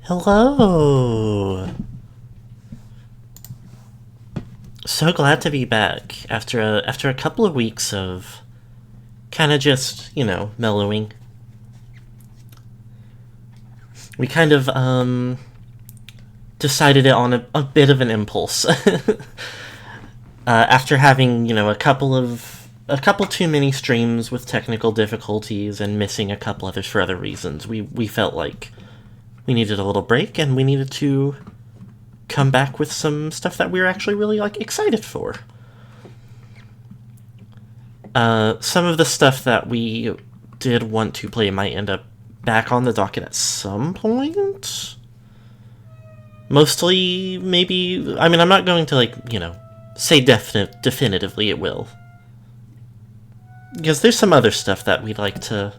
Hello! So glad to be back after a couple of weeks of kind of just, mellowing. We kind of, decided it on a bit of an impulse. After having, a couple too many streams with technical difficulties and missing a couple others for other reasons, we felt like we needed a little break and we needed to come back with some stuff that we were actually really, excited for. Some of the stuff that we did want to play might end up back on the docket at some point. Mostly, maybe... I mean, I'm not going to, say definitively it will. Because there's some other stuff that we'd like to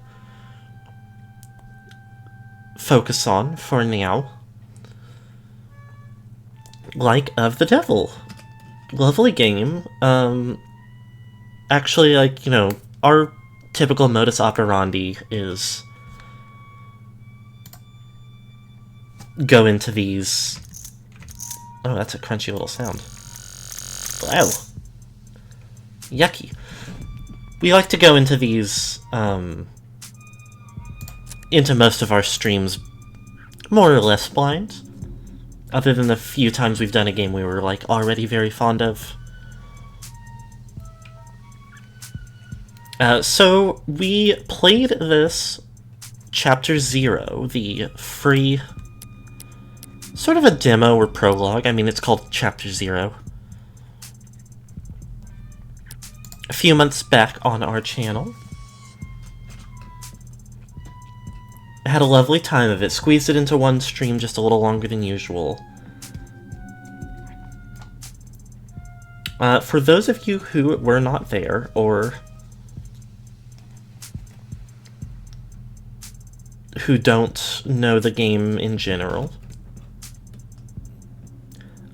focus on for now. Like Of the Devil. Lovely game. Actually, our typical modus operandi is go into these... Oh, that's a crunchy little sound. Wow. Yucky. We like to go into these, into most of our streams more or less blind. Other than the few times we've done a game we were, already very fond of. So, we played this Chapter 0, the free... sort of a demo or prologue. I mean, it's called Chapter 0. A few months back on our channel. I had a lovely time of it. Squeezed it into one stream just a little longer than usual. For those of you who were not there, or who don't know the game in general,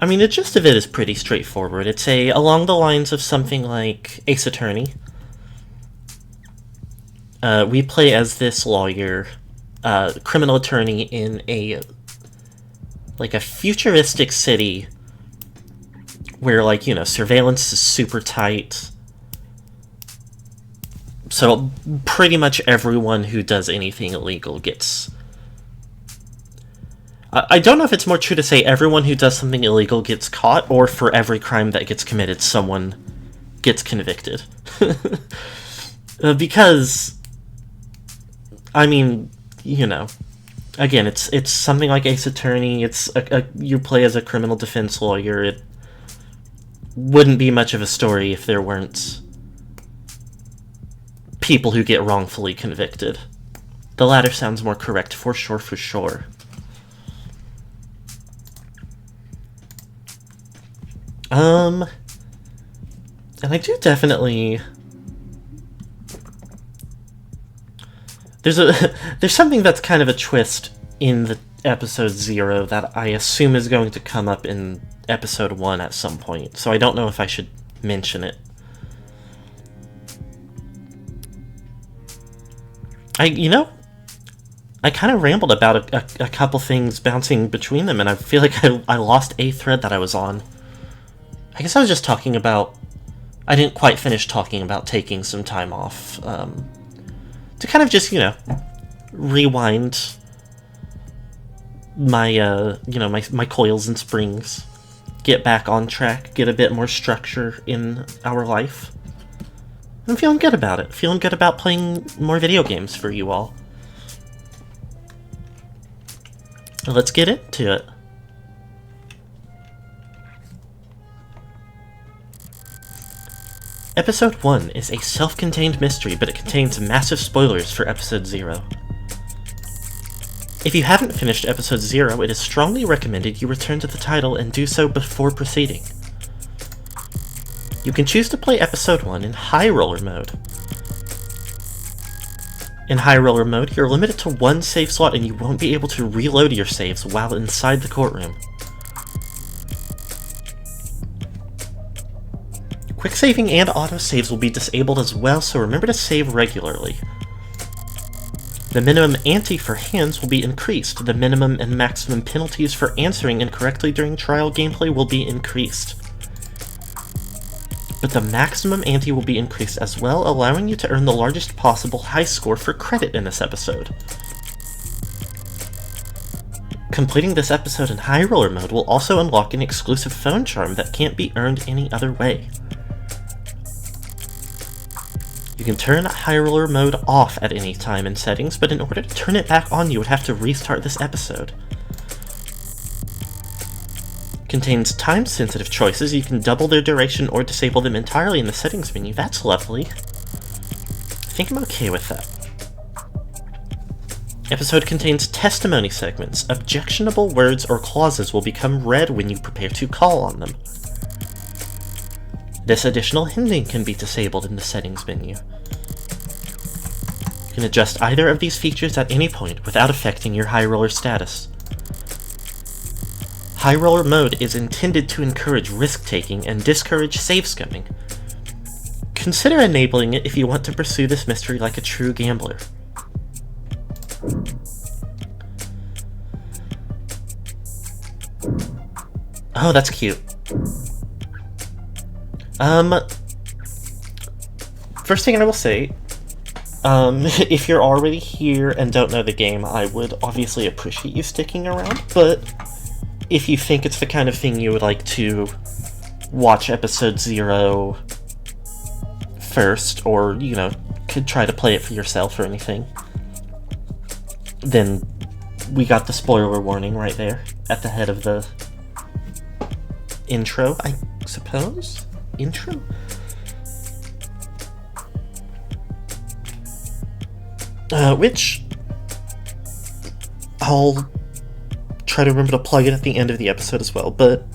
I mean, the gist of it is pretty straightforward. It's along the lines of something like Ace Attorney. We play as this lawyer, criminal attorney in a futuristic city where, surveillance is super tight. So pretty much everyone who does anything illegal gets... I don't know if it's more true to say everyone who does something illegal gets caught, or for every crime that gets committed, someone gets convicted. Because, I mean, again, it's something like Ace Attorney. It's you play as a criminal defense lawyer. It wouldn't be much of a story if there weren't people who get wrongfully convicted. The latter sounds more correct, for sure, for sure. And I do definitely... There's something that's kind of a twist in the episode 0 that I assume is going to come up in episode 1 at some point, so I don't know if I should mention it. I kind of rambled about a couple things bouncing between them, and I feel like I lost a thread that I was on. I guess I was just talking about... I didn't quite finish talking about taking some time off, to kind of just, rewind my, my coils and springs, get back on track, get a bit more structure in our life. I'm feeling good about it. Feeling good about playing more video games for you all. Let's get into it. Episode 1 is a self-contained mystery, but it contains massive spoilers for Episode 0. If you haven't finished Episode 0, it is strongly recommended you return to the title and do so before proceeding. You can choose to play Episode 1 in High Roller mode. In High Roller mode, you're limited to one save slot and you won't be able to reload your saves while inside the courtroom. Quick saving and autosaves will be disabled as well, so remember to save regularly. The minimum ante for hands will be increased. The minimum and maximum penalties for answering incorrectly during trial gameplay will be increased. But the maximum ante will be increased as well, allowing you to earn the largest possible high score for credit in this episode. Completing this episode in High Roller mode will also unlock an exclusive phone charm that can't be earned any other way. You can turn High Roller mode off at any time in settings, but in order to turn it back on, you would have to restart this episode. Contains time-sensitive choices. You can double their duration or disable them entirely in the settings menu. That's lovely. I think I'm okay with that. Episode contains testimony segments. Objectionable words or clauses will become red when you prepare to call on them. This additional hinting can be disabled in the settings menu. You can adjust either of these features at any point without affecting your High Roller status. High Roller mode is intended to encourage risk-taking and discourage save scumming. Consider enabling it if you want to pursue this mystery like a true gambler. Oh, that's cute. First thing I will say, if you're already here and don't know the game, I would obviously appreciate you sticking around, but if you think it's the kind of thing you would like to watch episode 0 first, or, you know, could try to play it for yourself or anything, then we got the spoiler warning right there at the head of the intro, I suppose? Intro? Which I'll try to remember to plug it at the end of the episode as well, but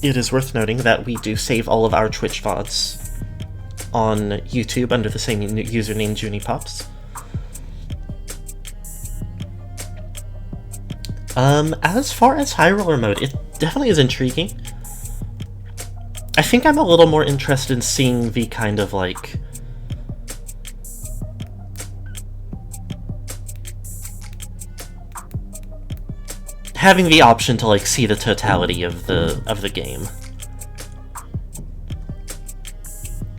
it is worth noting that we do save all of our Twitch VODs on YouTube under the same username, JuniPops. As far as High Roller mode, it definitely is intriguing. I think I'm a little more interested in seeing the kind of, like, having the option to, like, see the totality of the game.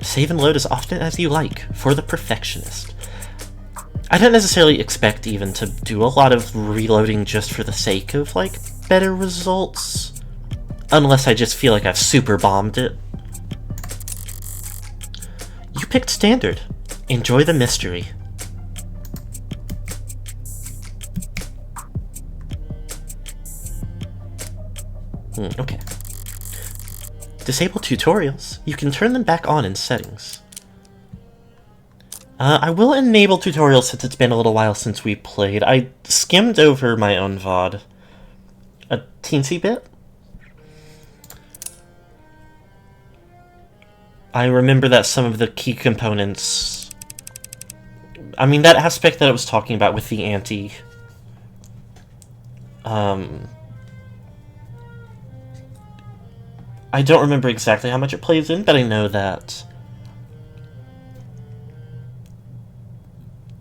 Save and load as often as you like, for the perfectionist. I don't necessarily expect even to do a lot of reloading just for the sake of, like, better results. Unless I just feel like I've super bombed it. You picked standard. Enjoy the mystery. Okay. Disable tutorials. You can turn them back on in settings. I will enable tutorials since it's been a little while since we played. I skimmed over my own VOD a teensy bit. I remember that some of the key components... I mean, that aspect that I was talking about with the ante... I don't remember exactly how much it plays in, but I know that...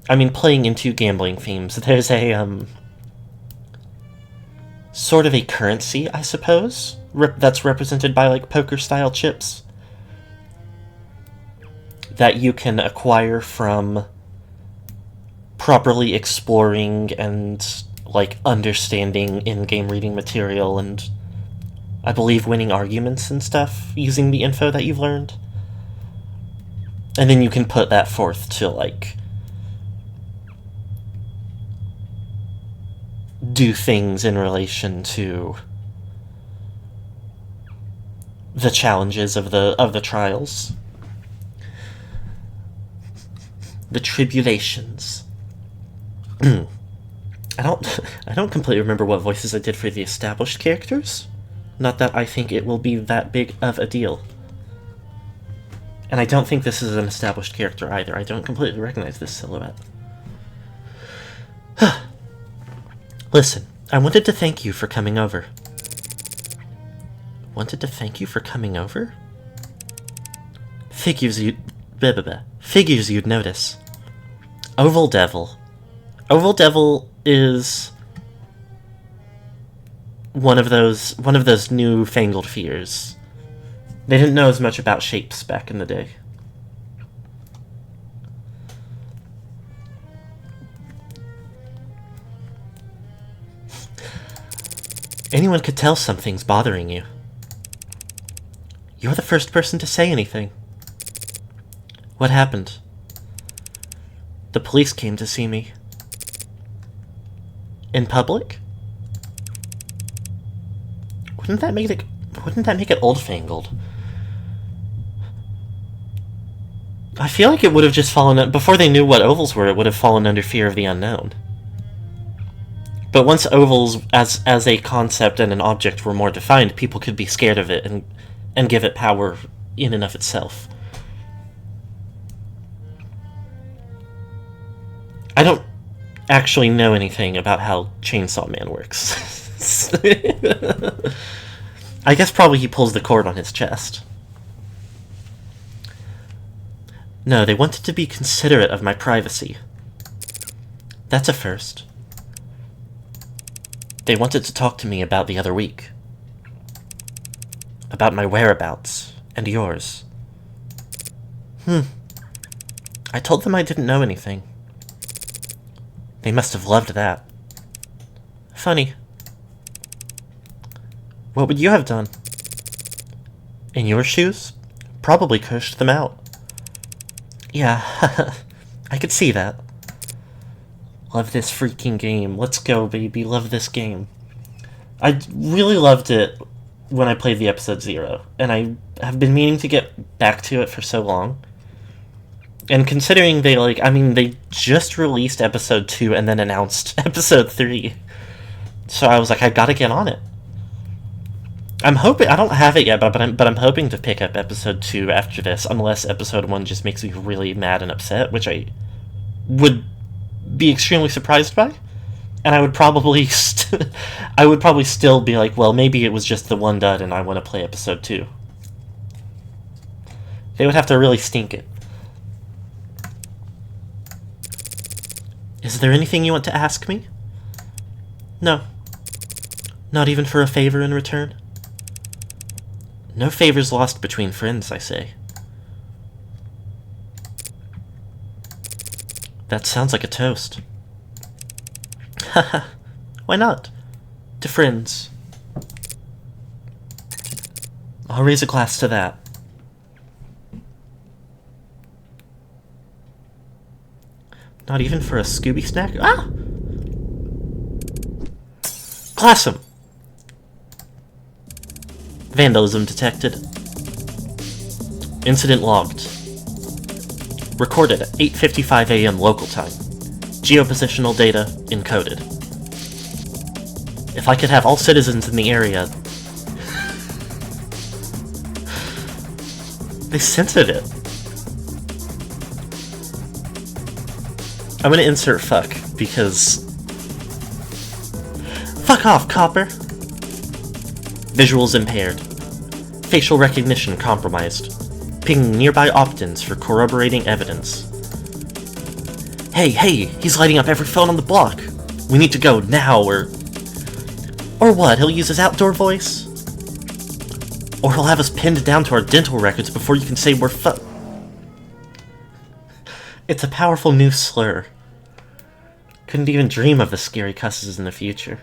I mean, playing into gambling themes, there's a, sort of a currency, I suppose, that's represented by, like, poker-style chips that you can acquire from properly exploring and, like, understanding in-game reading material and, I believe, winning arguments and stuff using the info that you've learned. And then you can put that forth to, like, do things in relation to the challenges of the trials. The tribulations. I don't completely remember what voices I did for the established characters. Not that I think it will be that big of a deal. And I don't think this is an established character either. I don't completely recognize this silhouette. Listen, I wanted to thank you for coming over. Wanted to thank you for coming over? Figures you'd notice. Oval Devil, Oval Devil is one of those newfangled fears. They didn't know as much about shapes back in the day. Anyone could tell something's bothering you. You're the first person to say anything. What happened? The police came to see me. In public? Wouldn't that make it old-fangled? I feel like it would have just fallen... Before they knew what ovals were, it would have fallen under fear of the unknown. But once ovals, as a concept and an object, were more defined, people could be scared of it and give it power in and of itself. I don't actually know anything about how Chainsaw Man works. I guess probably he pulls the cord on his chest. No, they wanted to be considerate of my privacy. That's a first. They wanted to talk to me about the other week. About my whereabouts, and yours. I told them I didn't know anything. They must have loved that. Funny. What would you have done? In your shoes? Probably cursed them out. Yeah, I could see that. Love this freaking game. Let's go, baby. Love this game. I really loved it when I played the episode 0, and I have been meaning to get back to it for so long. And considering they just released episode 2 and then announced episode 3. So I was like, I gotta get on it. I'm hoping, I don't have it yet, but I'm hoping to pick up episode 2 after this, unless episode 1 just makes me really mad and upset, which I would be extremely surprised by. And I would probably still be like, well, maybe it was just the one dud and I want to play episode 2. They would have to really stink it. Is there anything you want to ask me? No. Not even for a favor in return? No favors lost between friends, I say. That sounds like a toast. Haha, why not? To friends. I'll raise a glass to that. Not even for a Scooby snack? Ah! Glass him! Vandalism detected. Incident logged. Recorded at 8:55 a.m. local time. Geopositional data encoded. If I could have all citizens in the area... They censored it. I'm gonna insert fuck, because... Fuck off, copper! Visuals impaired. Facial recognition compromised. Ping nearby opt-ins for corroborating evidence. Hey, he's lighting up every phone on the block. We need to go now, or what, he'll use his outdoor voice? Or he'll have us pinned down to our dental records before you can say we're It's a powerful new slur. Couldn't even dream of the scary cusses in the future.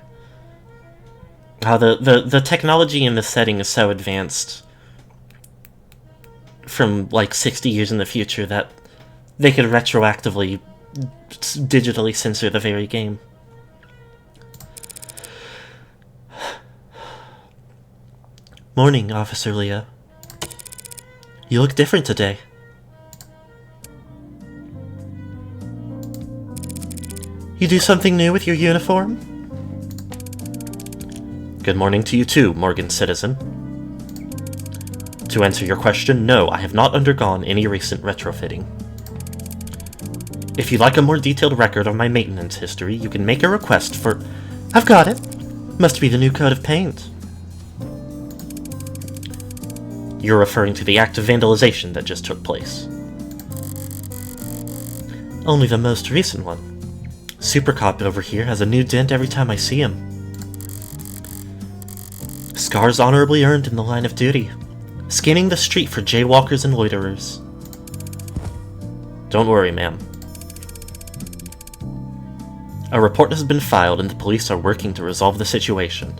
The technology in this setting is so advanced from, 60 years in the future that they could retroactively digitally censor the very game. Morning, Officer Leo. You look different today. You do something new with your uniform? Good morning to you too, Morgan citizen. To answer your question, no, I have not undergone any recent retrofitting. If you'd like a more detailed record of my maintenance history, you can make a request for... I've got it! Must be the new coat of paint. You're referring to the act of vandalization that just took place. Only the most recent one. Super Cop over here has a new dent every time I see him. Scars honorably earned in the line of duty, scanning the street for jaywalkers and loiterers. Don't worry, ma'am. A report has been filed and the police are working to resolve the situation.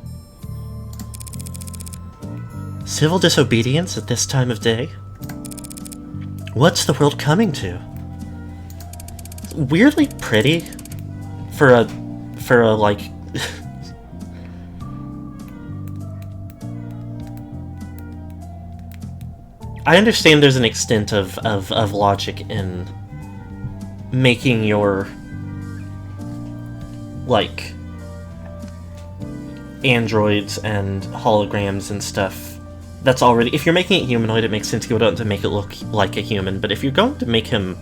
Civil disobedience at this time of day? What's the world coming to? Weirdly pretty for a like I understand there's an extent of logic in making your like androids and holograms and stuff. That's already, if you're making it humanoid, it makes sense you don't to make it look like a human, but if you're going to make him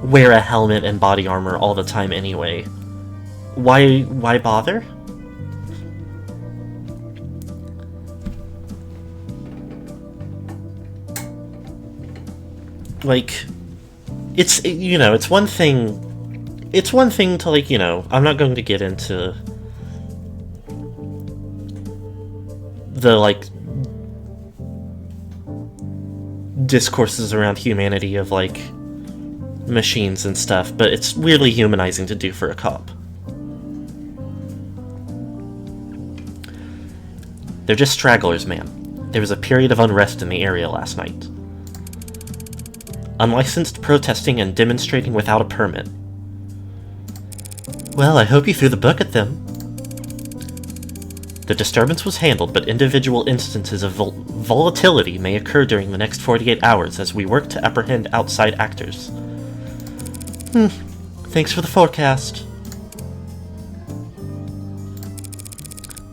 wear a helmet and body armor all the time anyway, why bother? Like, it's one thing to, like, I'm not going to get into the, like, discourses around humanity of, like, machines and stuff, but it's weirdly humanizing to do for a cop. They're just stragglers, man. There was a period of unrest in the area last night. Unlicensed protesting and demonstrating without a permit. Well, I hope you threw the book at them. The disturbance was handled, but individual instances of volatility may occur during the next 48 hours as we work to apprehend outside actors. Thanks for the forecast.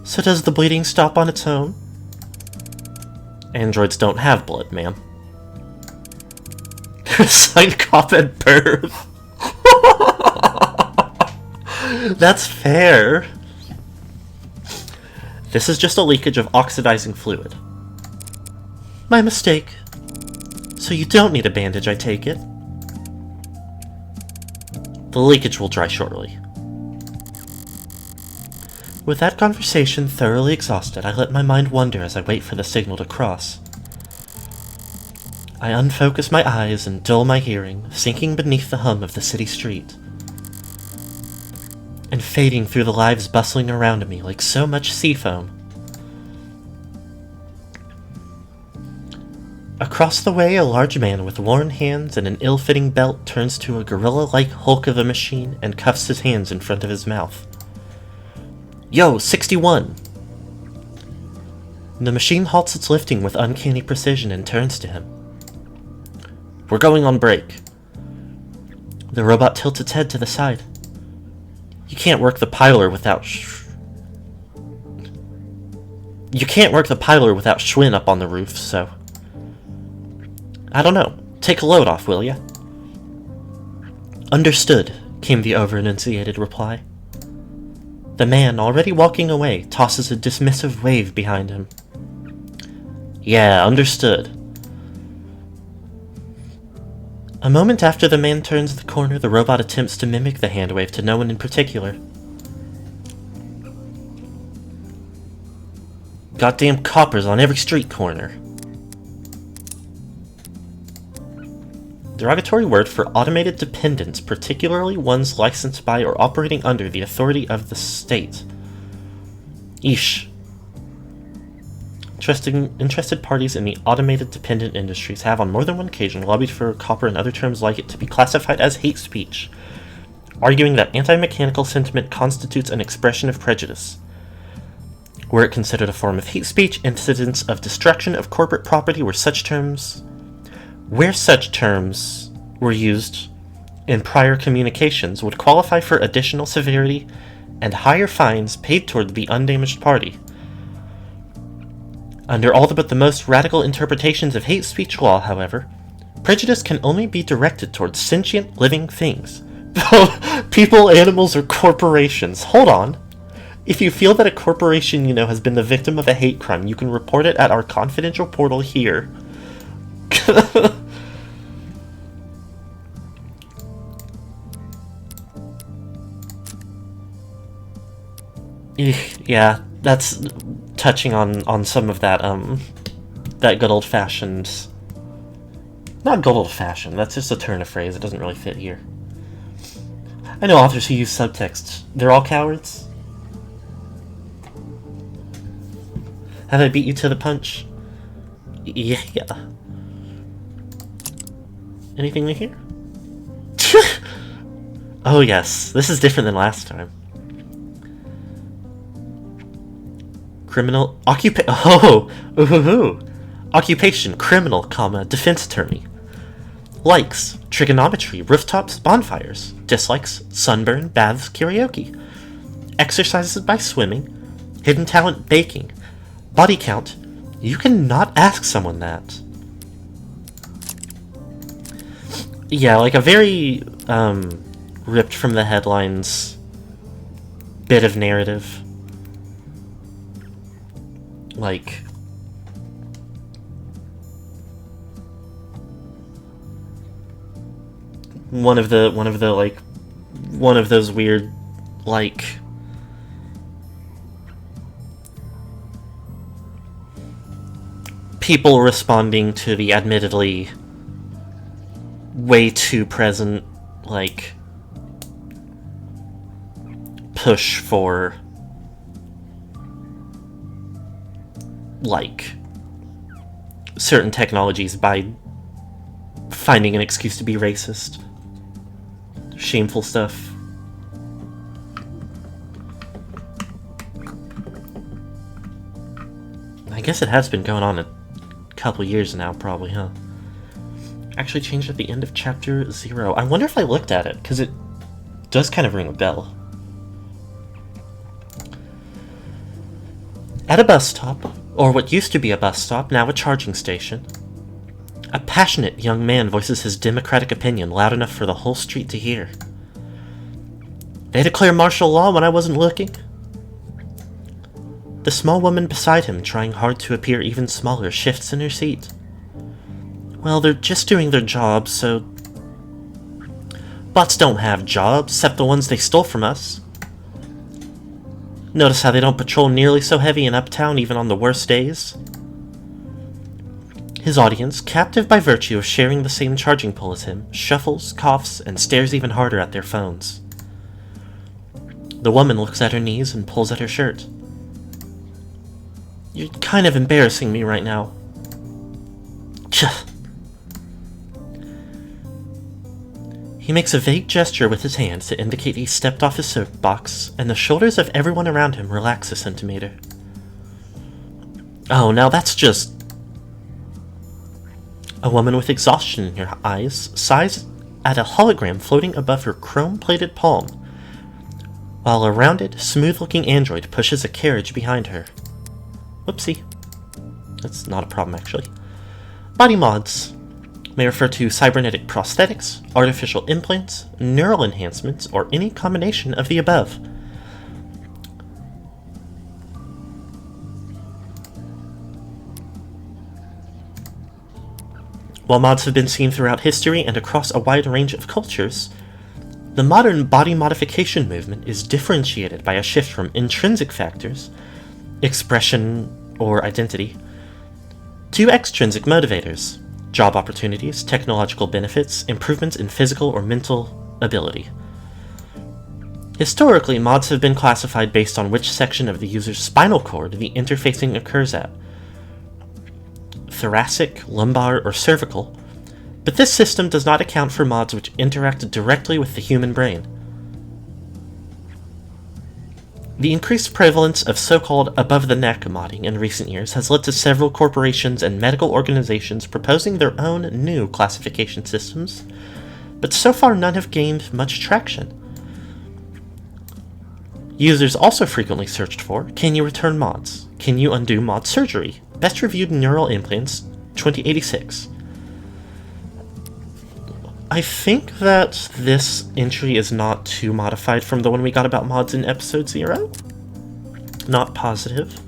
So does the bleeding stop on its own? Androids don't have blood, ma'am. Assigned cop at birth. That's fair. This is just a leakage of oxidizing fluid. My mistake. So you don't need a bandage, I take it? The leakage will dry shortly. With that conversation thoroughly exhausted, I let my mind wander as I wait for the signal to cross. I unfocus my eyes and dull my hearing, sinking beneath the hum of the city street, and fading through the lives bustling around me like so much sea foam. Across the way, a large man with worn hands and an ill-fitting belt turns to a gorilla-like hulk of a machine and cuffs his hands in front of his mouth. Yo, 61! The machine halts its lifting with uncanny precision and turns to him. We're going on break. The robot tilts its head to the side. You can't work the piler without Schwinn up on the roof, so... I don't know. Take a load off, will ya? Understood, came the over-enunciated reply. The man, already walking away, tosses a dismissive wave behind him. Yeah, understood. A moment after the man turns the corner, the robot attempts to mimic the hand wave to no one in particular. Goddamn coppers on every street corner. Derogatory word for automated dependents, particularly ones licensed by or operating under the authority of the state. Eesh. Interested parties in the automated dependent industries have on more than one occasion lobbied for copper and other terms like it to be classified as hate speech, arguing that anti-mechanical sentiment constitutes an expression of prejudice. Were it considered a form of hate speech, incidents of destruction of corporate property where such terms were used in prior communications would qualify for additional severity and higher fines paid toward the undamaged party. Under all but the most radical interpretations of hate speech law, however, prejudice can only be directed towards sentient living things. People, animals, or corporations. Hold on. If you feel that a corporation has been the victim of a hate crime, you can report it at our confidential portal here. Yeah, that's touching on some of that, that good old-fashioned... Not good old-fashioned, that's just a turn of phrase, it doesn't really fit here. I know authors who use subtext. They're all cowards? Have I beat you to the punch? Yeah. Anything in here? Oh yes, this is different than last time. Criminal occupation, criminal, comma, defense attorney. Likes, trigonometry, rooftops, bonfires. Dislikes, sunburn, baths, karaoke. Exercises by swimming. Hidden talent, baking. Body count, you cannot ask someone that. Yeah, like a very, ripped from the headlines bit of narrative. Like... one of those weird, like... people responding to the admittedly way too present, like, push for, like, certain technologies by finding an excuse to be racist. Shameful stuff. I guess it has been going on a couple years now, probably, huh? Actually changed at the end of chapter 0. I wonder if I looked at it, because it does kind of ring a bell. At a bus stop, or what used to be a bus stop, now a charging station, a passionate young man voices his democratic opinion loud enough for the whole street to hear. They declare martial law when I wasn't looking. The small woman beside him, trying hard to appear even smaller, shifts in her seat. Well, they're just doing their job, so... Bots don't have jobs, except the ones they stole from us. Notice how they don't patrol nearly so heavy in Uptown, even on the worst days? His audience, captive by virtue of sharing the same charging pole as him, shuffles, coughs, and stares even harder at their phones. The woman looks at her knees and pulls at her shirt. You're kind of embarrassing me right now. He makes a vague gesture with his hand to indicate he stepped off his soapbox, and the shoulders of everyone around him relax a centimeter. Oh, now that's just... A woman with exhaustion in her eyes sighs at a hologram floating above her chrome-plated palm, while a rounded, smooth-looking android pushes a carriage behind her. Whoopsie. That's not a problem, actually. Body mods may refer to cybernetic prosthetics, artificial implants, neural enhancements, or any combination of the above. While mods have been seen throughout history and across a wide range of cultures, the modern body modification movement is differentiated by a shift from intrinsic factors, expression or identity, to extrinsic motivators, job opportunities, technological benefits, improvements in physical or mental ability. Historically, mods have been classified based on which section of the user's spinal cord the interfacing occurs at. Thoracic, lumbar, or cervical, but this system does not account for mods which interact directly with the human brain. The increased prevalence of so-called above-the-neck modding in recent years has led to several corporations and medical organizations proposing their own new classification systems, but so far none have gained much traction. Users also frequently searched for, can you return mods? Can you undo mod surgery? Best reviewed neural implants, 2086. I think that this entry is not too modified from the one we got about mods in episode 0. Not positive.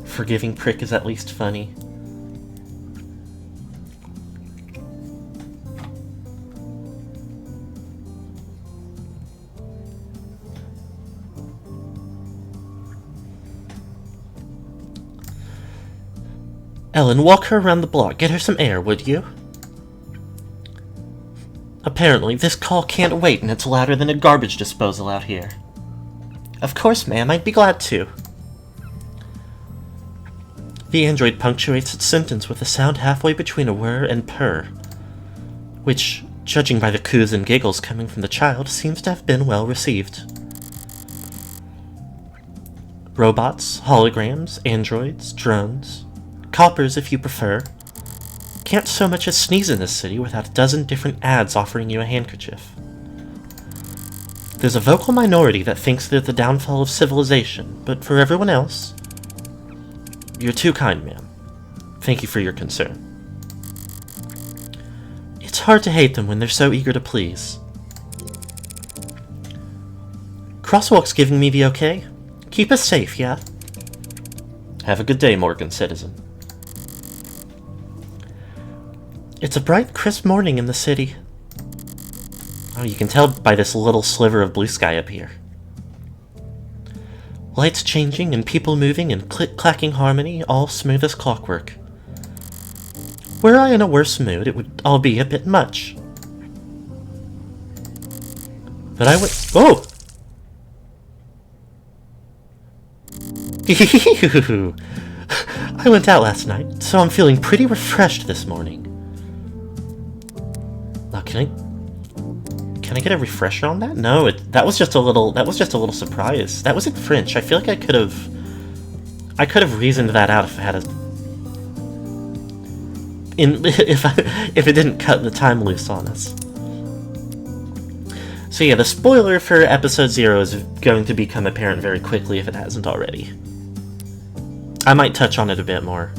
Forgiving prick is at least funny. Ellen, walk her around the block. Get her some air, would you? Apparently, this call can't wait and it's louder than a garbage disposal out here. Of course, ma'am. I'd be glad to. The android punctuates its sentence with a sound halfway between a whir and purr, which, judging by the coos and giggles coming from the child, seems to have been well received. Robots, holograms, androids, drones, coppers if you prefer, can't so much as sneeze in this city without a dozen different ads offering you a handkerchief. There's a vocal minority that thinks they're the downfall of civilization, but for everyone else, you're too kind, ma'am. Thank you for your concern. It's hard to hate them when they're so eager to please. Crosswalk's giving me the okay. Keep us safe, yeah? Have a good day, Morgan citizen. It's a bright, crisp morning in the city. Oh, you can tell by this little sliver of blue sky up here. Lights changing and people moving in click-clacking harmony, all smooth as clockwork. Were I in a worse mood, it would all be a bit much. But I went— oh! I went out last night, so I'm feeling pretty refreshed this morning. Now, can I get a refresher on that? No, that was just a little surprise. That was in French. I feel like I could have reasoned that out if I had if it didn't cut the time loose on us. So yeah, the spoiler for episode 0 is going to become apparent very quickly if it hasn't already. I might touch on it a bit more.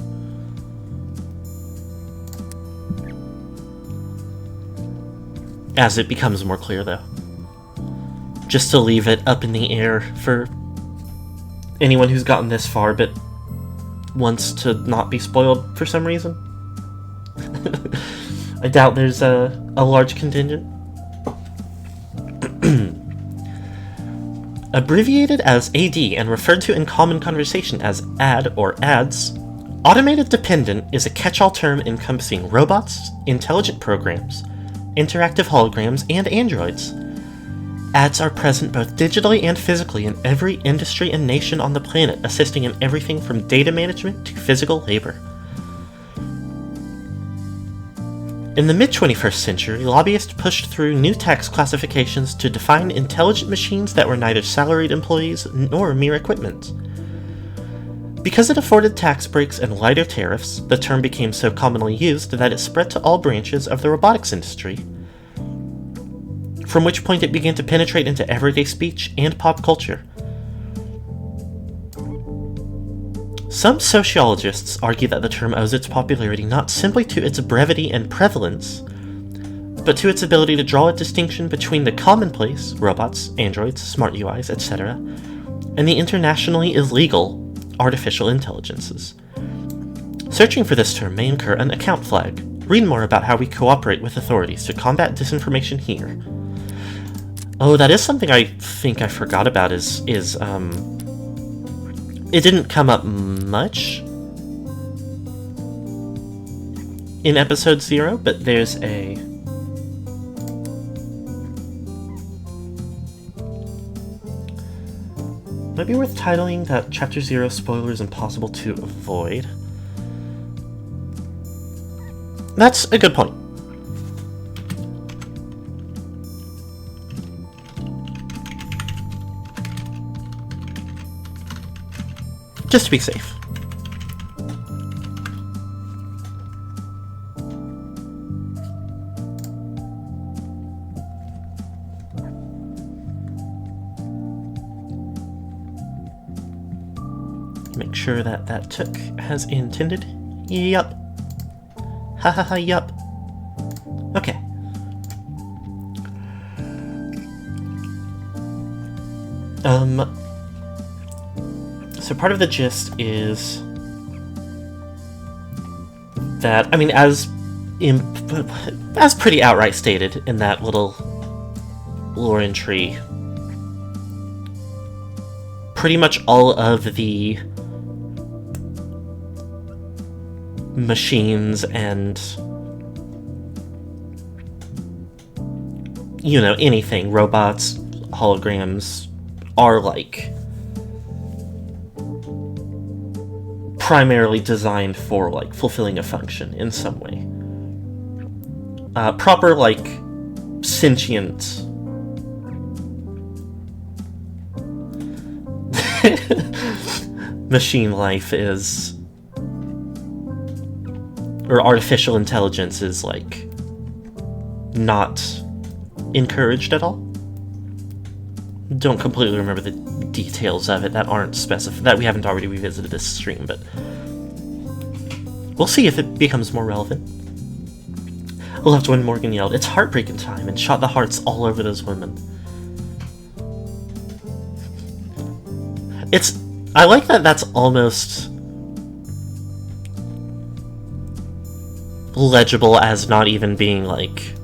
As it becomes more clear, though. Just to leave it up in the air for anyone who's gotten this far but wants to not be spoiled for some reason. I doubt there's a large contingent. Abbreviated as AD and referred to in common conversation as AD or ADS, Automated Dependent is a catch-all term encompassing robots, intelligent programs, interactive holograms, and androids. Ads are present both digitally and physically in every industry and nation on the planet, assisting in everything from data management to physical labor. In the mid-21st century, lobbyists pushed through new tax classifications to define intelligent machines that were neither salaried employees nor mere equipment. Because it afforded tax breaks and lighter tariffs, the term became so commonly used that it spread to all branches of the robotics industry, from which point it began to penetrate into everyday speech and pop culture. Some sociologists argue that the term owes its popularity not simply to its brevity and prevalence, but to its ability to draw a distinction between the commonplace, robots, androids, smart UIs, etc., and the internationally illegal, artificial intelligences. Searching for this term may incur an account flag. Read more about how we cooperate with authorities to combat disinformation here. Oh, that is something I think I forgot about it didn't come up much in episode 0, but there's a might be worth titling that Chapter 0 spoilers impossible to avoid. That's a good point. Just to be safe. Make sure that that took as intended. Yup. Ha ha ha, yup. Okay. So part of the gist is that, I mean, as pretty outright stated in that little lore entry, pretty much all of the machines and, you know, anything, robots, holograms, are like primarily designed for like fulfilling a function in some way. Proper like sentient machine life is, or artificial intelligence is like not encouraged at all. Don't completely remember the details of it that aren't specified, that we haven't already revisited this stream, but we'll see if it becomes more relevant. I loved when Morgan yelled, "It's heartbreaking time," and shot the hearts all over those women. I like that that's almost legible as not even being like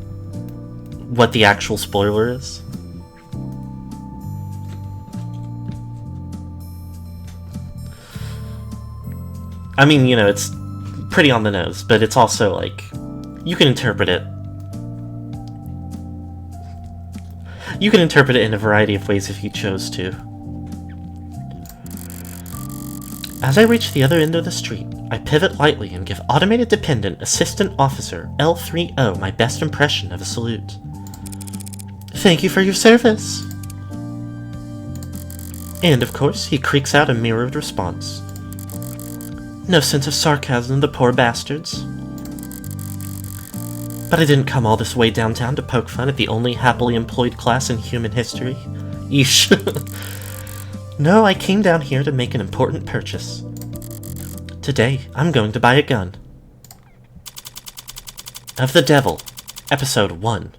what the actual spoiler is. I mean, you know, it's pretty on the nose, but it's also like, you can interpret it. You can interpret it in a variety of ways if you chose to. As I reach the other end of the street, I pivot lightly and give Automated Dependent Assistant Officer L30 my best impression of a salute. "Thank you for your service." And of course, he creaks out a mirrored response. No sense of sarcasm, the poor bastards. But I didn't come all this way downtown to poke fun at the only happily employed class in human history. Yeesh. No, I came down here to make an important purchase. Today, I'm going to buy a gun. Of the Devil, Episode 1.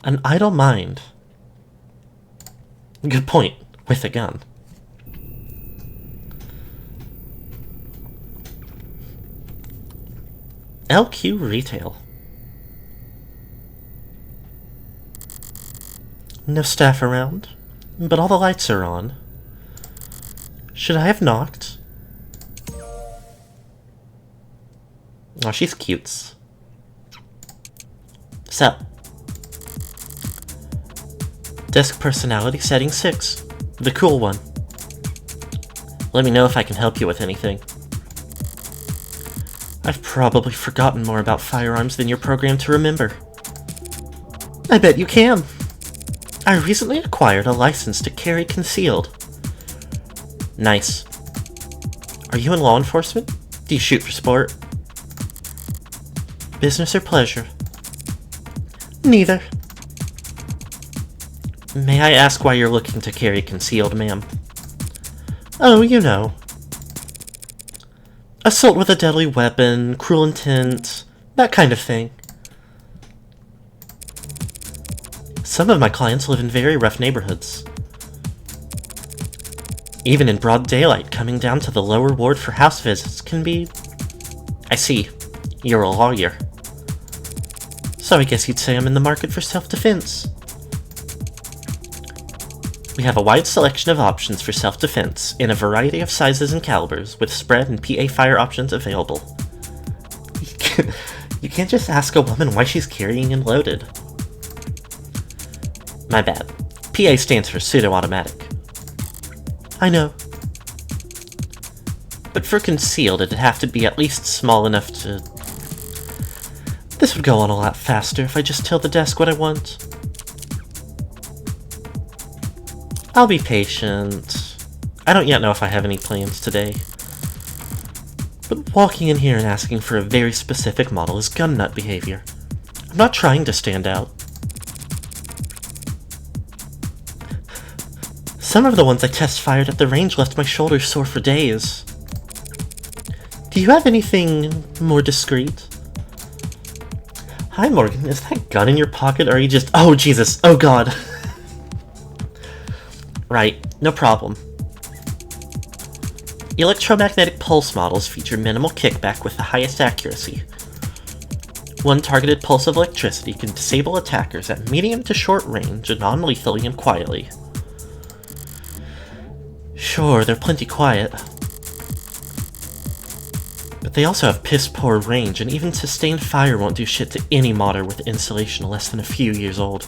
An idle mind. Good point, with a gun. LQ Retail. No staff around, but all the lights are on. Should I have knocked? Oh, she's cute. So, desk personality setting 6, the cool one. Let me know if I can help you with anything. I've probably forgotten more about firearms than you're programmed to remember. I bet you can. I recently acquired a license to carry concealed. Nice. Are you in law enforcement? Do you shoot for sport? Business or pleasure? Neither. May I ask why you're looking to carry concealed, ma'am? Oh, you know. Assault with a deadly weapon, cruel intent, that kind of thing. Some of my clients live in very rough neighborhoods. Even in broad daylight, coming down to the lower ward for house visits can be... I see. You're a lawyer. So I guess you'd say I'm in the market for self-defense. We have a wide selection of options for self-defense, in a variety of sizes and calibers, with spread and PA fire options available. You can't just ask a woman why she's carrying and loaded. My bad. PA stands for pseudo-automatic. I know. But for concealed, it'd have to be at least small enough to... This would go on a lot faster if I just tell the desk what I want. I'll be patient. I don't yet know if I have any plans today. But walking in here and asking for a very specific model is gun nut behavior. I'm not trying to stand out. Some of the ones I test fired at the range left my shoulders sore for days. Do you have anything more discreet? Hi Morgan, is that gun in your pocket or are you just... Oh Jesus, oh god. Right, no problem. Electromagnetic pulse models feature minimal kickback with the highest accuracy. One targeted pulse of electricity can disable attackers at medium to short range non-lethally and quietly. Sure, they're plenty quiet, but they also have piss-poor range, and even sustained fire won't do shit to any modder with insulation less than a few years old.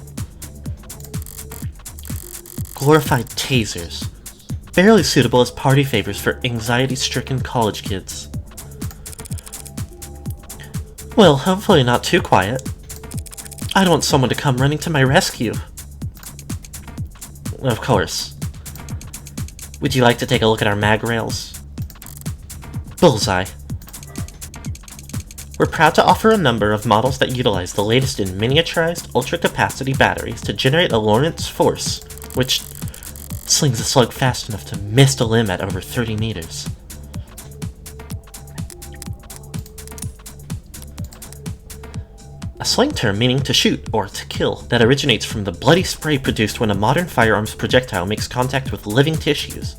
Glorified tasers. Barely suitable as party favors for anxiety-stricken college kids. Well, hopefully not too quiet. I don't want someone to come running to my rescue. Of course. Would you like to take a look at our mag rails? Bullseye. We're proud to offer a number of models that utilize the latest in miniaturized ultra-capacity batteries to generate a Lorentz force, which slings a slug fast enough to mist a limb at over 30 meters. A slang term meaning to shoot or to kill that originates from the bloody spray produced when a modern firearm's projectile makes contact with living tissues.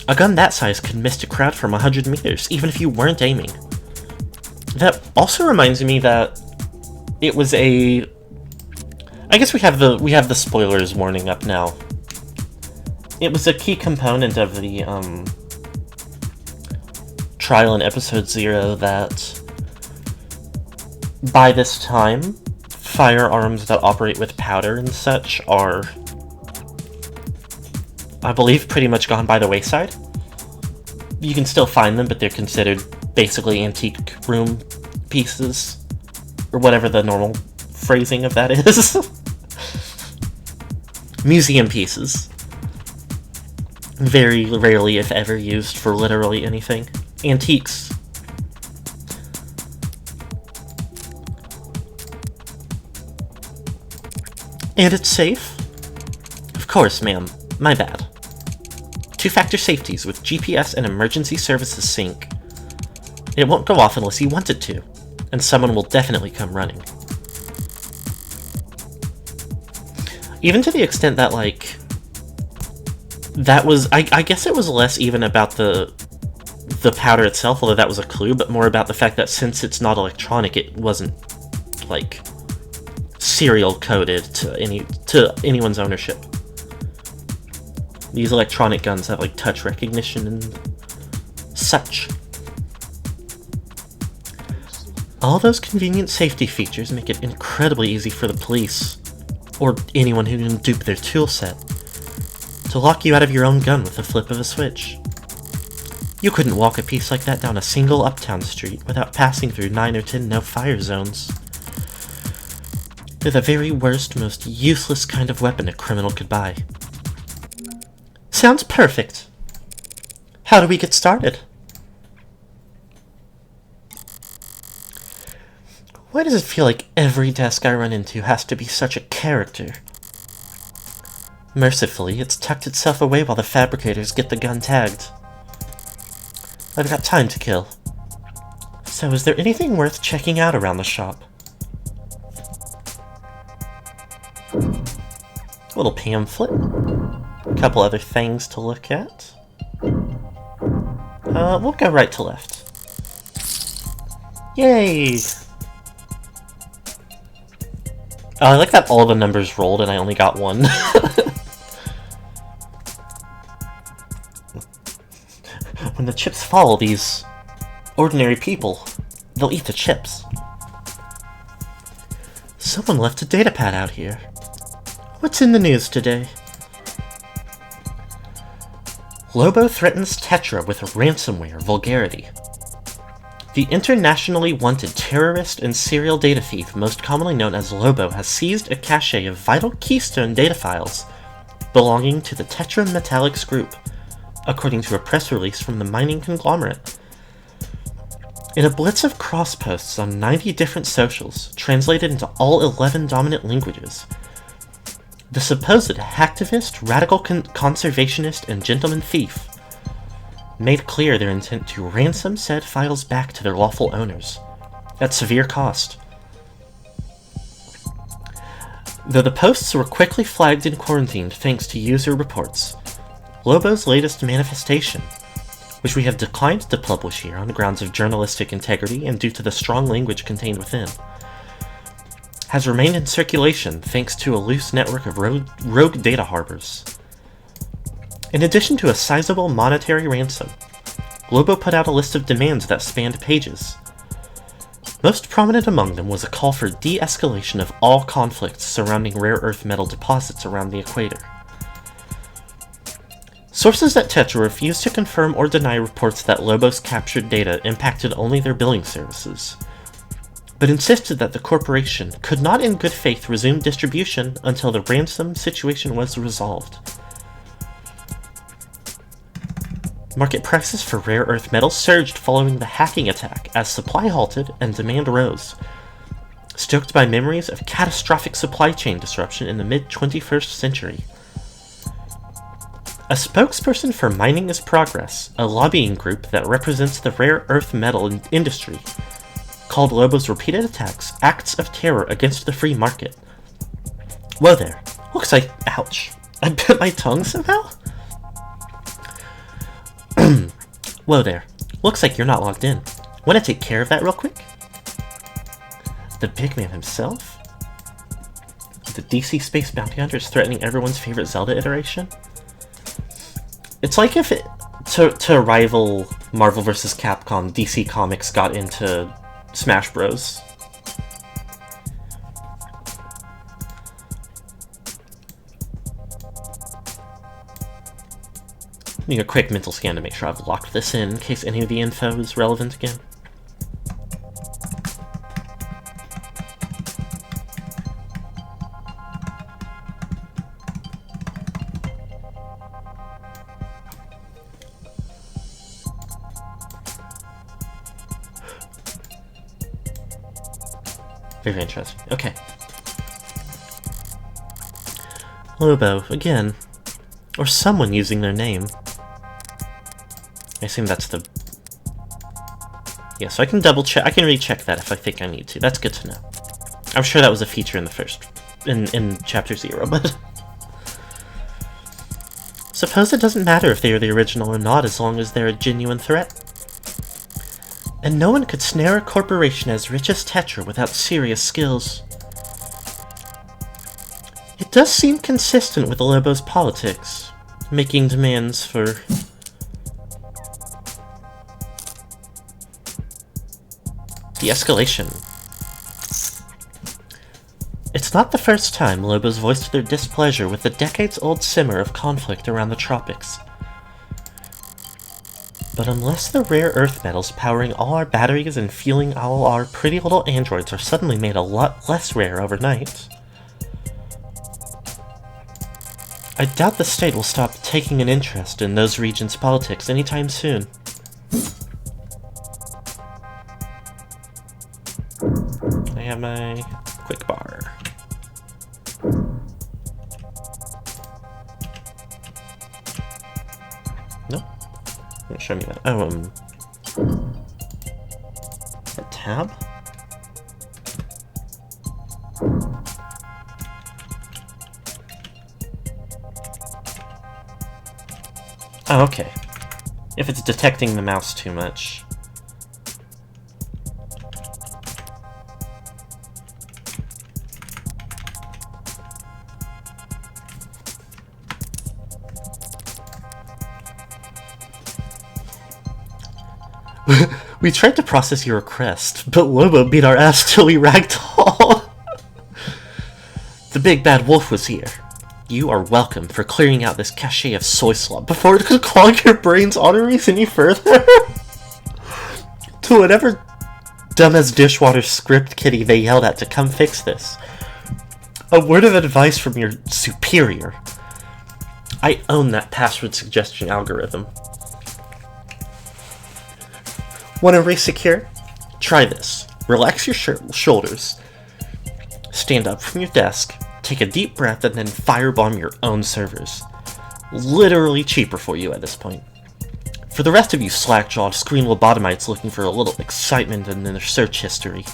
A gun that size can mist a crowd from 100 meters, even if you weren't aiming. That also reminds me that it was a... I guess we have the spoilers warning up now. It was a key component of the trial in Episode 0 that by this time, firearms that operate with powder and such are, I believe, pretty much gone by the wayside. You can still find them, but they're considered basically antique room pieces, or whatever the normal phrasing of that is. Museum pieces. Very rarely, if ever, used for literally anything. Antiques. And it's safe? Of course, ma'am. My bad. Two-factor safeties with GPS and emergency services sync. It won't go off unless you want it to, and someone will definitely come running. Even to the extent that, like, that was... I guess it was less even about the powder itself, although that was a clue, but more about the fact that since it's not electronic, it wasn't, like, serial coded to anyone's ownership. These electronic guns have, like, touch recognition and such. All those convenient safety features make it incredibly easy for the police, or anyone who can dupe their toolset, to lock you out of your own gun with the flip of a switch. You couldn't walk a piece like that down a single uptown street without passing through 9 or 10 no-fire zones. They're the very worst, most useless kind of weapon a criminal could buy. Sounds perfect. How do we get started? Why does it feel like every desk I run into has to be such a character? Mercifully, it's tucked itself away while the fabricators get the gun tagged. I've got time to kill. So is there anything worth checking out around the shop? A little pamphlet. A couple other things to look at. We'll go right to left. Yay! Oh, I like that all the numbers rolled and I only got one. When the chips fall, these ordinary people, they'll eat the chips. Someone left a datapad out here. What's in the news today? Lobo threatens Tetra with ransomware vulgarity. The internationally wanted terrorist and serial data thief, most commonly known as Lobo, has seized a cache of vital Keystone data files belonging to the Tetra Metallics Group, according to a press release from the mining conglomerate. In a blitz of cross-posts on 90 different socials, translated into all 11 dominant languages, the supposed hacktivist, radical conservationist, and gentleman thief made clear their intent to ransom said files back to their lawful owners, at severe cost. Though the posts were quickly flagged and quarantined thanks to user reports, Lobo's latest manifestation, which we have declined to publish here on the grounds of journalistic integrity and due to the strong language contained within, has remained in circulation thanks to a loose network of rogue data harbors. In addition to a sizable monetary ransom, Lobo put out a list of demands that spanned pages. Most prominent among them was a call for de-escalation of all conflicts surrounding rare earth metal deposits around the equator. Sources at Tetra refused to confirm or deny reports that Lobo's captured data impacted only their billing services, but insisted that the corporation could not in good faith resume distribution until the ransom situation was resolved. Market prices for rare earth metals surged following the hacking attack as supply halted and demand rose, stoked by memories of catastrophic supply chain disruption in the mid-21st century. A spokesperson for Mining is Progress, a lobbying group that represents the rare earth metal industry, called Lobo's repeated attacks acts of terror against the free market. Whoa there. Looks like... Ouch. I bit my tongue somehow? Whoa there. Looks like you're not logged in. Wanna take care of that real quick? The big man himself? The DC Space Bounty Hunter is threatening everyone's favorite Zelda iteration? It's like if it, to rival Marvel vs. Capcom, DC Comics got into Smash Bros. Need a quick mental scan to make sure I've locked this in case any of the info is relevant again. Very interesting. Okay. Lobo, again. Or someone using their name. I assume that's the... Yeah, so I can double check. I can recheck that if I think I need to. That's good to know. I'm sure that was a feature in the first... in Chapter 0, but... Suppose it doesn't matter if they are the original or not as long as they're a genuine threat. And no one could snare a corporation as rich as Tetra without serious skills. It does seem consistent with Lobo's politics, making demands for... de-escalation. It's not the first time Lobos voiced their displeasure with the decades-old simmer of conflict around the tropics. But unless the rare earth metals powering all our batteries and fueling all our pretty little androids are suddenly made a lot less rare overnight, I doubt the state will stop taking an interest in those regions' politics anytime soon. I have my quick bar. Nope. Don't show me that. Oh, a tab? Oh, okay. If it's detecting the mouse too much. We tried to process your request, but Lobo beat our ass till we ragdoll. The big bad wolf was here. You are welcome for clearing out this cache of soy slop before it could clog your brain's arteries any further. To whatever dumbass dishwater script kitty they yelled at to come fix this. A word of advice from your superior. I own that password suggestion algorithm. Want to race secure? Try this. Relax your shoulders. Stand up from your desk. Take a deep breath and then firebomb your own servers. Literally cheaper for you at this point. For the rest of you slack-jawed screen lobotomites looking for a little excitement in their search history,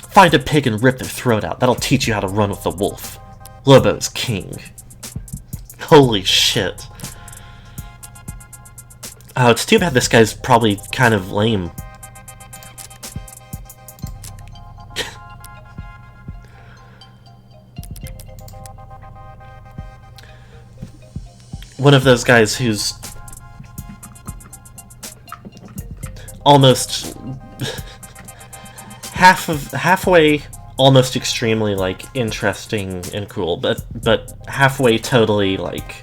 find a pig and rip their throat out. That'll teach you how to run with the wolf. Lobo's king. Holy shit. Oh, it's too bad this guy's probably kind of lame. one of those guys who's almost halfway almost extremely like interesting and cool, but halfway totally like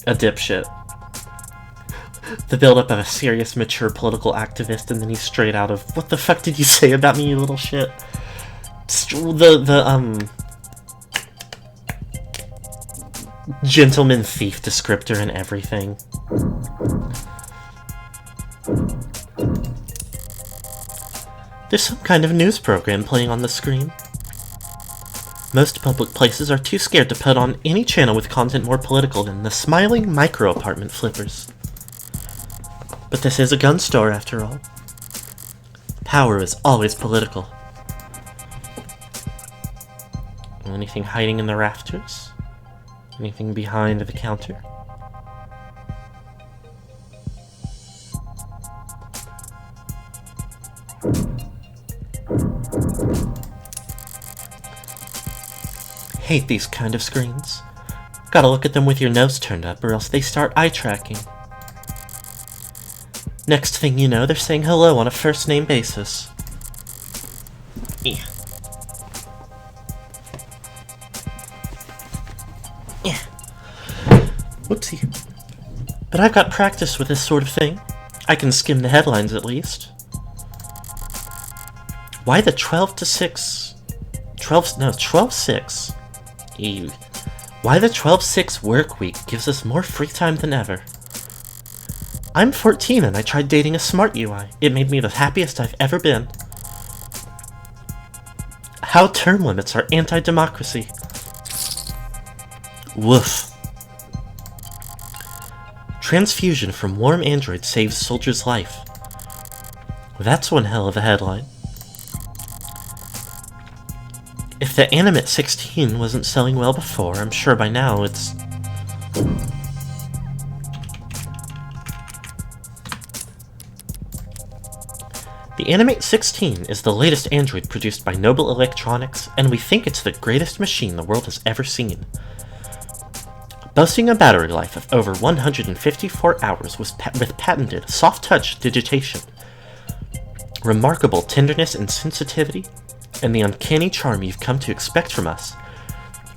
a dipshit. The build-up of a serious, mature political activist, and then he's straight out of, what the fuck did you say about me, you little shit? Gentleman thief descriptor and everything. There's some kind of news program playing on the screen. Most public places are too scared to put on any channel with content more political than the smiling micro-apartment flippers. But this is a gun store, after all. Power is always political. Anything hiding in the rafters? Anything behind the counter? Hate these kind of screens. Gotta look at them with your nose turned up or else they start eye tracking. Next thing you know, they're saying hello on a first-name basis. Yeah. Yeah. Whoopsie. But I've got practice with this sort of thing. I can skim the headlines at least. Why the 12-6... 12-6. Ew. Why the 12-6 work week gives us more free time than ever. I'm 14 and I tried dating a smart UI. It made me the happiest I've ever been. How term limits are anti-democracy. Woof. Transfusion from warm android saves soldier's life. That's one hell of a headline. If the Animate 16 wasn't selling well before, I'm sure by now it's... The Animate 16 is the latest android produced by Noble Electronics, and we think it's the greatest machine the world has ever seen. Boasting a battery life of over 154 hours with patented soft-touch digitation, remarkable tenderness and sensitivity, and the uncanny charm you've come to expect from us,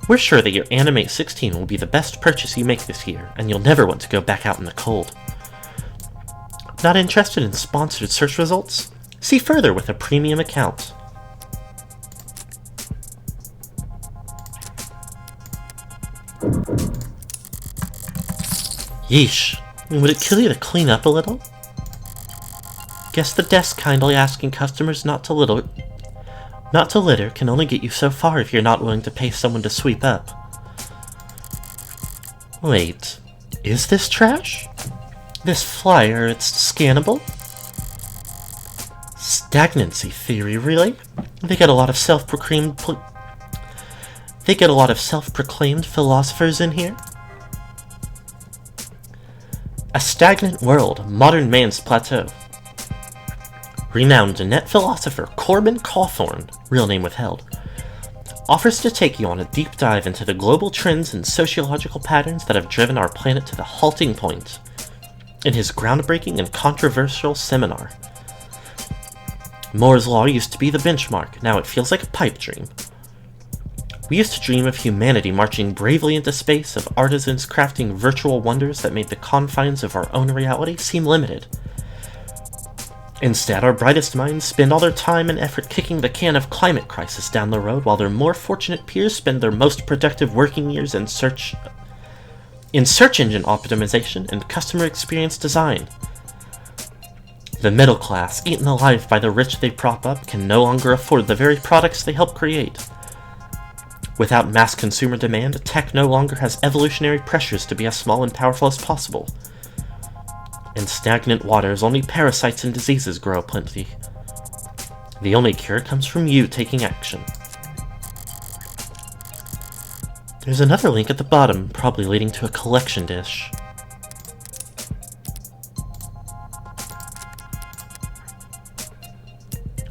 we're sure that your Animate 16 will be the best purchase you make this year, and you'll never want to go back out in the cold. Not interested in sponsored search results? See further with a premium account. Yeesh. Would it kill you to clean up a little? Guess the desk kindly asking customers not to litter can only get you so far if you're not willing to pay someone to sweep up. Wait, is this trash? This flyer, it's scannable? Stagnancy theory, really? They get a lot of self-proclaimed philosophers in here? A stagnant world, modern man's plateau. Renowned net philosopher Corbin Cawthorne, real name withheld, offers to take you on a deep dive into the global trends and sociological patterns that have driven our planet to the halting point in his groundbreaking and controversial seminar. Moore's Law used to be the benchmark, now it feels like a pipe dream. We used to dream of humanity marching bravely into space, of artisans crafting virtual wonders that made the confines of our own reality seem limited. Instead, our brightest minds spend all their time and effort kicking the can of climate crisis down the road, while their more fortunate peers spend their most productive working years in search engine optimization and customer experience design. The middle class, eaten alive by the rich they prop up, can no longer afford the very products they help create. Without mass consumer demand, tech no longer has evolutionary pressures to be as small and powerful as possible. In stagnant waters, only parasites and diseases grow aplenty. The only cure comes from you taking action. There's another link at the bottom, probably leading to a collection dish.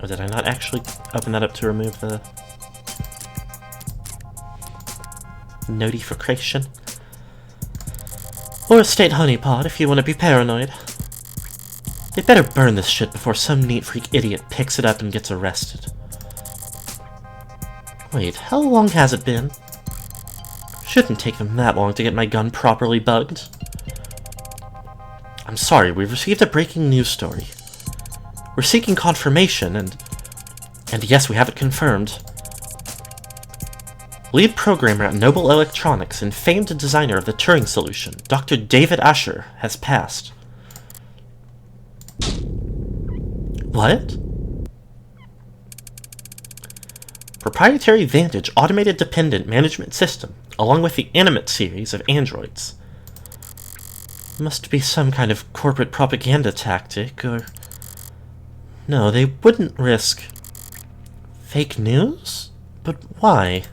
Or did I not actually open that up to remove the notification? Or a state honeypot if you want to be paranoid. They better burn this shit before some neat freak idiot picks it up and gets arrested. Wait, how long has it been? Shouldn't take them that long to get my gun properly bugged. I'm sorry, we've received a breaking news story. We're seeking confirmation, and yes, we have it confirmed. Lead programmer at Noble Electronics and famed designer of the Turing solution, Dr. David Asher, has passed. What? Proprietary Vantage Automated Dependent Management System, along with the Animate series of androids. Must be some kind of corporate propaganda tactic, or... No, they wouldn't risk... Fake news? But why?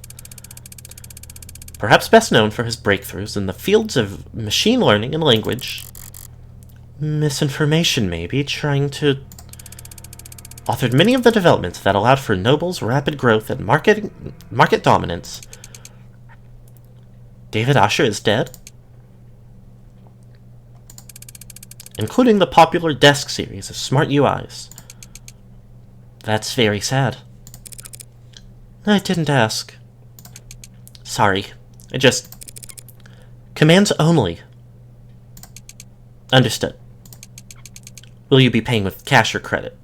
Perhaps best known for his breakthroughs in the fields of machine learning and language. Misinformation, maybe, trying to... Authored many of the developments that allowed for Noble's rapid growth and market dominance. David Asher is dead? Including the popular Desk series of smart UIs. That's very sad. I didn't ask. Sorry. I just... Commands only. Understood. Will you be paying with cash or credit?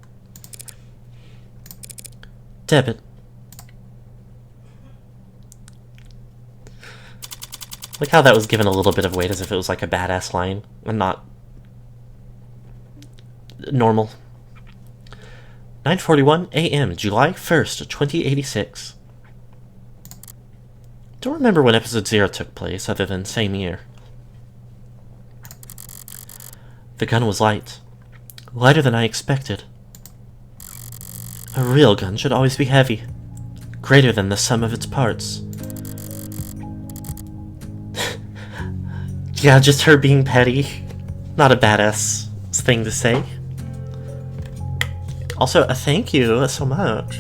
Debit. Like how that was given a little bit of weight as if it was like a badass line and not normal. 9:41 a.m. July 1st, 2086. Don't remember when episode 0 took place other than same year. The gun was light. Lighter than I expected. A real gun should always be heavy. Greater than the sum of its parts. Yeah, just her being petty. Not a badass thing to say. Also, a thank you so much.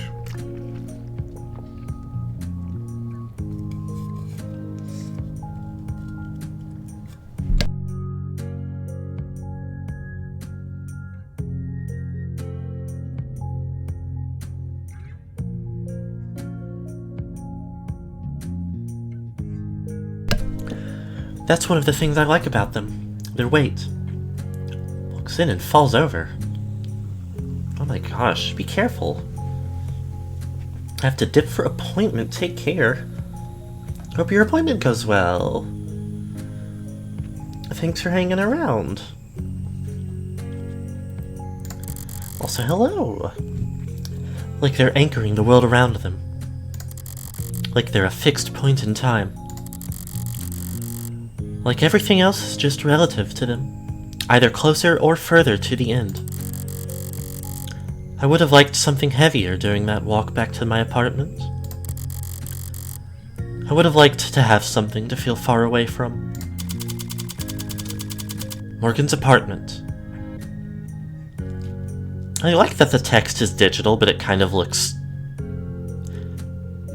That's one of the things I like about them. Their weight. Walks in and falls over. Oh my gosh, be careful. I have to dip for appointment, take care. Hope your appointment goes well. Thanks for hanging around. Also, hello. Like they're anchoring the world around them. Like they're a fixed point in time. Like everything else is just relative to them, either closer or further to the end. I would have liked something heavier during that walk back to my apartment. I would have liked to have something to feel far away from. Morgan's apartment. I like that the text is digital, but it kind of looks...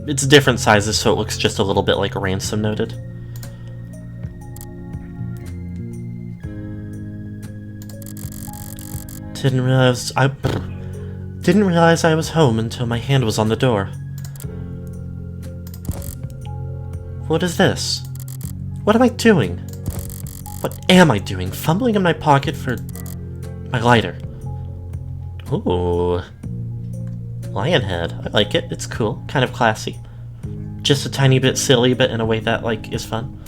It's different sizes, so it looks just a little bit like Ransom noted. Didn't realize I was home until my hand was on the door. What is this? What am I doing? What am I doing? Fumbling in my pocket for my lighter. Ooh. Lion head. I like it. It's cool. Kind of classy. Just a tiny bit silly, but in a way that, like, is fun.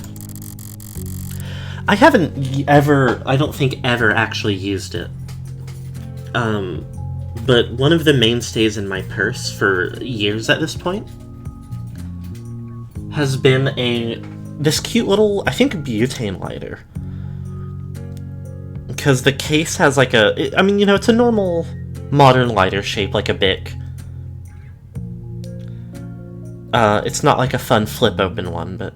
I haven't ever, I don't think ever actually used it. But one of the mainstays in my purse for years at this point has been this cute little, I think, butane lighter. Because the case has like I mean, you know, it's a normal modern lighter shape, like a Bic. It's not like a fun flip open one, but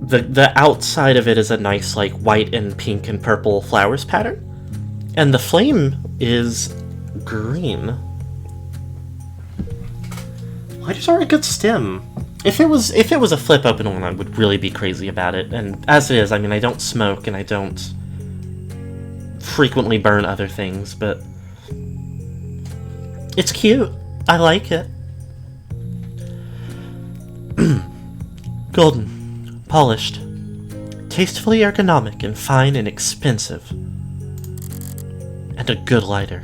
the outside of it is a nice like white and pink and purple flowers pattern. And the flame is green. Lighters are a good stim. If it was a flip open one, I would really be crazy about it. And as it is, I mean, I don't smoke and I don't frequently burn other things, but it's cute. I like it. Golden, polished, tastefully ergonomic and fine and expensive. And a good lighter.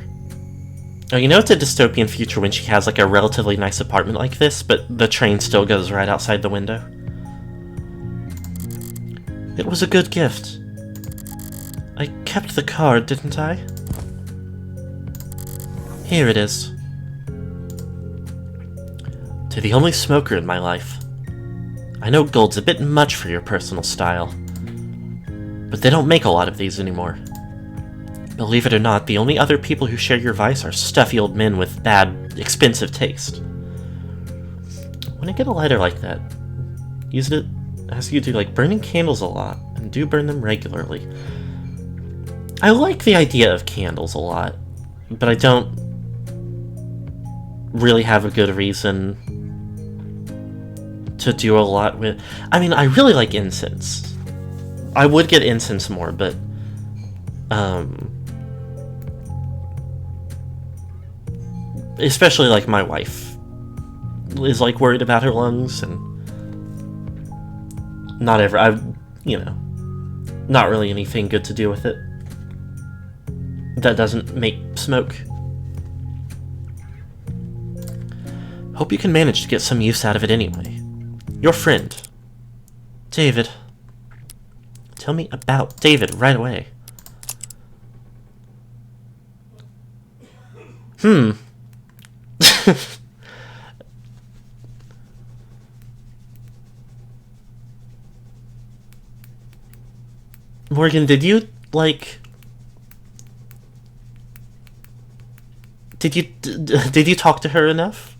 Oh, you know it's a dystopian future when she has like a relatively nice apartment like this, but the train still goes right outside the window. It was a good gift. I kept the card, didn't I? Here it is. To the only smoker in my life. I know gold's a bit much for your personal style, but they don't make a lot of these anymore. Believe it or not, the only other people who share your vice are stuffy old men with bad, expensive taste. When I get a lighter like that, use it as you do, like burning candles a lot, and do burn them regularly. I like the idea of candles a lot, but I don't really have a good reason to do a lot with... I mean, I really like incense. I would get incense more, but... especially, like, my wife is, like, worried about her lungs, and not ever... not really anything good to do with it that doesn't make smoke. Hope you can manage to get some use out of it anyway. Your friend, David. Tell me about David right away. Morgan, did you, like... Did you talk to her enough?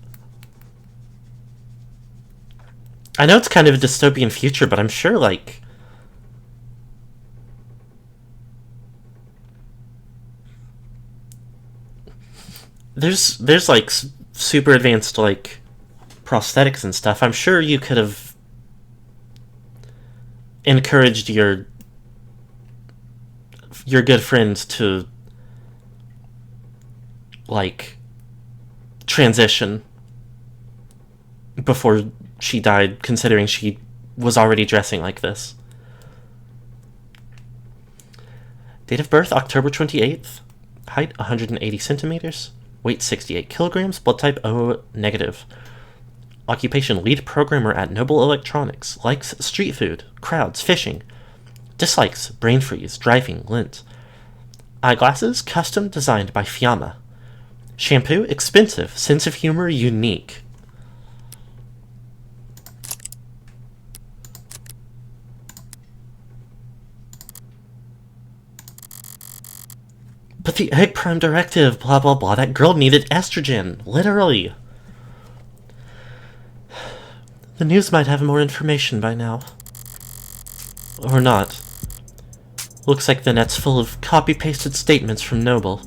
I know it's kind of a dystopian future, but I'm sure, like... There's like, super advanced, like, prosthetics and stuff. I'm sure you could have encouraged your good friends to, like, transition before she died, considering she was already dressing like this. Date of birth, October 28th. Height, 180 centimeters. Weight, 68 kilograms. Blood type, O negative. Occupation, lead programmer at Noble Electronics. Likes street food, crowds, fishing. Dislikes, brain freeze, driving, lint. Eyeglasses, custom designed by Fiamma. Shampoo, expensive. Sense of humor, unique. But the egg prime directive, blah blah blah, that girl needed estrogen, literally. The news might have more information by now. Or not. Looks like the net's full of copy-pasted statements from Noble.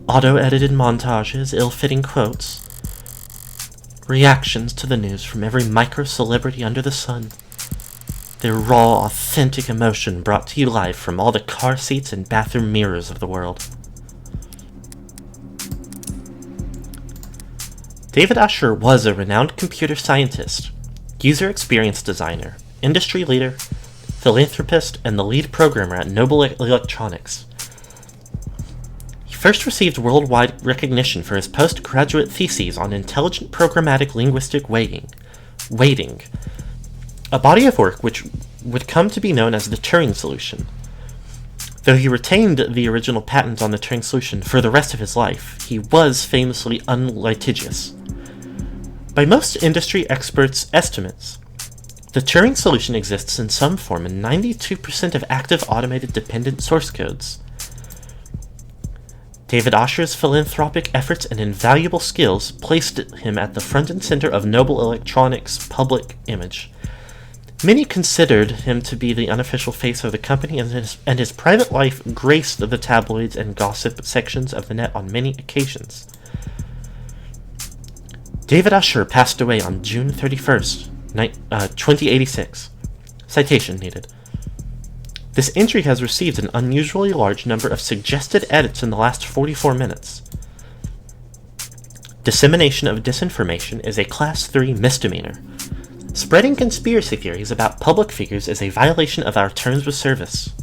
Auto-edited montages, ill-fitting quotes. Reactions to the news from every micro-celebrity under the sun. Their raw, authentic emotion brought to you live from all the car seats and bathroom mirrors of the world. David Asher was a renowned computer scientist, user experience designer, industry leader, philanthropist, and the lead programmer at Noble Electronics. He first received worldwide recognition for his postgraduate theses on intelligent programmatic linguistic weighting, a body of work which would come to be known as the Turing solution. Though he retained the original patent on the Turing solution for the rest of his life, he was famously unlitigious. By most industry experts' estimates, the Turing solution exists in some form in 92% of active automated dependent source codes. David Asher's philanthropic efforts and invaluable skills placed him at the front and center of Noble Electronics' public image. Many considered him to be the unofficial face of the company, and his private life graced the tabloids and gossip sections of the net on many occasions. David Usher passed away on June 31st, 2086. Citation needed. This entry has received an unusually large number of suggested edits in the last 44 minutes. Dissemination of disinformation is a Class 3 misdemeanor. Spreading conspiracy theories about public figures is a violation of our terms of service.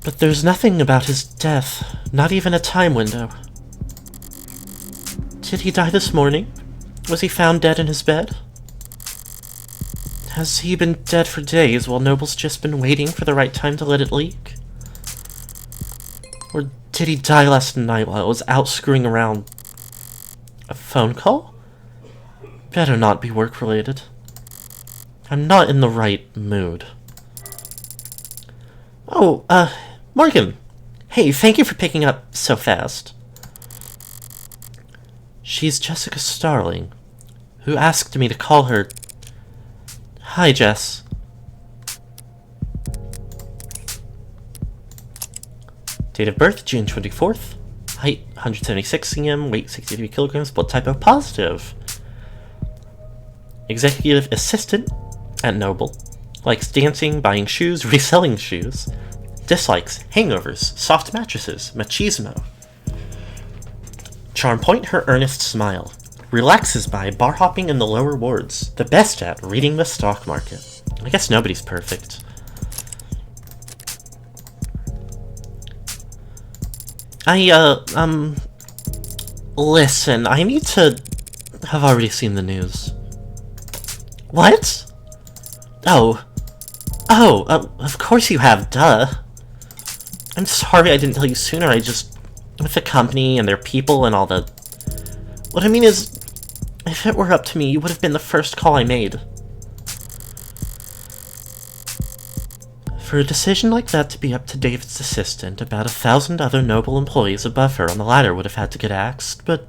But there's nothing about his death, not even a time window. Did he die this morning? Was he found dead in his bed? Has he been dead for days while Noble's just been waiting for the right time to let it leak? Or did he die last night while I was out screwing around? A phone call? Better not be work-related. I'm not in the right mood. Oh, Morgan. Hey, thank you for picking up so fast. She's Jessica Starling, who asked me to call her. Hi, Jess. Date of birth, June 24th. Height, 176 cm. Weight, 63 kilograms. Blood type O positive. Executive assistant at Noble. Likes dancing, buying shoes, reselling shoes. Dislikes hangovers, soft mattresses, machismo. Charm point, her earnest smile. Relaxes by bar hopping in the lower wards. The best at reading the stock market. I guess nobody's perfect. Listen, I need to have already seen the news. What? Of course you have, duh. I'm sorry I didn't tell you sooner, with the company and their people and all the... What I mean is, if it were up to me, you would have been the first call I made. For a decision like that to be up to David's assistant, about 1,000 other Noble employees above her on the ladder would have had to get axed, but...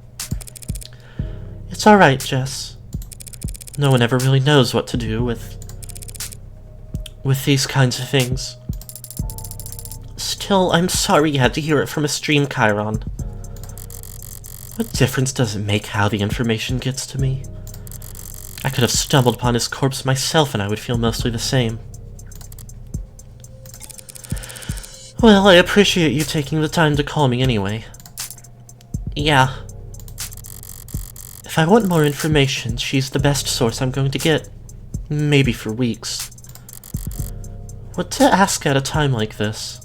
It's alright, Jess. No one ever really knows what to do with these kinds of things. Still, I'm sorry you had to hear it from a stream Chiron. What difference does it make how the information gets to me? I could have stumbled upon his corpse myself and I would feel mostly the same. Well, I appreciate you taking the time to call me anyway. Yeah. If I want more information, she's the best source I'm going to get. Maybe for weeks. What to ask at a time like this?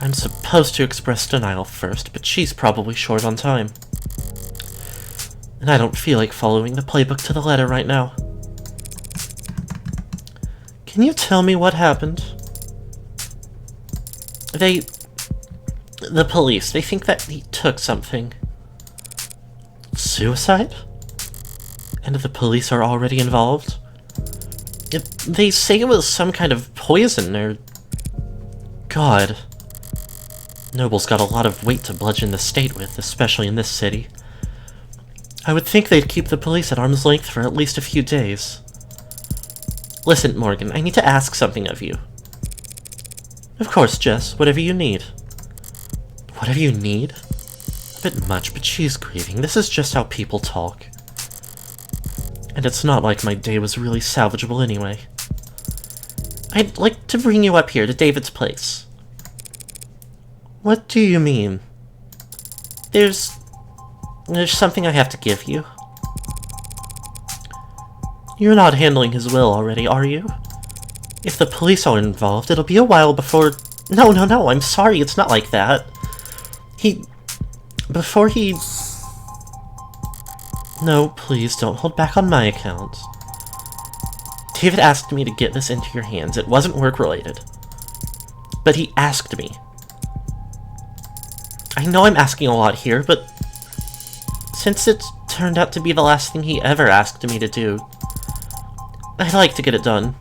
I'm supposed to express denial first, but she's probably short on time. And I don't feel like following the playbook to the letter right now. Can you tell me what happened? The police, they think that he took something. Suicide? And the police are already involved? They say it was some kind of poison or... God. Noble's got a lot of weight to bludgeon the state with, especially in this city. I would think they'd keep the police at arm's length for at least a few days. Listen, Morgan, I need to ask something of you. Of course, Jess, whatever you need. Whatever you need? A bit much, but she's grieving. This is just how people talk. And it's not like my day was really salvageable anyway. I'd like to bring you up here to David's place. What do you mean? There's something I have to give you. You're not handling his will already, are you? If the police are involved, it'll be a while before... No, I'm sorry, it's not like that. Before he... No, please, don't hold back on my account. David asked me to get this into your hands. It wasn't work-related. But he asked me. I know I'm asking a lot here, but... Since it's turned out to be the last thing he ever asked me to do, I'd like to get it done.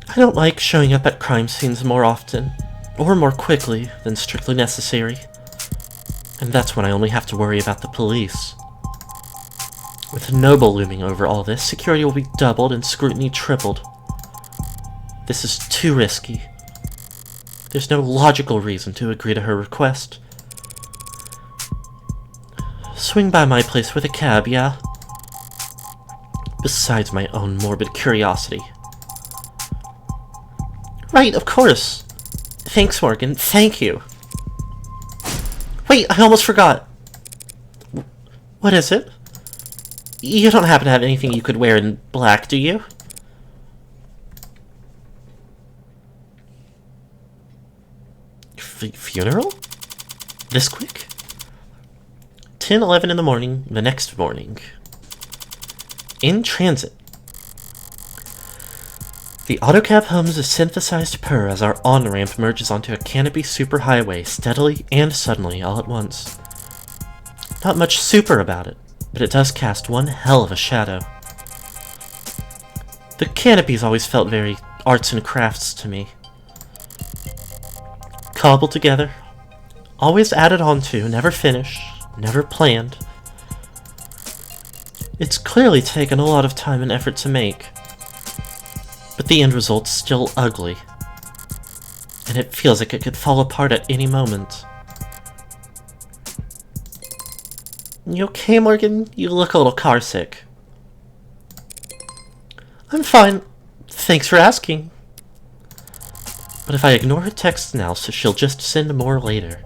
I don't like showing up at crime scenes more often, or more quickly than strictly necessary. And that's when I only have to worry about the police. With Noble looming over all this, security will be doubled and scrutiny tripled. This is too risky. There's no logical reason to agree to her request. Swing by my place with a cab, yeah? Besides my own morbid curiosity. Right, of course. Thanks, Morgan. Thank you. Wait, I almost forgot. What is it? You don't happen to have anything you could wear in black, do you? Funeral? This quick? 10:11 in the morning, the next morning. In transit. The autocab hums a synthesized purr as our on-ramp merges onto a canopy superhighway steadily and suddenly all at once. Not much super about it, but it does cast one hell of a shadow. The canopies always felt very arts and crafts to me. Cobbled together, always added onto, never finished, never planned. It's clearly taken a lot of time and effort to make, but the end result's still ugly, and it feels like it could fall apart at any moment. You okay, Morgan? You look a little carsick. I'm fine. Thanks for asking. But if I ignore her texts now, so she'll just send more later.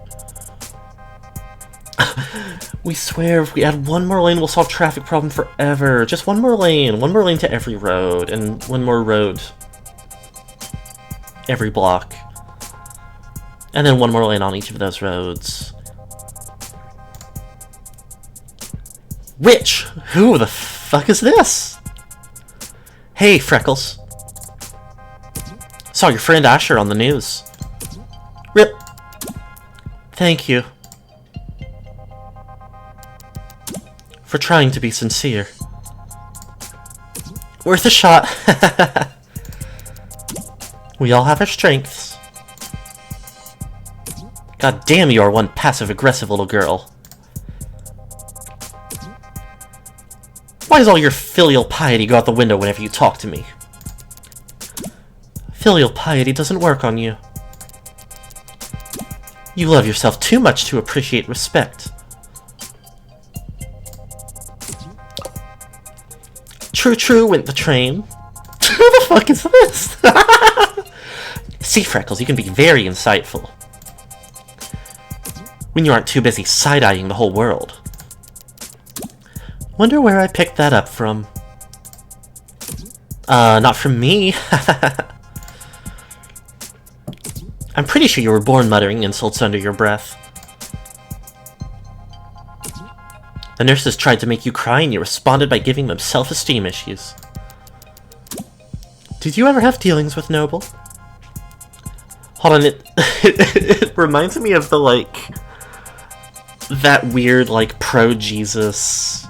We swear if we add one more lane, we'll solve traffic problem forever. Just one more lane. One more lane to every road, and one more road every block. And then one more lane on each of those roads. Which? Who the fuck is this? Hey, Freckles. Saw your friend Asher on the news. Rip. Thank you. For trying to be sincere. Worth a shot. We all have our strengths. God damn, you are one passive-aggressive little girl. Why does all your filial piety go out the window whenever you talk to me? Filial piety doesn't work on you. You love yourself too much to appreciate respect. True, went the train. Who the fuck is this? See, Freckles, you can be very insightful. When you aren't too busy side-eyeing the whole world. Wonder where I picked that up from. Not from me. I'm pretty sure you were born muttering insults under your breath. The nurses tried to make you cry and you responded by giving them self-esteem issues. Did you ever have dealings with Noble? Hold on, it reminds me of the, like, that weird, like, pro-Jesus,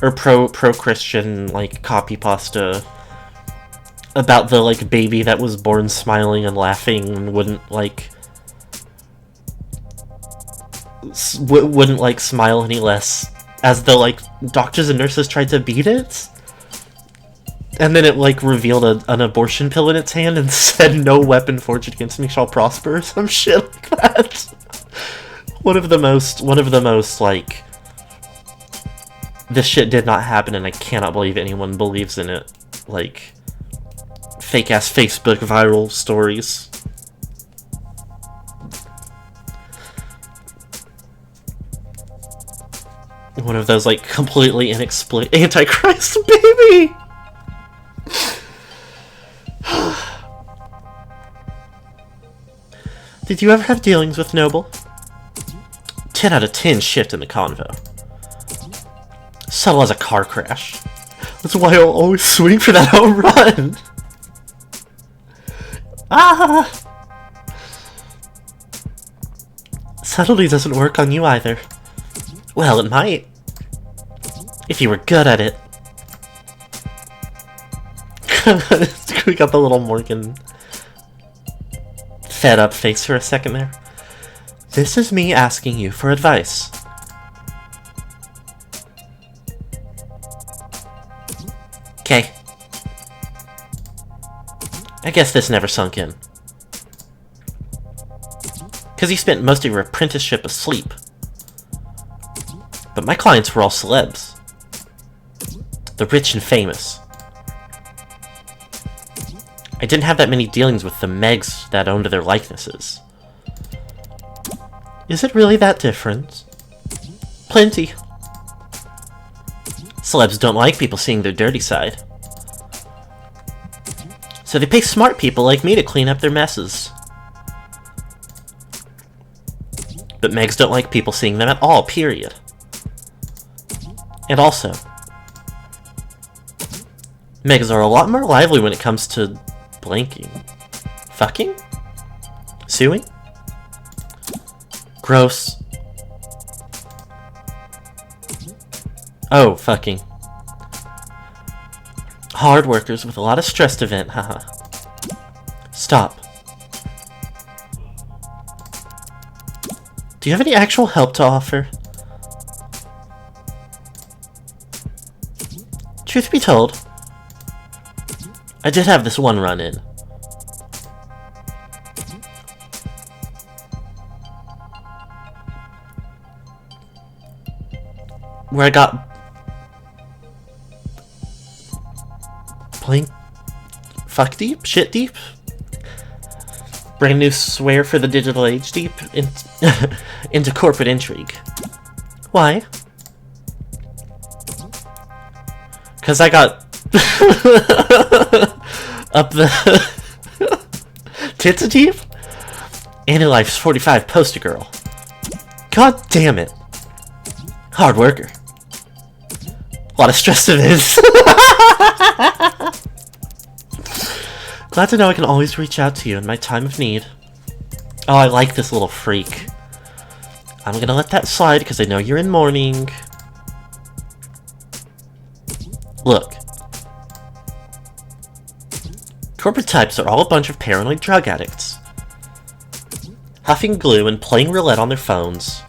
or pro-Christian, like, copy pasta about the, like, baby that was born smiling and laughing and wouldn't, like, wouldn't, like, smile any less as the, like, doctors and nurses tried to beat it. And then it, like, revealed an abortion pill in its hand and said, "No weapon forged against me shall prosper," or some shit like that. One of the most, like, this shit did not happen and I cannot believe anyone believes in it, like, fake-ass Facebook viral stories. One of those, like, completely inexplicable Antichrist baby! Did you ever have dealings with Noble? 10 out of 10 shift in the convo. Subtle as a car crash. That's why I'll always swing for that home run! Ah! Subtlety doesn't work on you either. Well, it might. If you were good at it. We got the little Morgan fed up face for a second there. This is me asking you for advice. Okay. I guess this never sunk in. because you spent most of your apprenticeship asleep. But my clients were all celebs. The rich and famous. I didn't have that many dealings with the Megs that owned their likenesses. Is it really that different? Plenty. Celebs don't like people seeing their dirty side. So they pay smart people like me to clean up their messes. But Megs don't like people seeing them at all, period. And also, Megs are a lot more lively when it comes to blanking. Fucking? Suing? Gross. Oh, fucking. Hard workers with a lot of stress to vent, haha. Stop. Do you have any actual help to offer? Truth be told, I did have this one run-in. Where I got fuck deep? Shit deep? Brand new swear for the digital age deep? Into corporate intrigue. Why? Because I got up the tits deep? Anilife's 45 poster girl. God damn it. Hard worker. A lot of stress to this. Glad to know I can always reach out to you in my time of need. Oh, I like this little freak. I'm gonna let that slide because I know you're in mourning. Look. Corporate types are all a bunch of paranoid drug addicts. Huffing glue and playing roulette on their phones,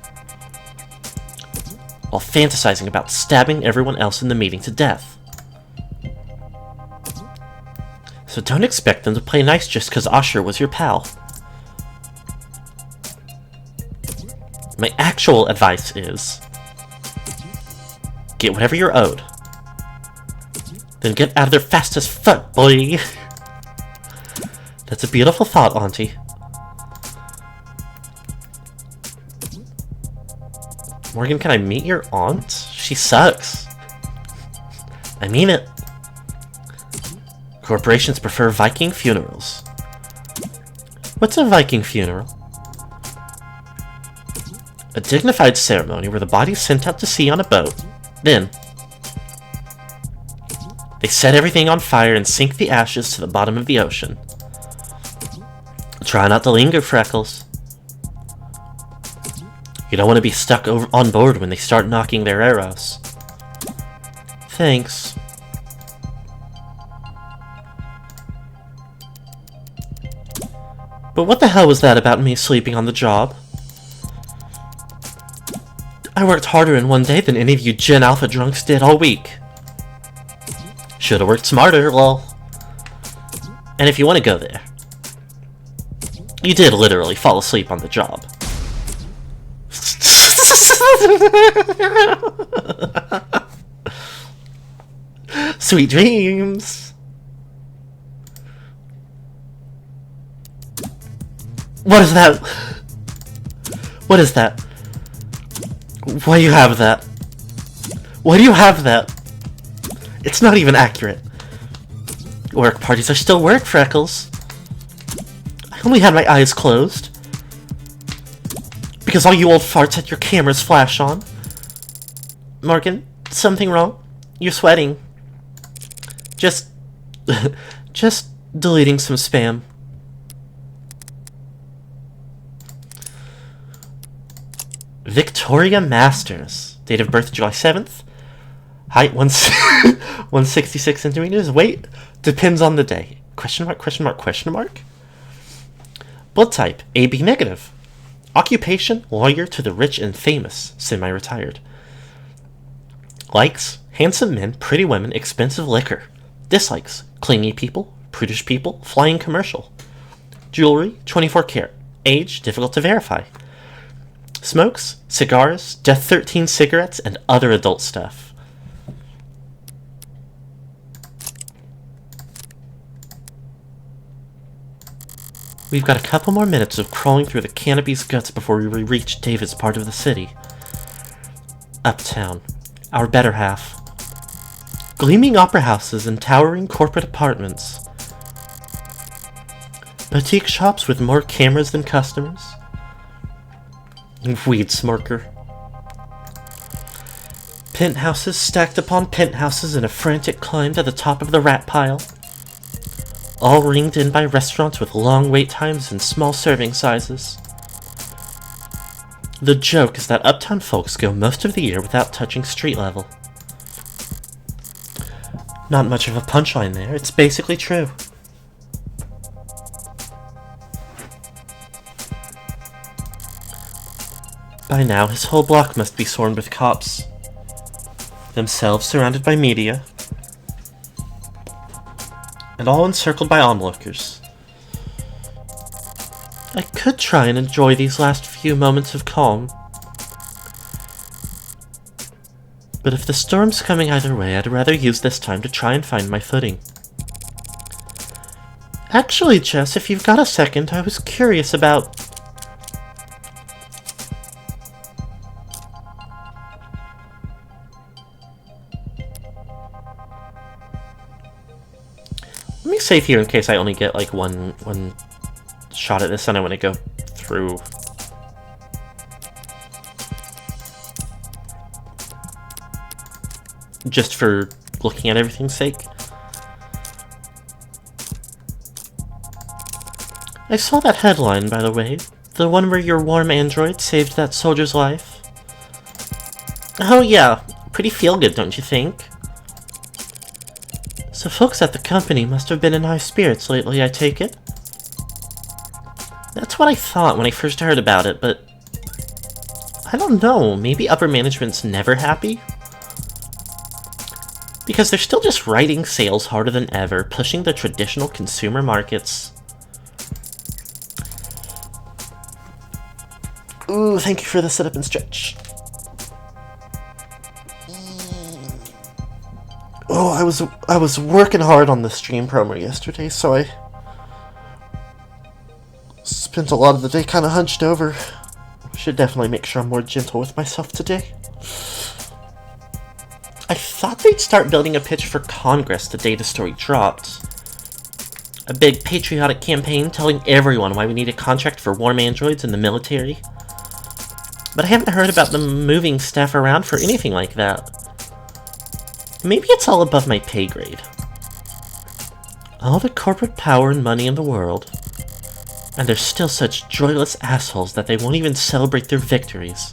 while fantasizing about stabbing everyone else in the meeting to death. So don't expect them to play nice just because Usher was your pal. My actual advice is, get whatever you're owed. Then get out of there fast as fuck, boy! That's a beautiful thought, Auntie. Morgan, can I meet your aunt? She sucks. I mean it. Corporations prefer Viking funerals. What's a Viking funeral? A dignified ceremony where the body's sent out to sea on a boat. Then, they set everything on fire and sink the ashes to the bottom of the ocean. Try not to linger, Freckles. You don't want to be stuck on board when they start knocking their arrows. Thanks. But what the hell was that about me sleeping on the job? I worked harder in one day than any of you Gen Alpha drunks did all week. Should've worked smarter, lol. And if you want to go there, you did literally fall asleep on the job. Sweet dreams! What is that? What is that? Why do you have that? Why do you have that? It's not even accurate. Work parties are still work, Freckles. I only had my eyes closed. Because all you old farts had your cameras flash on. Morgan, something wrong? You're sweating. Just deleting some spam. Victoria Masters. Date of birth July 7th. Height 166 centimeters. Weight depends on the day. Question mark, question mark, question mark. Blood type AB negative. Occupation lawyer to the rich and famous. Semi-retired. Likes handsome men, pretty women, expensive liquor. Dislikes clingy people, prudish people, flying commercial. Jewelry 24 karat. Age, difficult to verify. Smokes, cigars, Death 13 cigarettes, and other adult stuff. We've got a couple more minutes of crawling through the canopy's guts before we reach David's part of the city. Uptown, our better half. Gleaming opera houses and towering corporate apartments. Boutique shops with more cameras than customers. Weed smoker. Penthouses stacked upon penthouses in a frantic climb to the top of the rat pile. All ringed in by restaurants with long wait times and small serving sizes. The joke is that uptown folks go most of the year without touching street level. Not much of a punchline there, it's basically true. By now, his whole block must be swarmed with cops. Themselves surrounded by media. And all encircled by onlookers. I could try and enjoy these last few moments of calm. But if the storm's coming either way, I'd rather use this time to try and find my footing. Actually, Jess, if you've got a second, I was curious about... Let me save here in case I only get like one shot at this and I want to go through. Just for looking at everything's sake. I saw that headline, by the way. The one where your warm android saved that soldier's life. Oh yeah, pretty feel-good, don't you think? So folks at the company must have been in high spirits lately, I take it? That's what I thought when I first heard about it, but... I don't know, maybe upper management's never happy? Because they're still just writing sales harder than ever, pushing the traditional consumer markets. Ooh, thank you for the sit up and stretch. Oh, I was working hard on the stream promo yesterday, so I spent a lot of the day kind of hunched over. Should definitely make sure I'm more gentle with myself today. I thought they'd start building a pitch for Congress the day the story dropped. A big patriotic campaign telling everyone why we need a contract for warm androids in the military. But I haven't heard about them moving staff around for anything like that. Maybe it's all above my pay grade. All the corporate power and money in the world. And they're still such joyless assholes that they won't even celebrate their victories.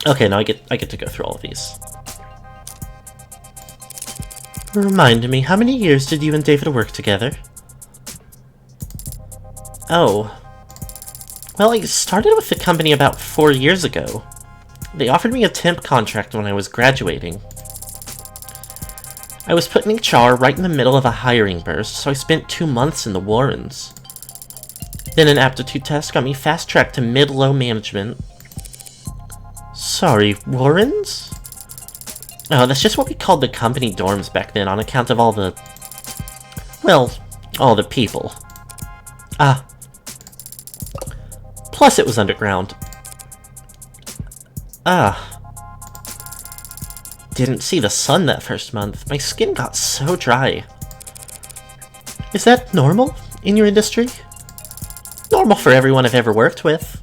Okay, now I get to go through all of these. Remind me, how many years did you and David work together? Oh. Well, I started with the company about 4 years ago. They offered me a temp contract when I was graduating. I was put in HR right in the middle of a hiring burst, so I spent 2 months in the Warrens. Then an aptitude test got me fast-tracked to mid-low management. Sorry, Warrens? Oh, that's just what we called the company dorms back then on account of all the... well, all the people. Ah. Plus it was underground. Ah. Didn't see the sun that first month. My skin got so dry. Is that normal in your industry? Normal for everyone I've ever worked with.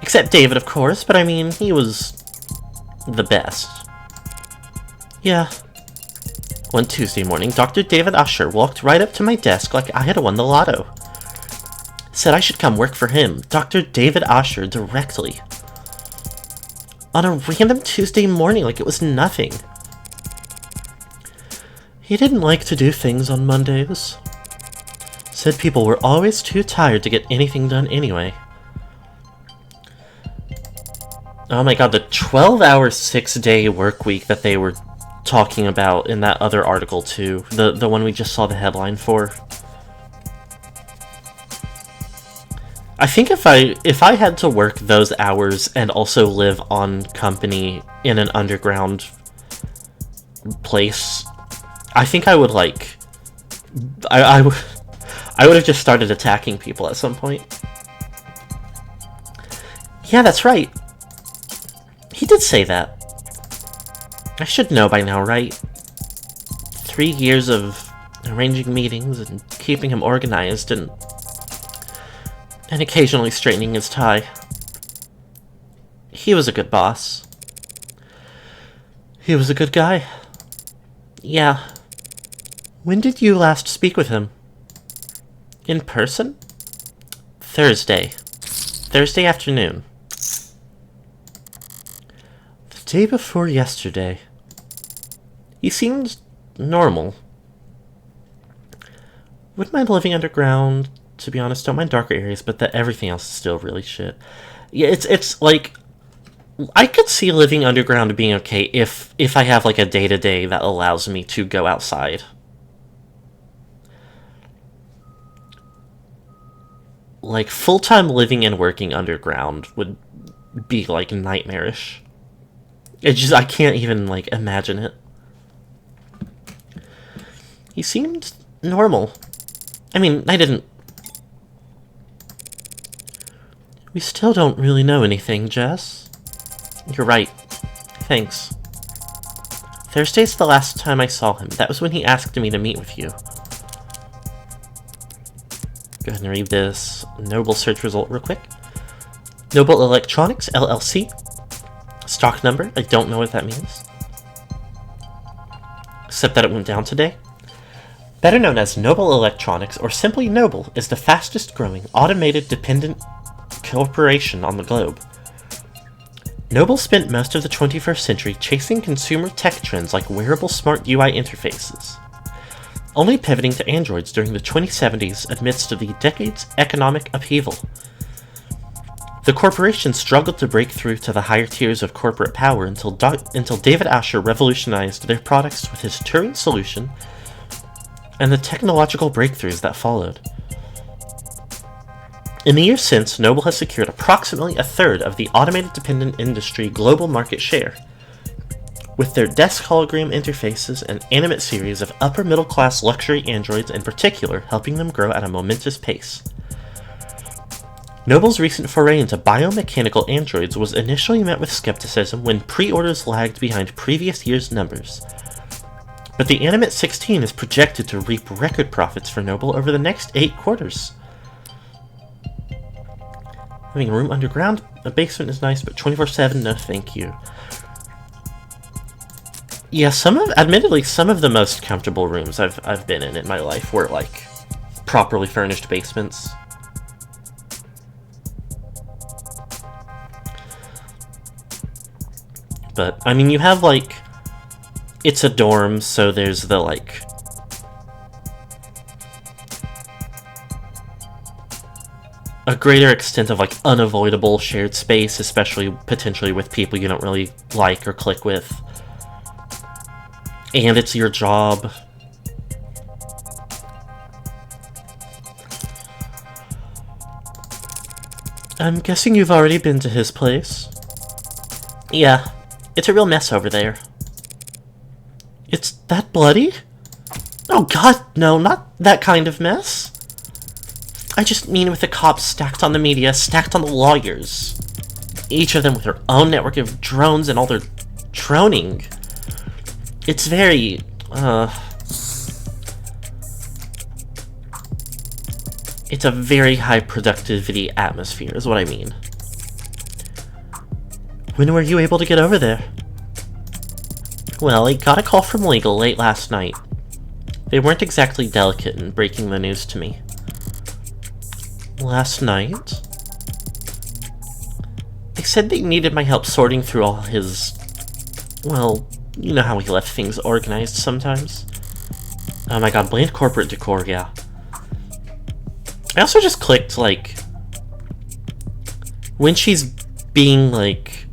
Except David, of course, but I mean, he was the best. Yeah. One Tuesday morning, Dr. David Usher walked right up to my desk like I had won the lotto. Said I should come work for him, Dr. David Usher, directly. On a random Tuesday morning like it was nothing. He didn't like to do things on Mondays. Said people were always too tired to get anything done anyway. Oh my god, the 12-hour 6-day work week that they were talking about in that other article too. The one we just saw the headline for. I think if I had to work those hours and also live on company in an underground place, I think I would like I would have just started attacking people at some point. Yeah, that's right. He did say that. I should know by now, right? 3 years of arranging meetings and keeping him organized and occasionally straightening his tie. He was a good boss. He was a good guy. Yeah. When did you last speak with him? In person? Thursday. Thursday afternoon. The day before yesterday. He seemed normal. Wouldn't mind living underground, to be honest. Don't mind darker areas, but everything else is still really shit. Yeah, it's like, I could see living underground being okay if I have like a day-to-day that allows me to go outside. Like, full-time living and working underground would be like nightmarish. I can't even like imagine it. He seemed normal. I mean, I didn't... We still don't really know anything, Jess. You're right. Thanks. Thursday's the last time I saw him. That was when he asked me to meet with you. Go ahead and read this Noble search result real quick. Noble Electronics, LLC. Stock number, I don't know what that means. Except that it went down today. Better known as Noble Electronics, or simply Noble, is the fastest growing automated dependent corporation on the globe. Noble spent most of the 21st century chasing consumer tech trends like wearable smart UI interfaces, only pivoting to Androids during the 2070s amidst the decade's economic upheaval. The corporation struggled to break through to the higher tiers of corporate power until David Asher revolutionized their products with his Turing solution and the technological breakthroughs that followed. In the years since, Noble has secured approximately a third of the automated dependent industry global market share, with their desk hologram interfaces and animate series of upper-middle-class luxury androids in particular helping them grow at a momentous pace. Noble's recent foray into biomechanical androids was initially met with skepticism when pre-orders lagged behind previous year's numbers, but the Animate 16 is projected to reap record profits for Noble over the next 8 quarters. Having a room underground, a basement is nice, but 24/7, no thank you. Yeah, admittedly, some of the most comfortable rooms I've been in my life were, like, properly furnished basements. But, I mean, you have, like, it's a dorm, so there's the, like, a greater extent of, like, unavoidable shared space, especially potentially with people you don't really like or click with. And it's your job. I'm guessing you've already been to his place. Yeah, it's a real mess over there. It's that bloody? Oh god, no, not that kind of mess. I just mean with the cops stacked on the media, stacked on the lawyers. Each of them with their own network of drones and all their droning. It's very, it's a very high productivity atmosphere, is what I mean. When were you able to get over there? Well, I got a call from legal late last night. They weren't exactly delicate in breaking the news to me. Last night? They said they needed my help sorting through all his... well, you know how he left things organized sometimes. Oh my god, bland corporate decor, yeah. I also just clicked, like... when she's being, like...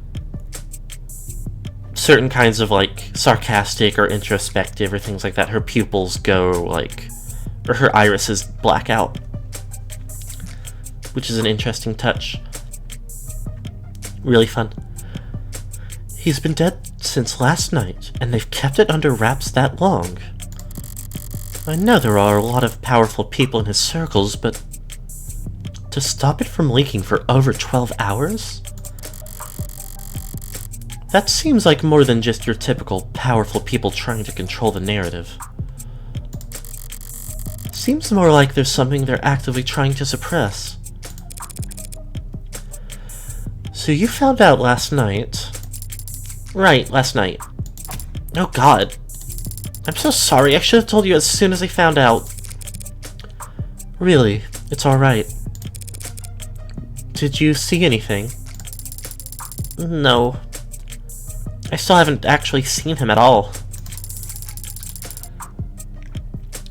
certain kinds of, like, sarcastic or introspective or things like that, her pupils go, like... or her irises black out. which is an interesting touch. Really fun. He's been dead since last night, and they've kept it under wraps that long. I know there are a lot of powerful people in his circles, but to stop it from leaking for over 12 hours? That seems like more than just your typical powerful people trying to control the narrative. Seems more like there's something they're actively trying to suppress. So you found out last night. Right, last night. Oh god. I'm so sorry, I should have told you as soon as I found out. Really, it's alright. Did you see anything? No. I still haven't actually seen him at all.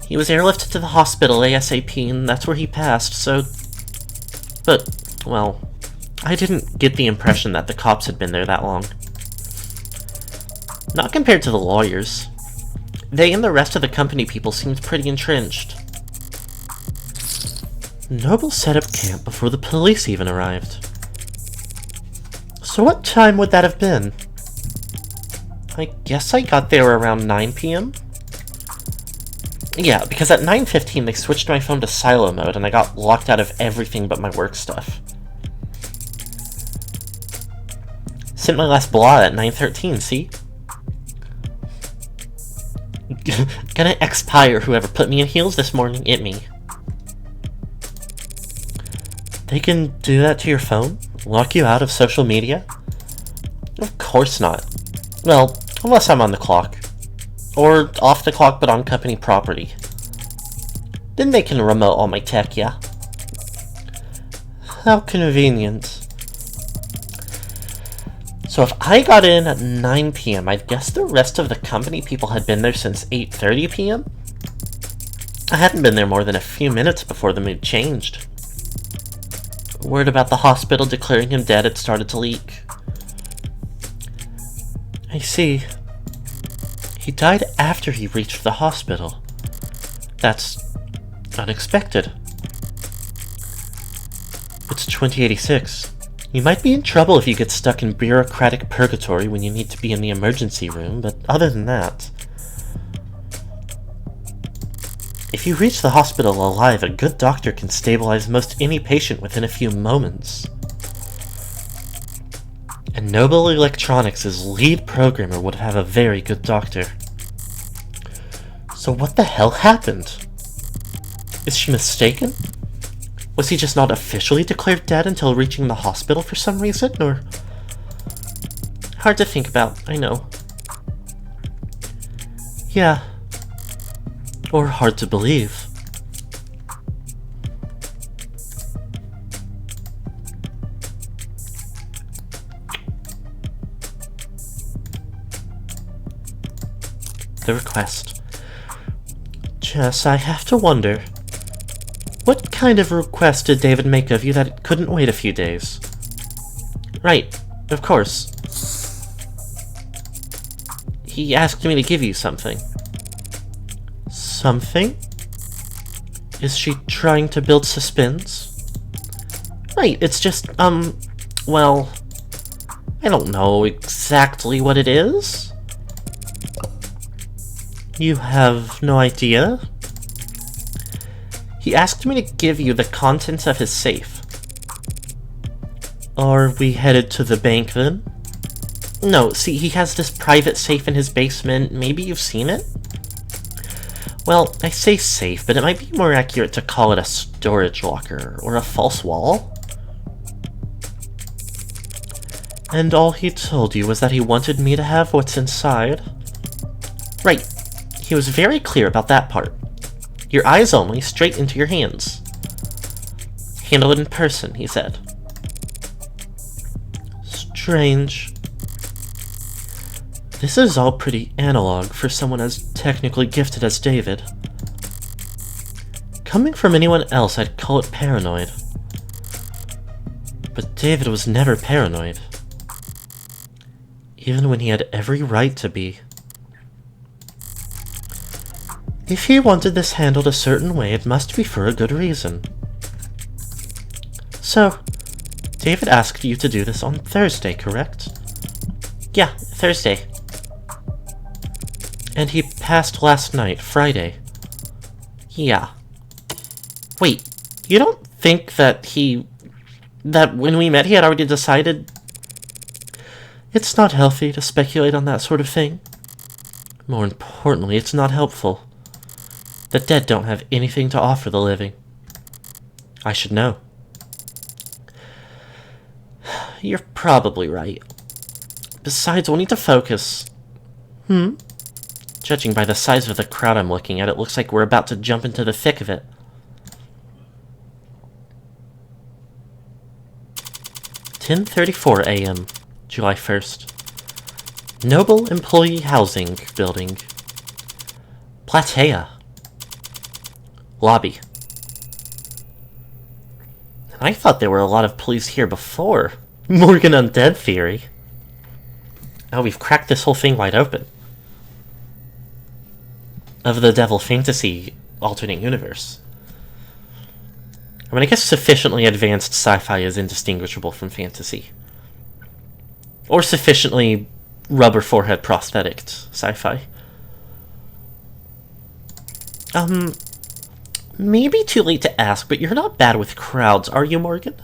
He was airlifted to the hospital ASAP, and that's where he passed, so... But, well, I didn't get the impression that the cops had been there that long. Not compared to the lawyers. They and the rest of the company people seemed pretty entrenched. Noble set up camp before the police even arrived. So what time would that have been? I guess I got there around 9 p.m.? Yeah, because at 9:15 they switched my phone to silo mode and I got locked out of everything but my work stuff. Sent my last blot at 9:13, see? Gonna expire whoever put me in heels this morning, it me. They can do that to your phone? Lock you out of social media? Of course not. Well, unless I'm on the clock. Or off the clock but on company property. Then they can remote all my tech, yeah? How convenient. So if I got in at 9 p.m., I'd guess the rest of the company people had been there since 8:30 p.m.? I hadn't been there more than a few minutes before the mood changed. Word about the hospital declaring him dead had started to leak. I see. He died after he reached the hospital. That's unexpected. It's 2086. You might be in trouble if you get stuck in bureaucratic purgatory when you need to be in the emergency room, but other than that... If you reach the hospital alive, a good doctor can stabilize most any patient within a few moments. And Noble Electronics' lead programmer would have a very good doctor. So what the hell happened? Is she mistaken? Was he just not officially declared dead until reaching the hospital for some reason, or... Hard to think about, I know. Yeah. Or hard to believe. The request. Jess, I have to wonder. What kind of request did David make of you that it couldn't wait a few days? Right, of course. He asked me to give you something. Something? Is she trying to build suspense? Right, it's just, well... I don't know exactly what it is. You have no idea? He asked me to give you the contents of his safe. Are we headed to the bank then? No, see, he has this private safe in his basement. Maybe you've seen it? Well, I say safe, but it might be more accurate to call it a storage locker or a false wall. And all he told you was that he wanted me to have what's inside? Right. He was very clear about that part. Your eyes only, straight into your hands. Handle it in person, he said. Strange. This is all pretty analog for someone as technically gifted as David. Coming from anyone else, I'd call it paranoid. But David was never paranoid. Even when he had every right to be. If he wanted this handled a certain way, it must be for a good reason. So, David asked you to do this on Thursday, correct? Yeah, Thursday. And he passed last night, Friday. Yeah. Wait, you don't think that that when we met he had already decided? It's not healthy to speculate on that sort of thing. More importantly, it's not helpful. The dead don't have anything to offer the living. I should know. You're probably right. Besides, we'll need to focus. Judging by the size of the crowd I'm looking at, it looks like we're about to jump into the thick of it. 10:34 a.m., July 1st. Noble Employee Housing Building. Platea. Lobby. I thought there were a lot of police here before. Morgan Undead theory. Oh, we've cracked this whole thing wide open. Of the Devil Fantasy alternate universe. I mean, I guess sufficiently advanced sci-fi is indistinguishable from fantasy. Or sufficiently rubber forehead prosthetic sci-fi. Maybe too late to ask, but you're not bad with crowds, are you, Morgan?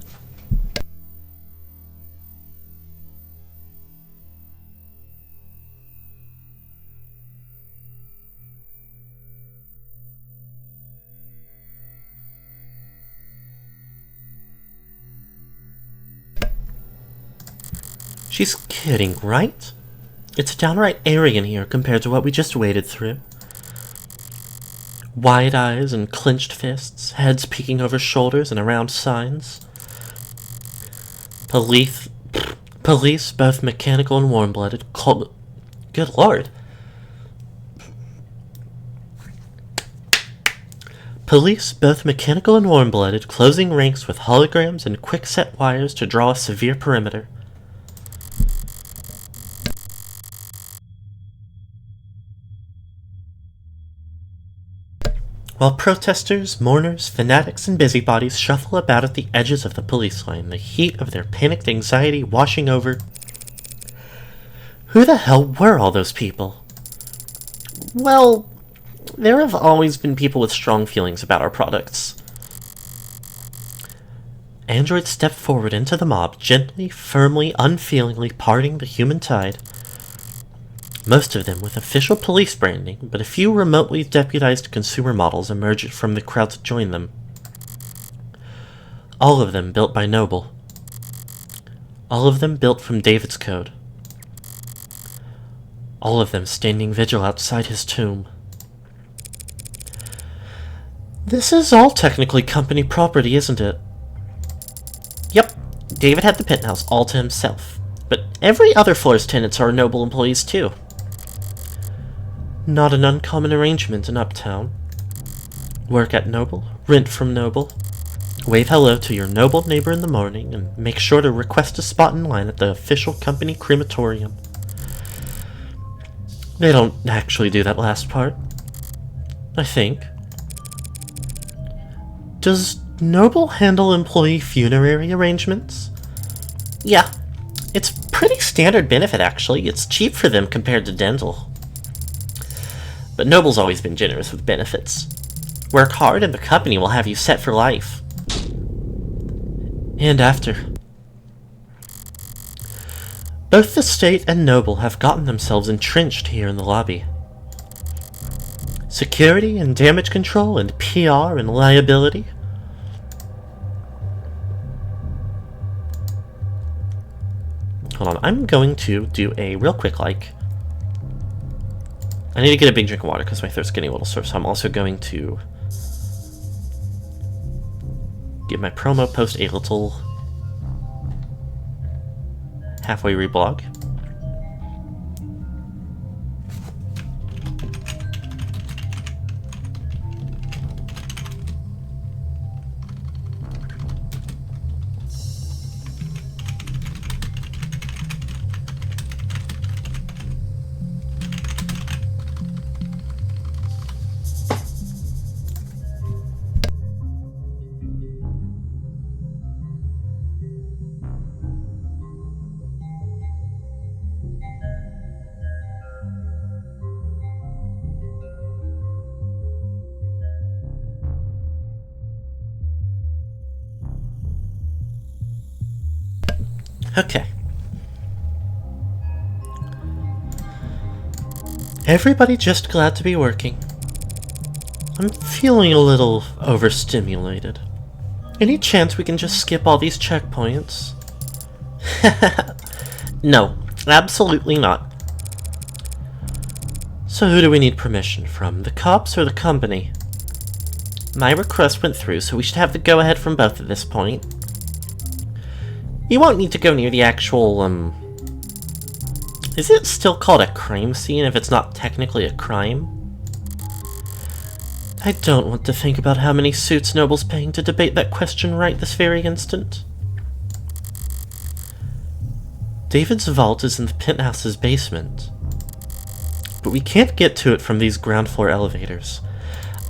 She's kidding, right? It's downright airy in here compared to what we just waded through. Wide eyes and clenched fists, heads peeking over shoulders and around signs. Police, both mechanical and warm-blooded, good lord. Police, both mechanical and warm-blooded, closing ranks with holograms and quick-set wires to draw a severe perimeter. While protesters, mourners, fanatics, and busybodies shuffle about at the edges of the police line, the heat of their panicked anxiety washing over. Who the hell were all those people? Well, there have always been people with strong feelings about our products. Android stepped forward into the mob, gently, firmly, unfeelingly parting the human tide. Most of them with official police branding, but a few remotely deputized consumer models emerged from the crowd to join them. All of them built by Noble. All of them built from David's code. All of them standing vigil outside his tomb. This is all technically company property, isn't it? Yep, David had the penthouse all to himself, but every other floor's tenants are Noble employees too. Not an uncommon arrangement in Uptown. Work at Noble, rent from Noble, wave hello to your Noble neighbor in the morning, and make sure to request a spot in line at the official company crematorium. They don't actually do that last part, I think. Does Noble handle employee funerary arrangements? Yeah, it's pretty standard benefit actually. It's cheap for them compared to dental. But Noble's always been generous with benefits. Work hard and the company will have you set for life. And after. Both the state and Noble have gotten themselves entrenched here in the lobby. Security and damage control and PR and liability. Hold on, I'm going to do a real quick I need to get a big drink of water because my throat's getting a little sore, so I'm also going to give my promo post a little halfway reblog. Okay. Everybody just glad to be working. I'm feeling a little overstimulated. Any chance we can just skip all these checkpoints? No, absolutely not. So who do we need permission from? The cops or the company? My request went through, so we should have the go-ahead from both at this point. You won't need to go near the actual, Is it still called a crime scene if it's not technically a crime? I don't want to think about how many suits Noble's paying to debate that question right this very instant. David's vault is in the penthouse's basement, but we can't get to it from these ground floor elevators.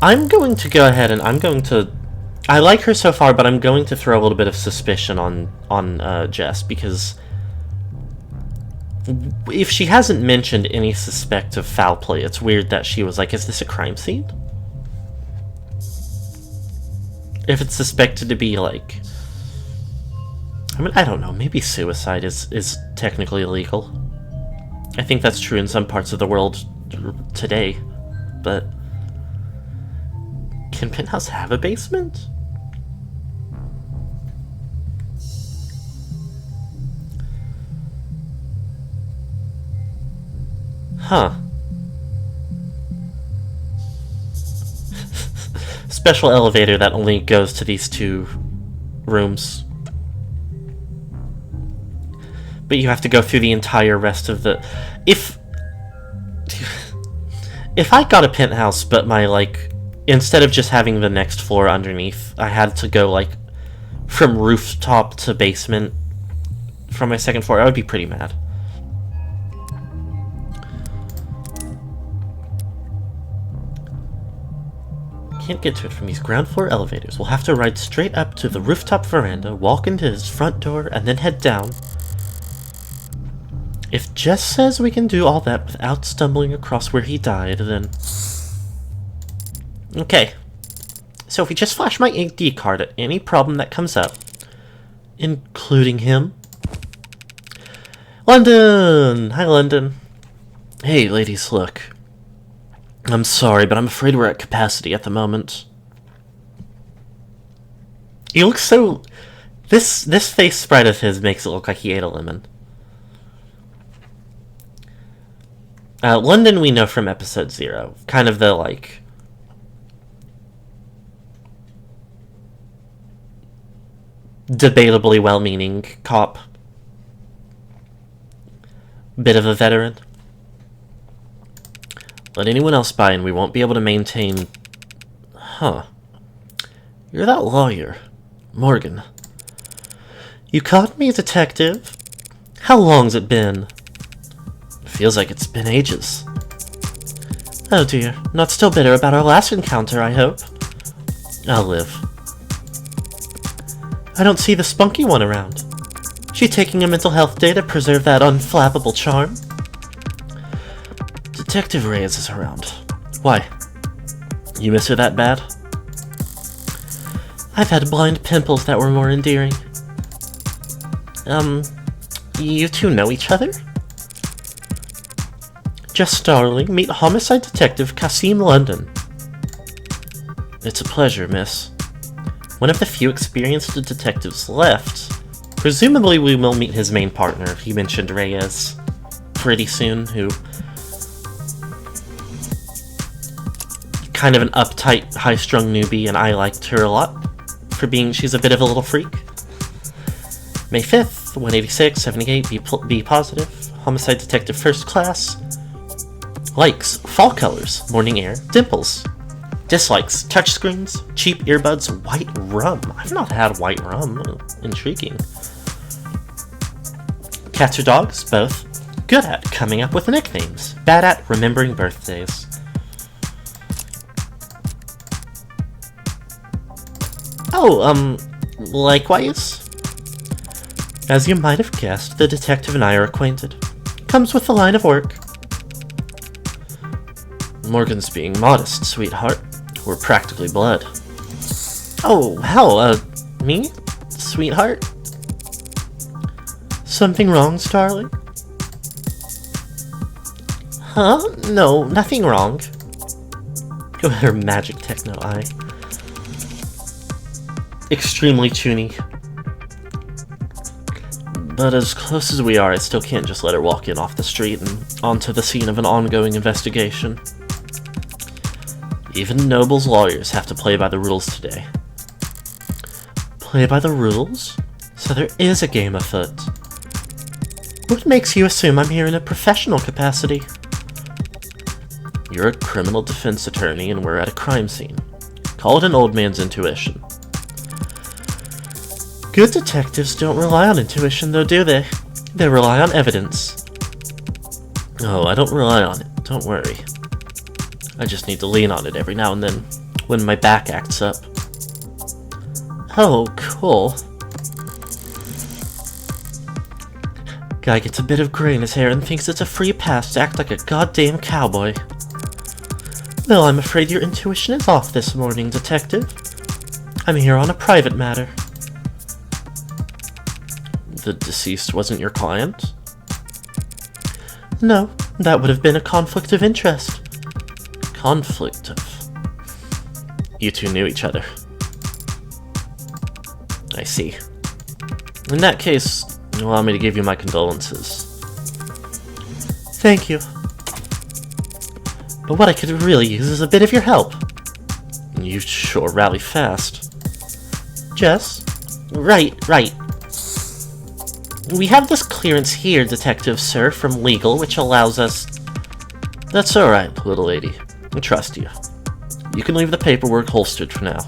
I'm going to go ahead and I like her so far, but I'm going to throw a little bit of suspicion on Jess, because if she hasn't mentioned any suspect of foul play, it's weird that she was like, is this a crime scene? If it's suspected to be like, I mean, I don't know, maybe suicide is technically illegal. I think that's true in some parts of the world today, but can Penthouse have a basement? Huh. Special elevator that only goes to these two rooms. But you have to go through the entire rest of the... If I got a penthouse, but my, like... Instead of just having the next floor underneath, I had to go, like, from rooftop to basement from my second floor, I would be pretty mad. Can't get to it from these ground floor elevators. We'll have to ride straight up to the rooftop veranda, walk into his front door, and then head down. If Jess says we can do all that without stumbling across where he died, then... Okay. So if we just flash my ID card at any problem that comes up, including him... London! Hi, London. Hey, ladies, look. I'm sorry, but I'm afraid we're at capacity at the moment. He looks so... This face sprite of his makes it look like he ate a lemon. London we know from episode 0. Kind of the, like... debatably well-meaning cop. Bit of a veteran. Let anyone else by and we won't be able to maintain... Huh. You're that lawyer, Morgan. You caught me, detective? How long's it been? Feels like it's been ages. Oh dear, not still bitter about our last encounter, I hope. I'll live. I don't see the spunky one around. She taking a mental health day to preserve that unflappable charm? Detective Reyes is around. Why? You miss her that bad? I've had blind pimples that were more endearing. You two know each other? Jess Starling, meet Homicide Detective Kasim London. It's a pleasure, miss. One of the few experienced detectives left. Presumably we will meet his main partner, he mentioned Reyes, pretty soon, who... kind of an uptight, high-strung newbie, and I liked her a lot, for being, she's a bit of a little freak. May 5th, 186, 78, be positive, Homicide Detective First Class. Likes, fall colors, morning air, dimples. Dislikes, touchscreens, cheap earbuds, white rum. I've not had white rum. Intriguing. Cats or dogs? Both. Good at coming up with nicknames. Bad at remembering birthdays. Oh, likewise? As you might have guessed, the detective and I are acquainted. Comes with the line of work. Morgan's being modest, sweetheart. We're practically blood. Oh, hell, me? Sweetheart? Something wrong, Starling? Huh? No, nothing wrong. Go at her magic techno eye. Extremely toony. But as close as we are, I still can't just let her walk in off the street and onto the scene of an ongoing investigation. Even Noble's lawyers have to play by the rules today. Play by the rules? So there is a game afoot. What makes you assume I'm here in a professional capacity? You're a criminal defense attorney and we're at a crime scene. Call it an old man's intuition. Good detectives don't rely on intuition though, do they? They rely on evidence. Oh, I don't rely on it, don't worry. I just need to lean on it every now and then, when my back acts up. Oh, cool. Guy gets a bit of gray in his hair and thinks it's a free pass to act like a goddamn cowboy. Well, I'm afraid your intuition is off this morning, detective. I'm here on a private matter. The deceased wasn't your client? No, that would have been a conflict of interest. Conflict of... You two knew each other. I see. In that case, allow me to give you my condolences. Thank you. But what I could really use is a bit of your help. You sure rally fast. Jess? Right. We have this clearance here, Detective Sir, from legal, which allows us... That's alright, little lady. I trust you. You can leave the paperwork holstered for now.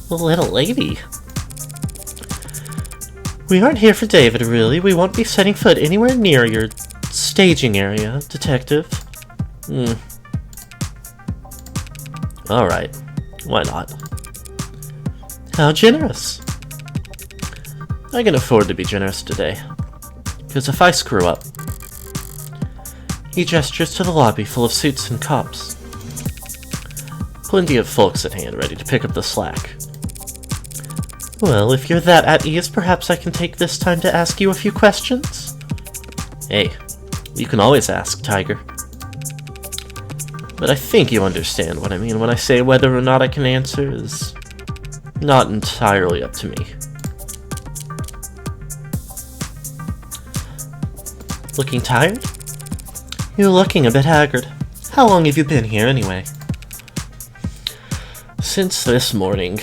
Little lady? We aren't here for David, really. We won't be setting foot anywhere near your staging area, Detective. Alright. Why not? How generous. I can afford to be generous today. Because if I screw up... He gestures to the lobby full of suits and cops. Plenty of folks at hand ready to pick up the slack. Well, if you're that at ease, perhaps I can take this time to ask you a few questions? Hey, you can always ask, Tiger. But I think you understand what I mean when I say whether or not I can answer is not entirely up to me. Looking tired? You're looking a bit haggard. How long have you been here, anyway? Since this morning.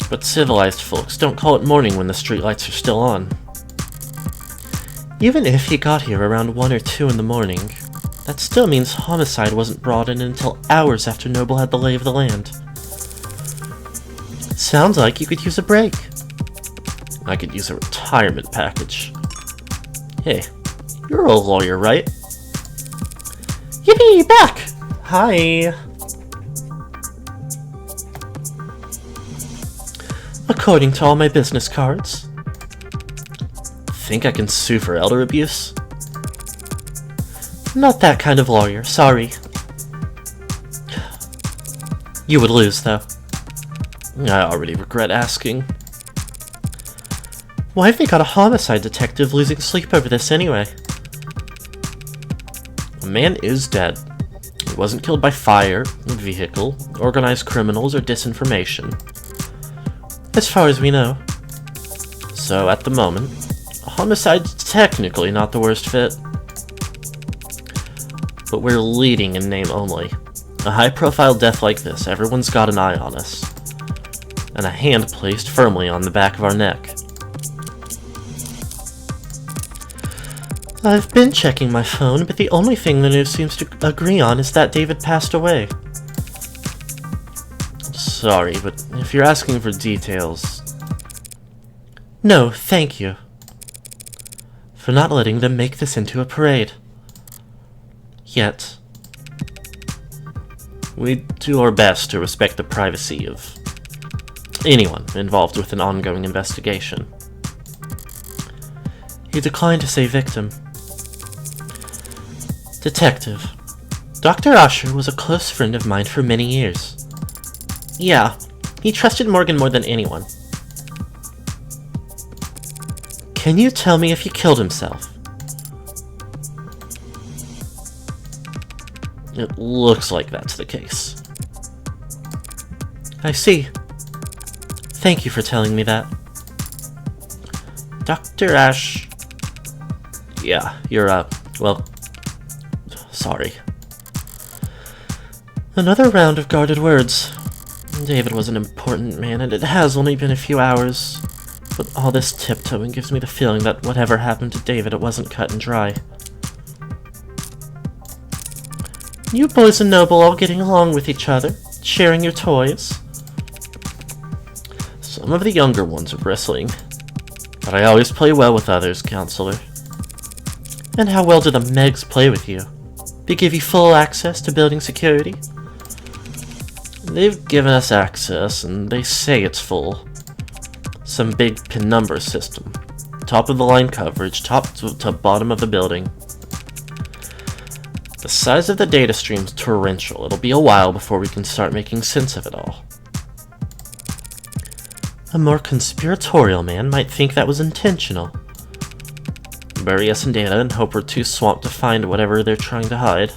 But civilized folks don't call it morning when the streetlights are still on. Even if he got here around 1 or 2 in the morning, that still means homicide wasn't brought in until hours after Noble had the lay of the land. Sounds like you could use a break. I could use a retirement package. Hey, you're a lawyer, right? Yippee, back! Hi. According to all my business cards. Think I can sue for elder abuse? Not that kind of lawyer, sorry. You would lose, though. I already regret asking. Why have they got a homicide detective losing sleep over this anyway? A man is dead. He wasn't killed by fire, vehicle, organized criminals, or disinformation. As far as we know. So, at the moment, a homicide's technically not the worst fit. But we're leading in name only. A high-profile death like this, everyone's got an eye on us. And a hand placed firmly on the back of our neck. I've been checking my phone, but the only thing the news seems to agree on is that David passed away. Sorry, but if you're asking for details... No, thank you. For not letting them make this into a parade. Yet. We do our best to respect the privacy of anyone involved with an ongoing investigation. He declined to say victim. Detective. Dr. Usher was a close friend of mine for many years. Yeah, he trusted Morgan more than anyone. Can you tell me if he killed himself? It looks like that's the case. I see. Thank you for telling me that. Dr. Ash... Yeah, you're, well... sorry. Another round of guarded words. David was an important man, and it has only been a few hours. But all this tiptoeing gives me the feeling that whatever happened to David, it wasn't cut and dry. You boys and Noble all getting along with each other, sharing your toys. Some of the younger ones are bristling, but I always play well with others, Counselor. And how well do the Megs play with you? They give you full access to building security? They've given us access, and they say it's full. Some big penumbra system. Top of the line coverage, top to bottom of the building. The size of the data stream's torrential. It'll be a while before we can start making sense of it all. A more conspiratorial man might think that was intentional. Bury us in data and hope we're too swamped to find whatever they're trying to hide.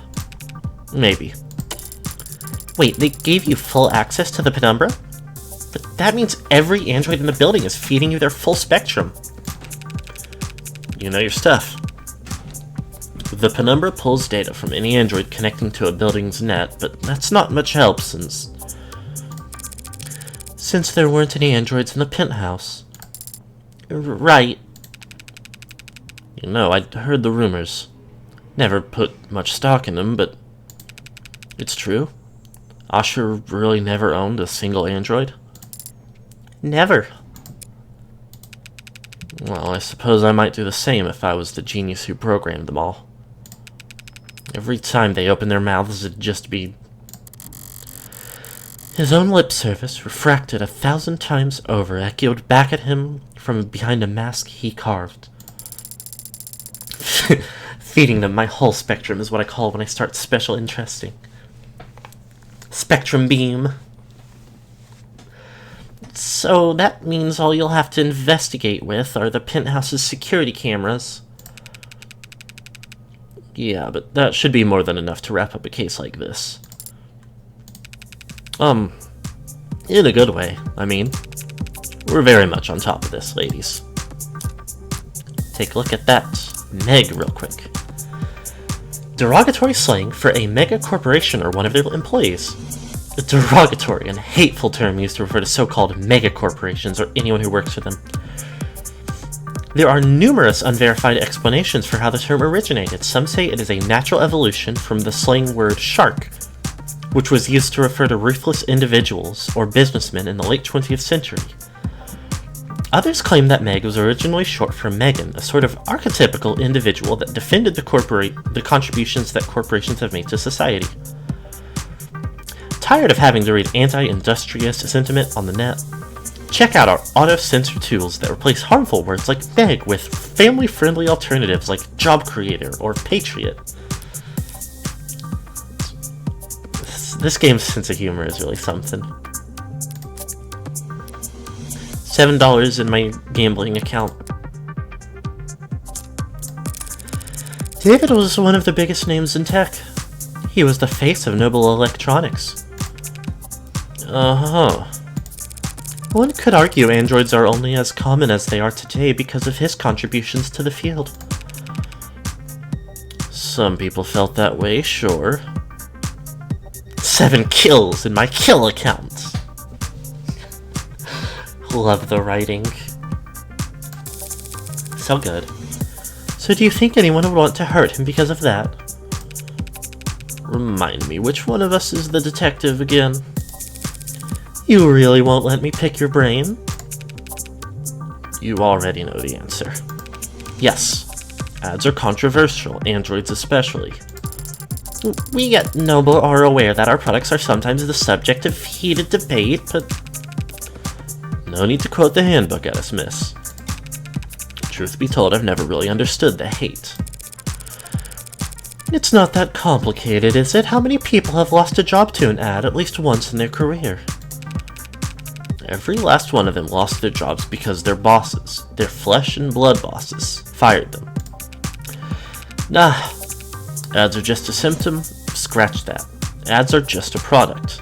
Maybe. Wait, they gave you full access to the penumbra? But that means every android in the building is feeding you their full spectrum. You know your stuff. The penumbra pulls data from any android connecting to a building's net, but that's not much help since there weren't any androids in the penthouse. Right. You know, I'd heard the rumors. Never put much stock in them, but it's true. Asher really never owned a single android? Never. Well, I suppose I might do the same if I was the genius who programmed them all. Every time they opened their mouths, it'd just be... His own lip service, refracted 1,000 times over, echoed back at him from behind a mask he carved. Feeding them my whole spectrum is what I call when I start special interesting. Spectrum beam. So that means all you'll have to investigate with are the penthouse's security cameras. Yeah, but that should be more than enough to wrap up a case like this. In a good way, I mean. We're very much on top of this, ladies. Take a look at that Meg real quick. Derogatory slang for a mega corporation or one of their employees. A derogatory and hateful term used to refer to so-called mega corporations or anyone who works for them. There are numerous unverified explanations for how the term originated. Some say it is a natural evolution from the slang word shark, which was used to refer to ruthless individuals or businessmen in the late 20th century. Others claim that Meg was originally short for Megan, a sort of archetypical individual that defended the contributions that corporations have made to society. Tired of having to read anti-industrious sentiment on the net? Check out our auto-censor tools that replace harmful words like Meg with family-friendly alternatives like job creator or patriot. This game's sense of humor is really something. $7 in my gambling account. David was one of the biggest names in tech. He was the face of Noble Electronics. Uh-huh. One could argue androids are only as common as they are today because of his contributions to the field. Some people felt that way, sure. 7 kills in my kill account. Love the writing. So good. So do you think anyone would want to hurt him because of that? Remind me, which one of us is the detective again? You really won't let me pick your brain? You already know the answer. Yes, ads are controversial, androids especially. We at Noble are aware that our products are sometimes the subject of heated debate, but... No need to quote the handbook at us, miss. Truth be told, I've never really understood the hate. It's not that complicated, is it? How many people have lost a job to an ad at least once in their career? Every last one of them lost their jobs because their bosses, their flesh and blood bosses, fired them. Nah, ads are just a symptom. Scratch that. Ads are just a product.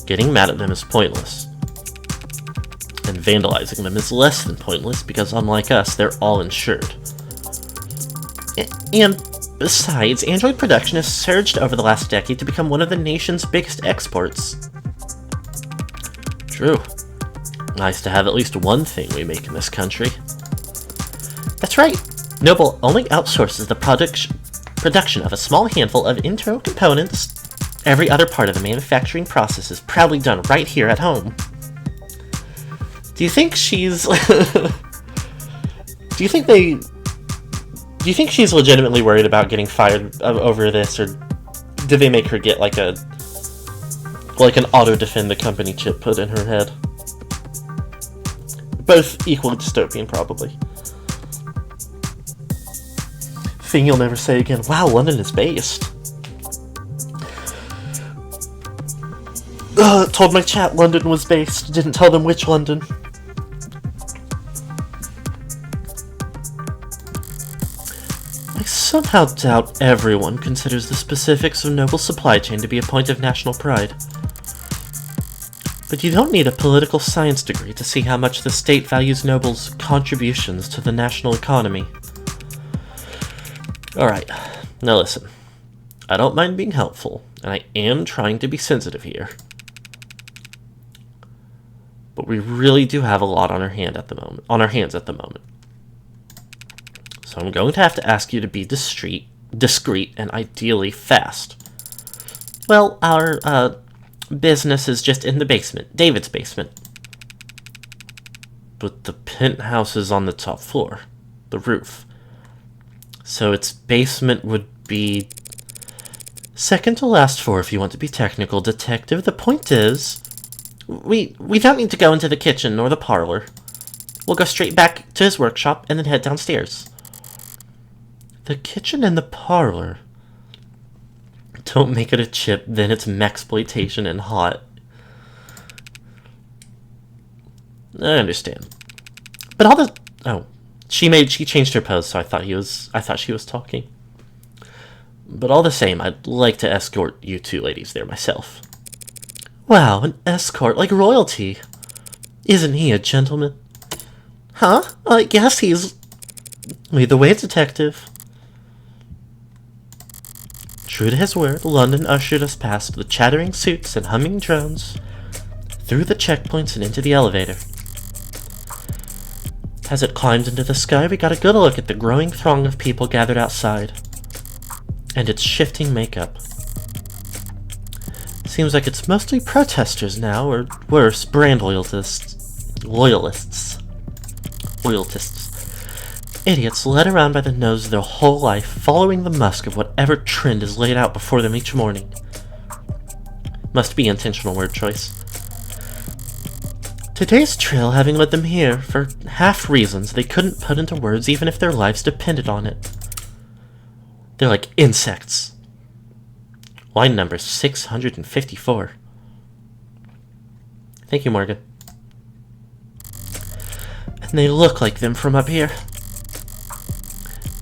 Getting mad at them is pointless. And vandalizing them is less than pointless because unlike us, they're all insured. And besides, Android production has surged over the last decade to become one of the nation's biggest exports. True. Nice to have at least one thing we make in this country. That's right. Noble only outsources the production of a small handful of internal components. Every other part of the manufacturing process is proudly done right here at home. Do you think she's... Do you think she's legitimately worried about getting fired over this, or did they make her get like an auto-defend the company chip put in her head? Both equally dystopian, probably. Thing you'll never say again. Wow, London is based. Told my chat London was based. Didn't tell them which London. I somehow doubt everyone considers the specifics of Noble's supply chain to be a point of national pride. But you don't need a political science degree to see how much the state values Noble's contributions to the national economy. Alright, now listen. I don't mind being helpful, and I am trying to be sensitive here. But we really do have a lot on our hands at the moment. So I'm going to have to ask you to be discreet, and ideally fast. Well, our business is just in the basement, David's basement. But the penthouse is on the top floor, the roof. So its basement would be second to last floor if you want to be technical, detective. The point is, we don't need to go into the kitchen or the parlor. We'll go straight back to his workshop and then head downstairs. The kitchen and the parlor. Don't make it a chip, then it's mexploitation and hot. I understand. But all the... Oh. She changed her pose, so I thought she was talking. But all the same, I'd like to escort you two ladies there myself. Wow, an escort like royalty. Isn't he a gentleman? Huh? I guess he's... Lead the way, detective. True to his word, London ushered us past the chattering suits and humming drones, through the checkpoints and into the elevator. As it climbed into the sky, we got a good look at the growing throng of people gathered outside, and its shifting makeup. Seems like it's mostly protesters now, or worse, brand loyalists. Idiots led around by the nose their whole life, following the musk of whatever trend is laid out before them each morning. Must be intentional word choice. Today's trail having led them here for half reasons they couldn't put into words even if their lives depended on it. They're like insects. Line number 654. Thank you, Morgan. And they look like them from up here.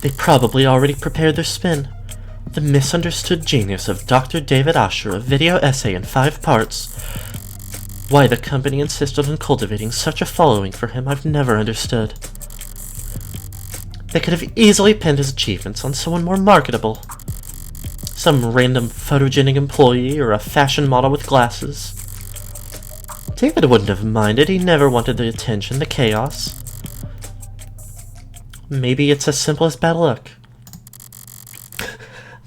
They probably already prepared their spin. The misunderstood genius of Dr. David Asher, a video essay in 5 parts. Why the company insisted on cultivating such a following for him, I've never understood. They could have easily pinned his achievements on someone more marketable. Some random photogenic employee or a fashion model with glasses. David wouldn't have minded, he never wanted the attention, the chaos. Maybe it's as simple as bad luck.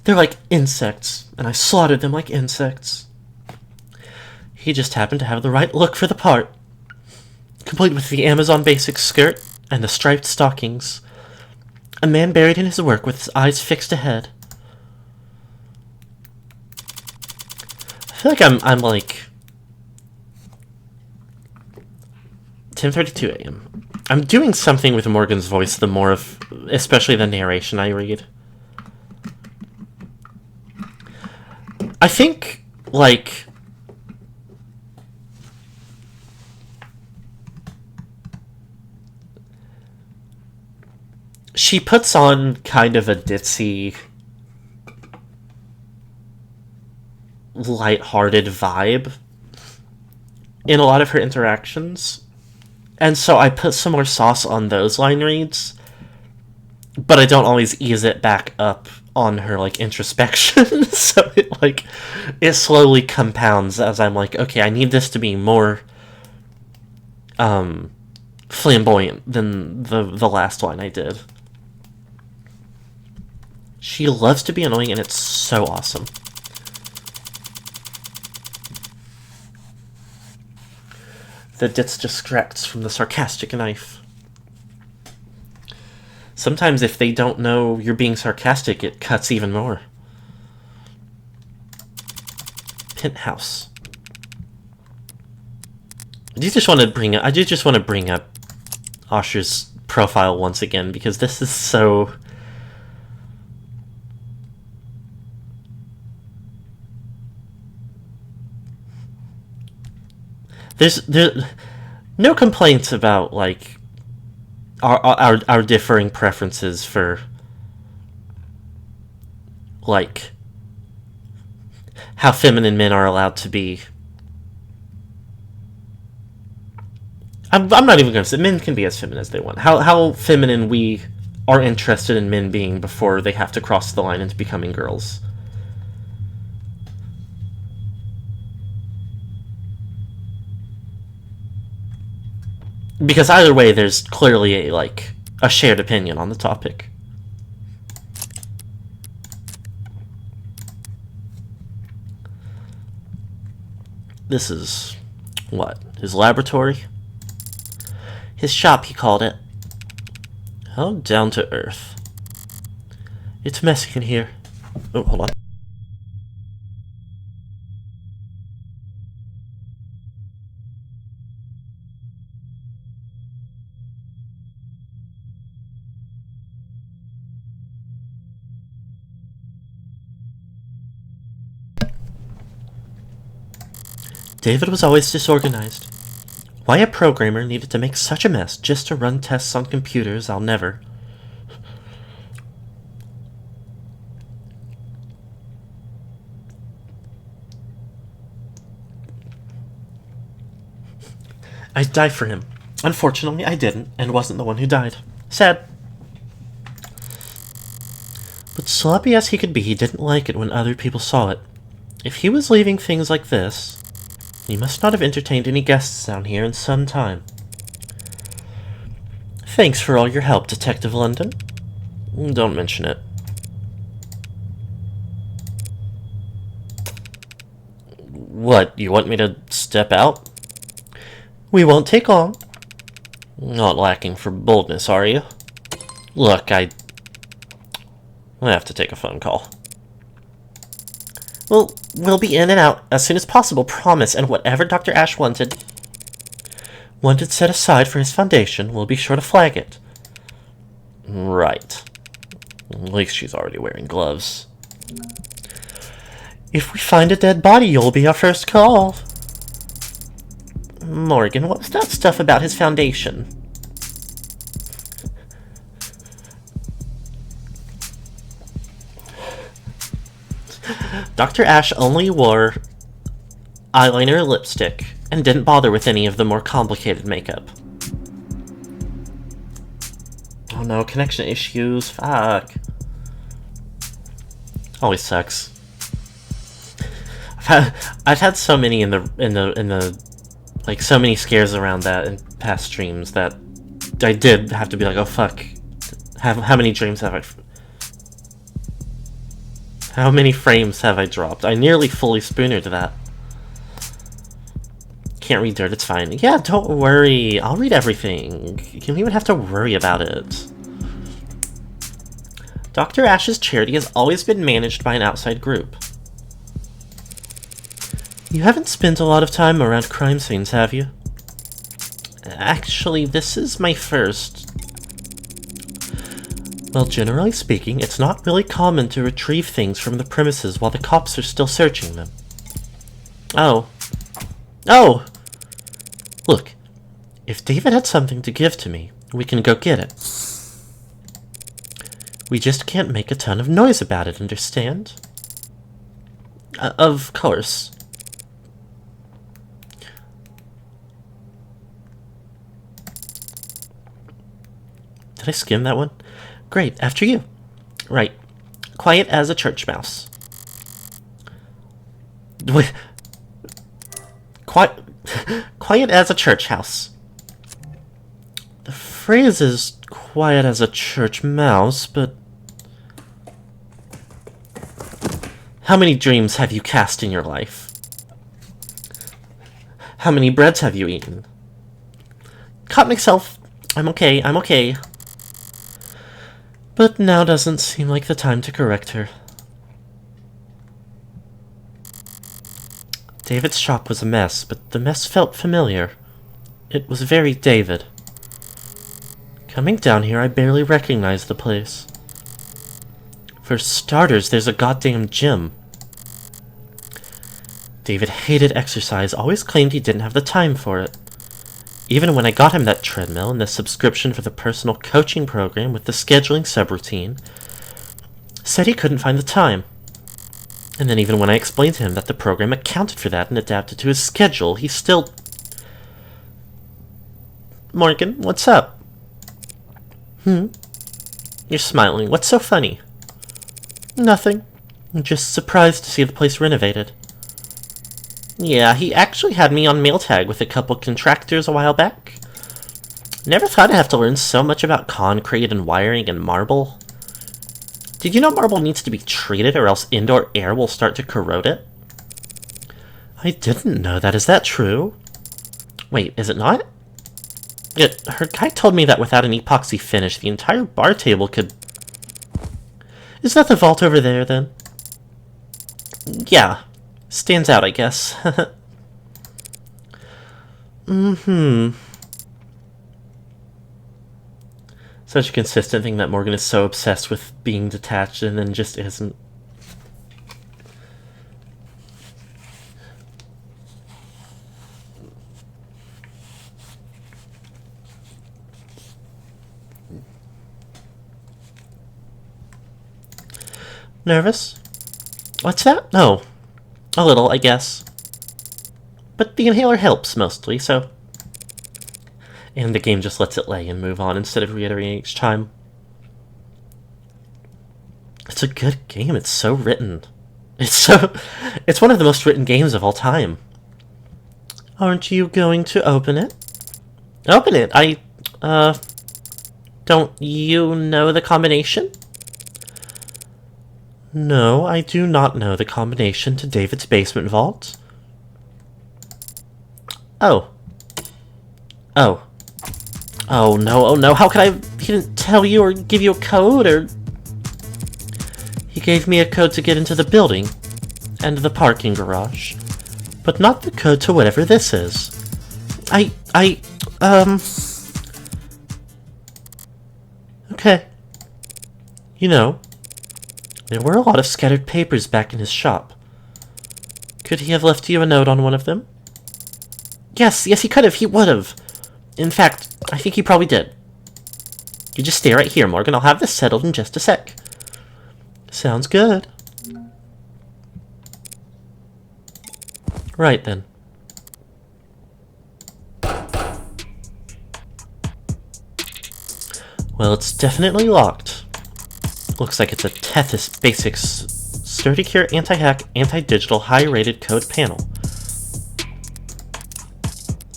They're like insects, and I slaughtered them like insects. He just happened to have the right look for the part. Complete with the Amazon Basics skirt and the striped stockings. A man buried in his work with his eyes fixed ahead. I feel like I'm like 10:32 a.m. I'm doing something with Morgan's voice, the more of, especially the narration I read. I think, like, she puts on kind of a ditzy, light-hearted vibe in a lot of her interactions. And so I put some more sauce on those line reads, but I don't always ease it back up on her, like, introspection. So it slowly compounds as I'm like, okay, I need this to be more flamboyant than the last line I did. She loves to be annoying, and it's so awesome. The ditz distracts from the sarcastic knife. Sometimes if they don't know you're being sarcastic, it cuts even more. Penthouse. I do just want to bring up Asher's profile once again, because this is so... There's no complaints about, like, our differing preferences for, like, how feminine men are allowed to be. I'm not even going to say men can be as feminine as they want. How feminine we are interested in men being before they have to cross the line into becoming girls. Because either way, there's clearly a shared opinion on the topic. This is, what, his laboratory? His shop, he called it. How down to earth. It's messy in here. Oh, hold on. David was always disorganized. Why a programmer needed to make such a mess just to run tests on computers, I'll never. I'd die for him. Unfortunately, I didn't, and wasn't the one who died. Sad. But sloppy as he could be, he didn't like it when other people saw it. If he was leaving things like this, he must not have entertained any guests down here in some time. Thanks for all your help, Detective London. Don't mention it. What, you want me to step out? We won't take long. Not lacking for boldness, are you? Look, I have to take a phone call. Well, we'll be in and out as soon as possible, promise, and whatever Dr. Ashe wanted set aside for his foundation, we'll be sure to flag it. Right. At least she's already wearing gloves. If we find a dead body, you'll be our first call. Morgan, what was that stuff about his foundation? Dr. Ashe only wore eyeliner and lipstick, and didn't bother with any of the more complicated makeup. Oh no, connection issues, fuck. Always sucks. I've had so many in the like so many scares around that in past streams that I did have to be like, oh fuck. How many dreams have I... How many frames have I dropped? I nearly fully spoonered that. Can't read dirt, it's fine. Yeah, don't worry. I'll read everything. You don't even have to worry about it. Dr. Ashe's charity has always been managed by an outside group. You haven't spent a lot of time around crime scenes, have you? Actually, this is my first. Well, generally speaking, it's not really common to retrieve things from the premises while the cops are still searching them. Oh. Oh! Look, if David had something to give to me, we can go get it. We just can't make a ton of noise about it, understand? Of course. Did I skim that one? Great, after you. Right. Quiet as a church mouse. Wait. Quiet as a church house. The phrase is quiet as a church mouse, but... How many dreams have you cast in your life? How many breads have you eaten? Caught myself. I'm okay. But now doesn't seem like the time to correct her. David's shop was a mess, but the mess felt familiar. It was very David. Coming down here, I barely recognized the place. For starters, there's a goddamn gym. David hated exercise, always claimed he didn't have the time for it. Even when I got him that treadmill and the subscription for the personal coaching program with the scheduling subroutine, said he couldn't find the time. And then even when I explained to him that the program accounted for that and adapted to his schedule, he still... Morgan, what's up? You're smiling. What's so funny? Nothing. I'm just surprised to see the place renovated. Yeah, he actually had me on mail tag with a couple contractors a while back. Never thought I'd have to learn so much about concrete and wiring and marble. Did you know marble needs to be treated or else indoor air will start to corrode it? I didn't know that. Is that true? Wait, is it not? Her guy told me that without an epoxy finish, the entire bar table could... Is that the vault over there, then? Yeah. Stands out, I guess. Such a consistent thing that Morgan is so obsessed with being detached and then just isn't. Nervous? What's that? No. A little, I guess. But the inhaler helps, mostly, so... And the game just lets it lay and move on instead of reiterating each time. It's a good game. It's so written. It's one of the most written games of all time. Aren't you going to open it? Open it? Don't you know the combination? No, I do not know the combination to David's basement vault. Oh. Oh no, how could I... He didn't tell you or give you a code, or... He gave me a code to get into the building, and the parking garage, but not the code to whatever this is. Okay. You know, there were a lot of scattered papers back in his shop. Could he have left you a note on one of them? Yes, he could have. He would have. In fact, I think he probably did. You just stay right here, Morgan. I'll have this settled in just a sec. Sounds good. Right then. Well, it's definitely locked. Looks like it's a Tethys Basics Sturdy Cure Anti-Hack Anti-Digital High-Rated Code Panel.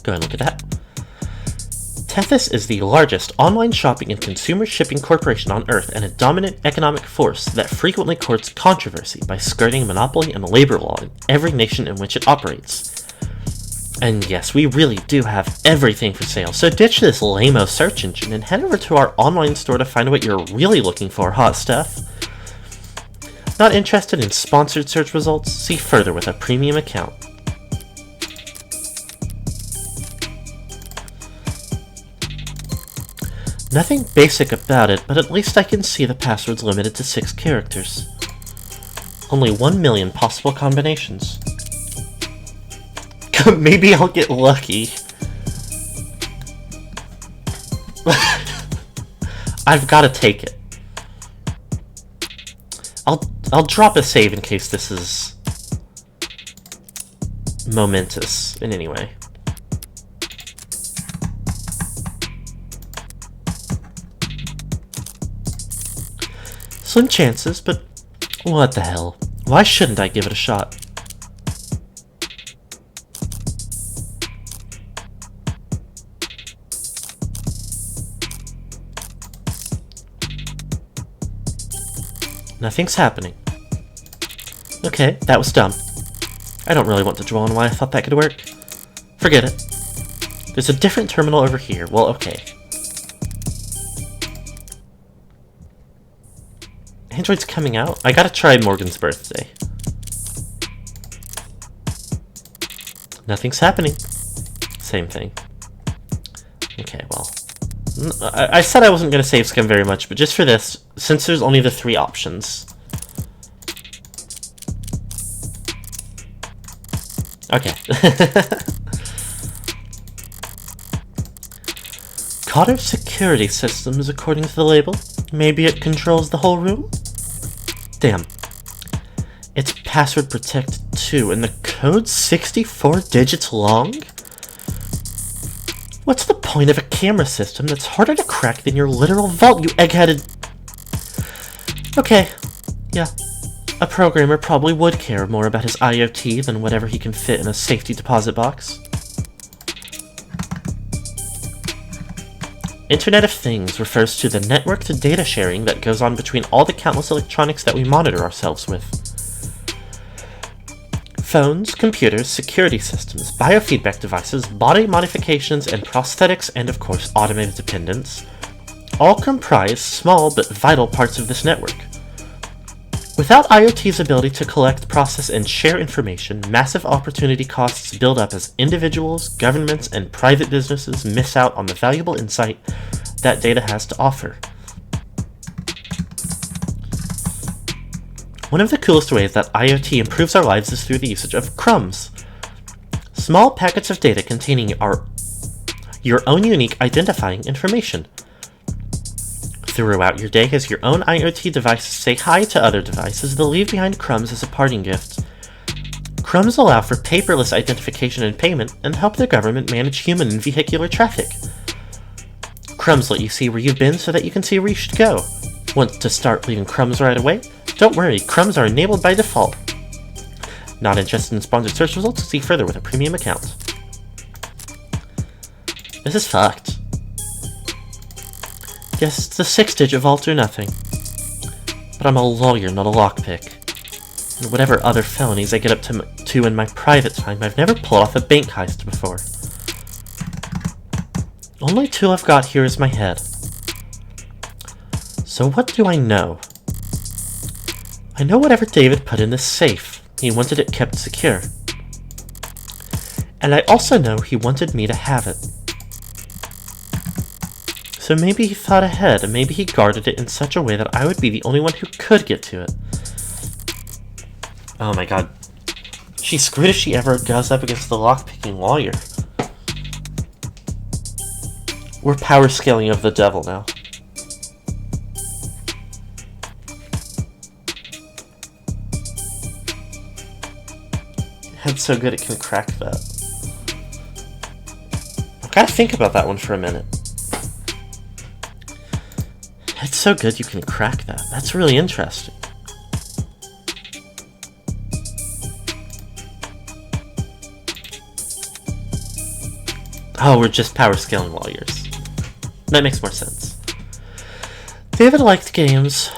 Go ahead and look at that. Tethys is the largest online shopping and consumer shipping corporation on Earth and a dominant economic force that frequently courts controversy by skirting monopoly and labor law in every nation in which it operates. And yes, we really do have everything for sale, so ditch this lame-o search engine and head over to our online store to find what you're really looking for, hot stuff. Not interested in sponsored search results? See further with a premium account. Nothing basic about it, but at least I can see the password's limited to 6 characters. Only 1 million possible combinations. Maybe I'll get lucky. I've gotta take it. I'll drop a save in case this is momentous in any way. Slim chances, but what the hell? Why shouldn't I give it a shot? Nothing's happening. Okay, that was dumb. I don't really want to dwell on why I thought that could work. Forget it. There's a different terminal over here. Well, okay. Android's coming out? I gotta try Morgan's birthday. Nothing's happening. Same thing. Okay, well. I said I wasn't gonna save scum very much, but just for this, since there's only the 3 options. Okay. Cotter security systems, according to the label. Maybe it controls the whole room? Damn. It's password protected too, and the code's 64 digits long? What's the point of a camera system that's harder to crack than your literal vault, you egg-headed... Okay, yeah. A programmer probably would care more about his IoT than whatever he can fit in a safety deposit box. Internet of Things refers to the network to data sharing that goes on between all the countless electronics that we monitor ourselves with. Phones, computers, security systems, biofeedback devices, body modifications, and prosthetics, and of course automated dependents, all comprise small but vital parts of this network. Without IoT's ability to collect, process, and share information, massive opportunity costs build up as individuals, governments, and private businesses miss out on the valuable insight that data has to offer. One of the coolest ways that IoT improves our lives is through the usage of crumbs. Small packets of data containing your own unique identifying information. Throughout your day, as your own IoT devices say hi to other devices, they'll leave behind crumbs as a parting gift. Crumbs allow for paperless identification and payment, and help the government manage human and vehicular traffic. Crumbs let you see where you've been so that you can see where you should go. Want to start leaving crumbs right away? Don't worry, crumbs are enabled by default. Not interested in sponsored search results? See further with a premium account. This is fucked. Guess it's the 6-digit vault or nothing. But I'm a lawyer, not a lockpick. And whatever other felonies I get up to in my private time, I've never pulled off a bank heist before. Only tool I've got here is my head. So what do I know? I know whatever David put in this safe. He wanted it kept secure. And I also know he wanted me to have it. So maybe he thought ahead, and maybe he guarded it in such a way that I would be the only one who could get to it. Oh my god. She's screwed if she ever goes up against the lockpicking lawyer. We're power scaling of the devil now. Head's so good it can crack that. I've got to think about that one for a minute. It's so good you can crack that. That's really interesting. Oh, we're just power scaling lawyers. That makes more sense. David liked games,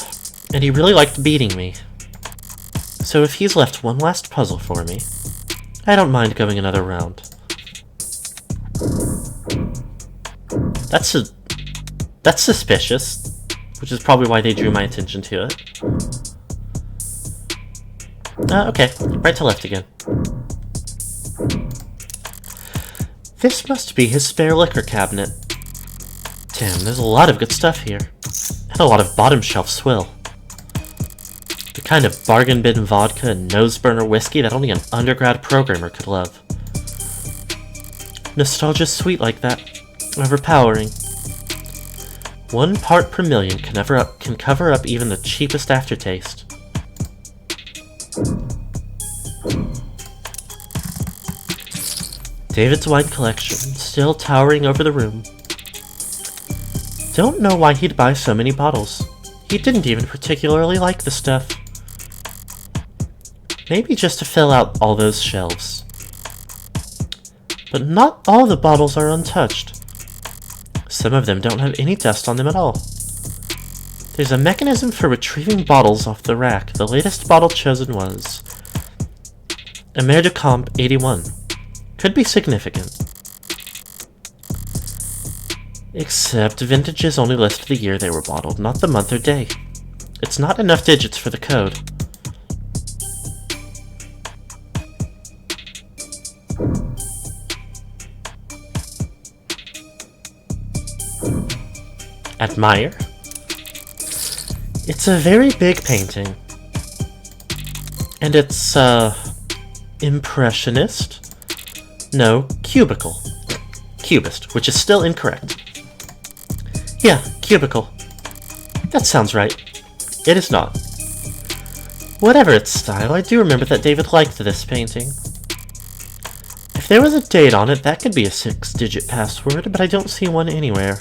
and he really liked beating me. So if he's left one last puzzle for me, I don't mind going another round. That's suspicious, which is probably why they drew my attention to it. Okay, right to left again. This must be his spare liquor cabinet. Damn, there's a lot of good stuff here. And a lot of bottom shelf swill. The kind of bargain bin vodka and nose burner whiskey that only an undergrad programmer could love. Nostalgia's sweet like that. Overpowering. 1 part per million can cover up even the cheapest aftertaste. David's wine collection, still towering over the room. Don't know why he'd buy so many bottles. He didn't even particularly like the stuff. Maybe just to fill out all those shelves. But not all the bottles are untouched. Some of them don't have any dust on them at all. There's a mechanism for retrieving bottles off the rack. The latest bottle chosen was Amer de Camp 81. Could be significant. Except vintages only list the year they were bottled, not the month or day. It's not enough digits for the code. Admire? It's a very big painting. And it's, impressionist? No, cubicle. Cubist, which is still incorrect. Yeah, cubicle. That sounds right. It is not. Whatever its style, I do remember that David liked this painting. If there was a date on it, that could be a 6-digit password, but I don't see one anywhere.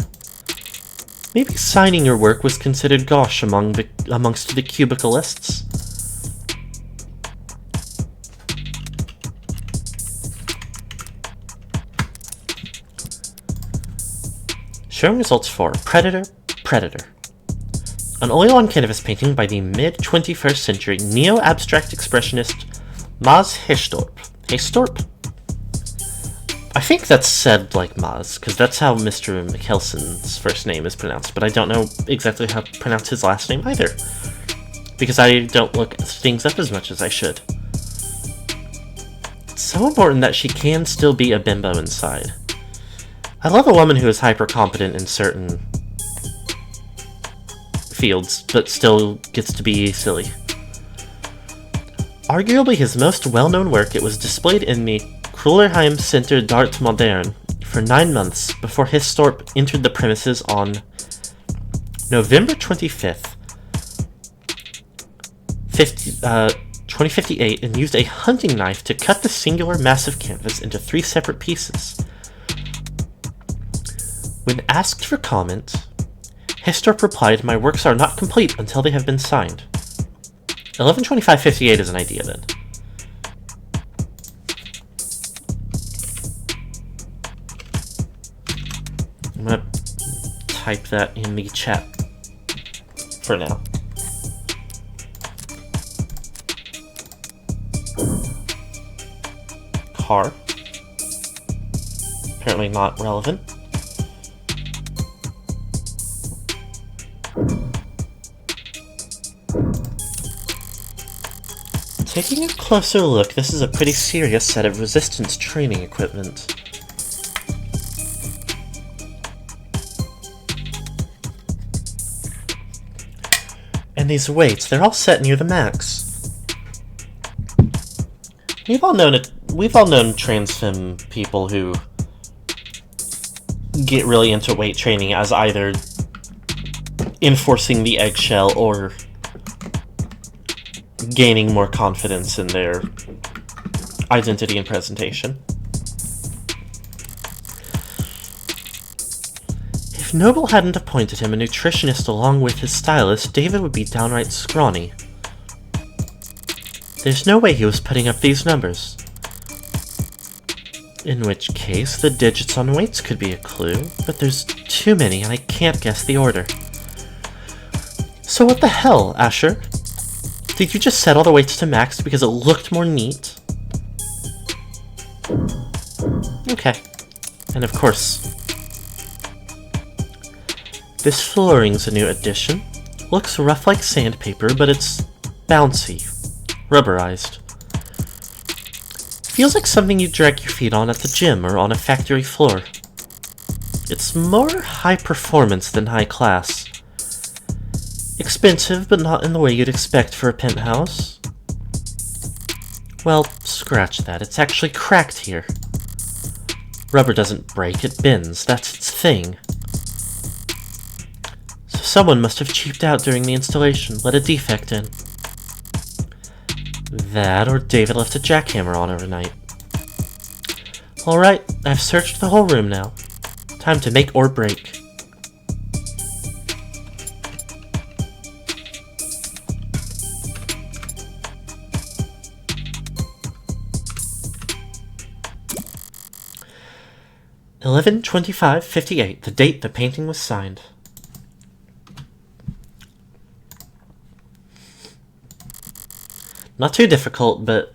Maybe signing your work was considered gauche amongst the cubicleists. Showing results for Predator, Predator. An oil-on canvas painting by the mid-21st century neo-abstract expressionist Max Heestorp. Heestorp? I think that's said like Maz, because that's how Mr. Mikkelson's first name is pronounced, but I don't know exactly how to pronounce his last name either, because I don't look things up as much as I should. It's so important that she can still be a bimbo inside. I love a woman who is hyper-competent in certain fields, but still gets to be silly. Arguably his most well-known work, it was displayed in the Krullerheim Center d'Art Moderne for 9 months before Heestorp entered the premises on November 25th, 2058 and used a hunting knife to cut the singular massive canvas into 3 separate pieces. When asked for comment, Heestorp replied, "My works are not complete until they have been signed." 11/25/58 is an idea then. I'm gonna type that in the chat for now. Car. Apparently not relevant. Taking a closer look, this is a pretty serious set of resistance training equipment. And these weights, they're all set near the max. We've all known transfem people who get really into weight training as either enforcing the eggshell or gaining more confidence in their identity and presentation. If Noble hadn't appointed him a nutritionist along with his stylist, David would be downright scrawny. There's no way he was putting up these numbers. In which case, the digits on weights could be a clue, but there's too many and I can't guess the order. So what the hell, Asher? Did you just set all the weights to max because it looked more neat? Okay. And of course, this flooring's a new addition. Looks rough like sandpaper, but it's bouncy, rubberized. Feels like something you'd drag your feet on at the gym or on a factory floor. It's more high performance than high class. Expensive, but not in the way you'd expect for a penthouse. Well, scratch that. It's actually cracked here. Rubber doesn't break, it bends. That's its thing. So someone must have cheaped out during the installation, let a defect in. That, or David left a jackhammer on overnight. Alright, I've searched the whole room now. Time to make or break. (11/25/58), the date the painting was signed. Not too difficult, but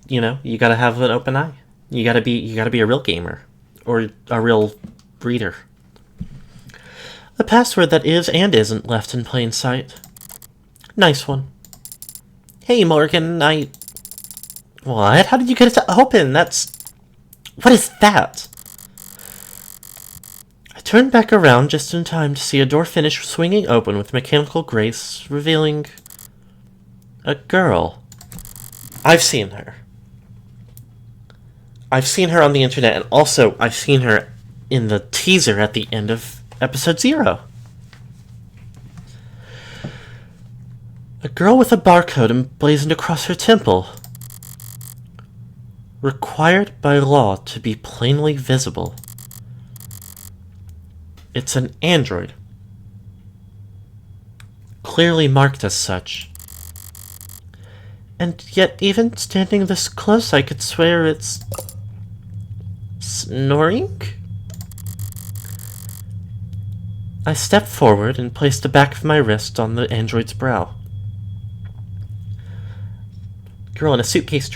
you know, you gotta have an open eye. You gotta be a real gamer. Or a real reader. A password that is and isn't left in plain sight. Nice one. Hey Morgan, What? How did you get it to open? What is that? I turned back around just in time to see a door finish swinging open with mechanical grace, revealing a girl. I've seen her. I've seen her on the internet, and also I've seen her in the teaser at the end of episode 0. A girl with a barcode emblazoned across her temple. Required by law to be plainly visible. It's an android. Clearly marked as such. And yet, even standing this close, I could swear it's snoring? I stepped forward and placed the back of my wrist on the android's brow. Girl in a suitcase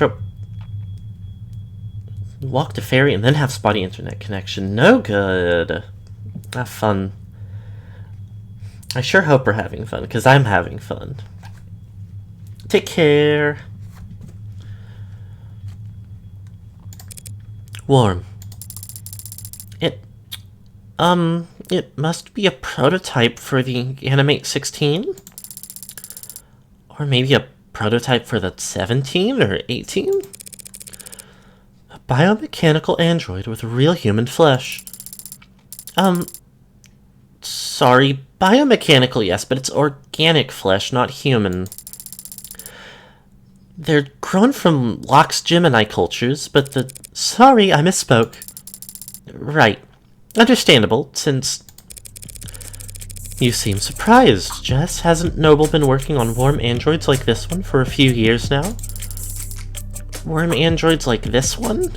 walk to ferry and then have spotty internet connection. No good. Have fun. I sure hope we're having fun, because I'm having fun. Take care. Warm. It must be a prototype for the Animate 16? Or maybe a prototype for the 17 or 18? A biomechanical android with real human flesh. Sorry, biomechanical, yes, but it's organic flesh, not human. They're grown from Lox Gemini cultures, but Sorry, I misspoke. Right. Understandable, since... You seem surprised, Jess. Hasn't Noble been working on warm androids like this one for a few years now? Warm androids like this one?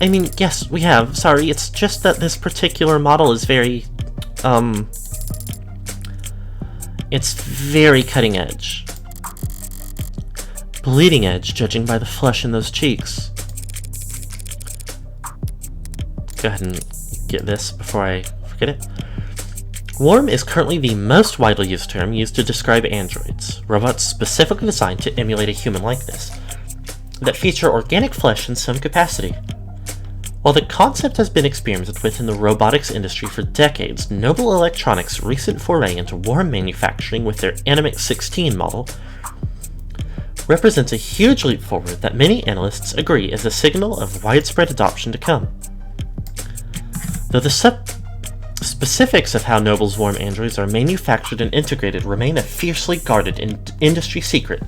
I mean, yes, we have. Sorry, it's just that this particular model is very... It's very cutting edge. Bleeding edge, judging by the flesh in those cheeks. Go ahead and get this before I forget it. Warm is currently the most widely used term used to describe androids, robots specifically designed to emulate a human likeness, that feature organic flesh in some capacity. While the concept has been experimented with in the robotics industry for decades, Noble Electronics' recent foray into warm manufacturing with their Animate 16 model represents a huge leap forward that many analysts agree is a signal of widespread adoption to come. Though the specifics of how Noble's warm androids are manufactured and integrated remain a fiercely guarded industry secret,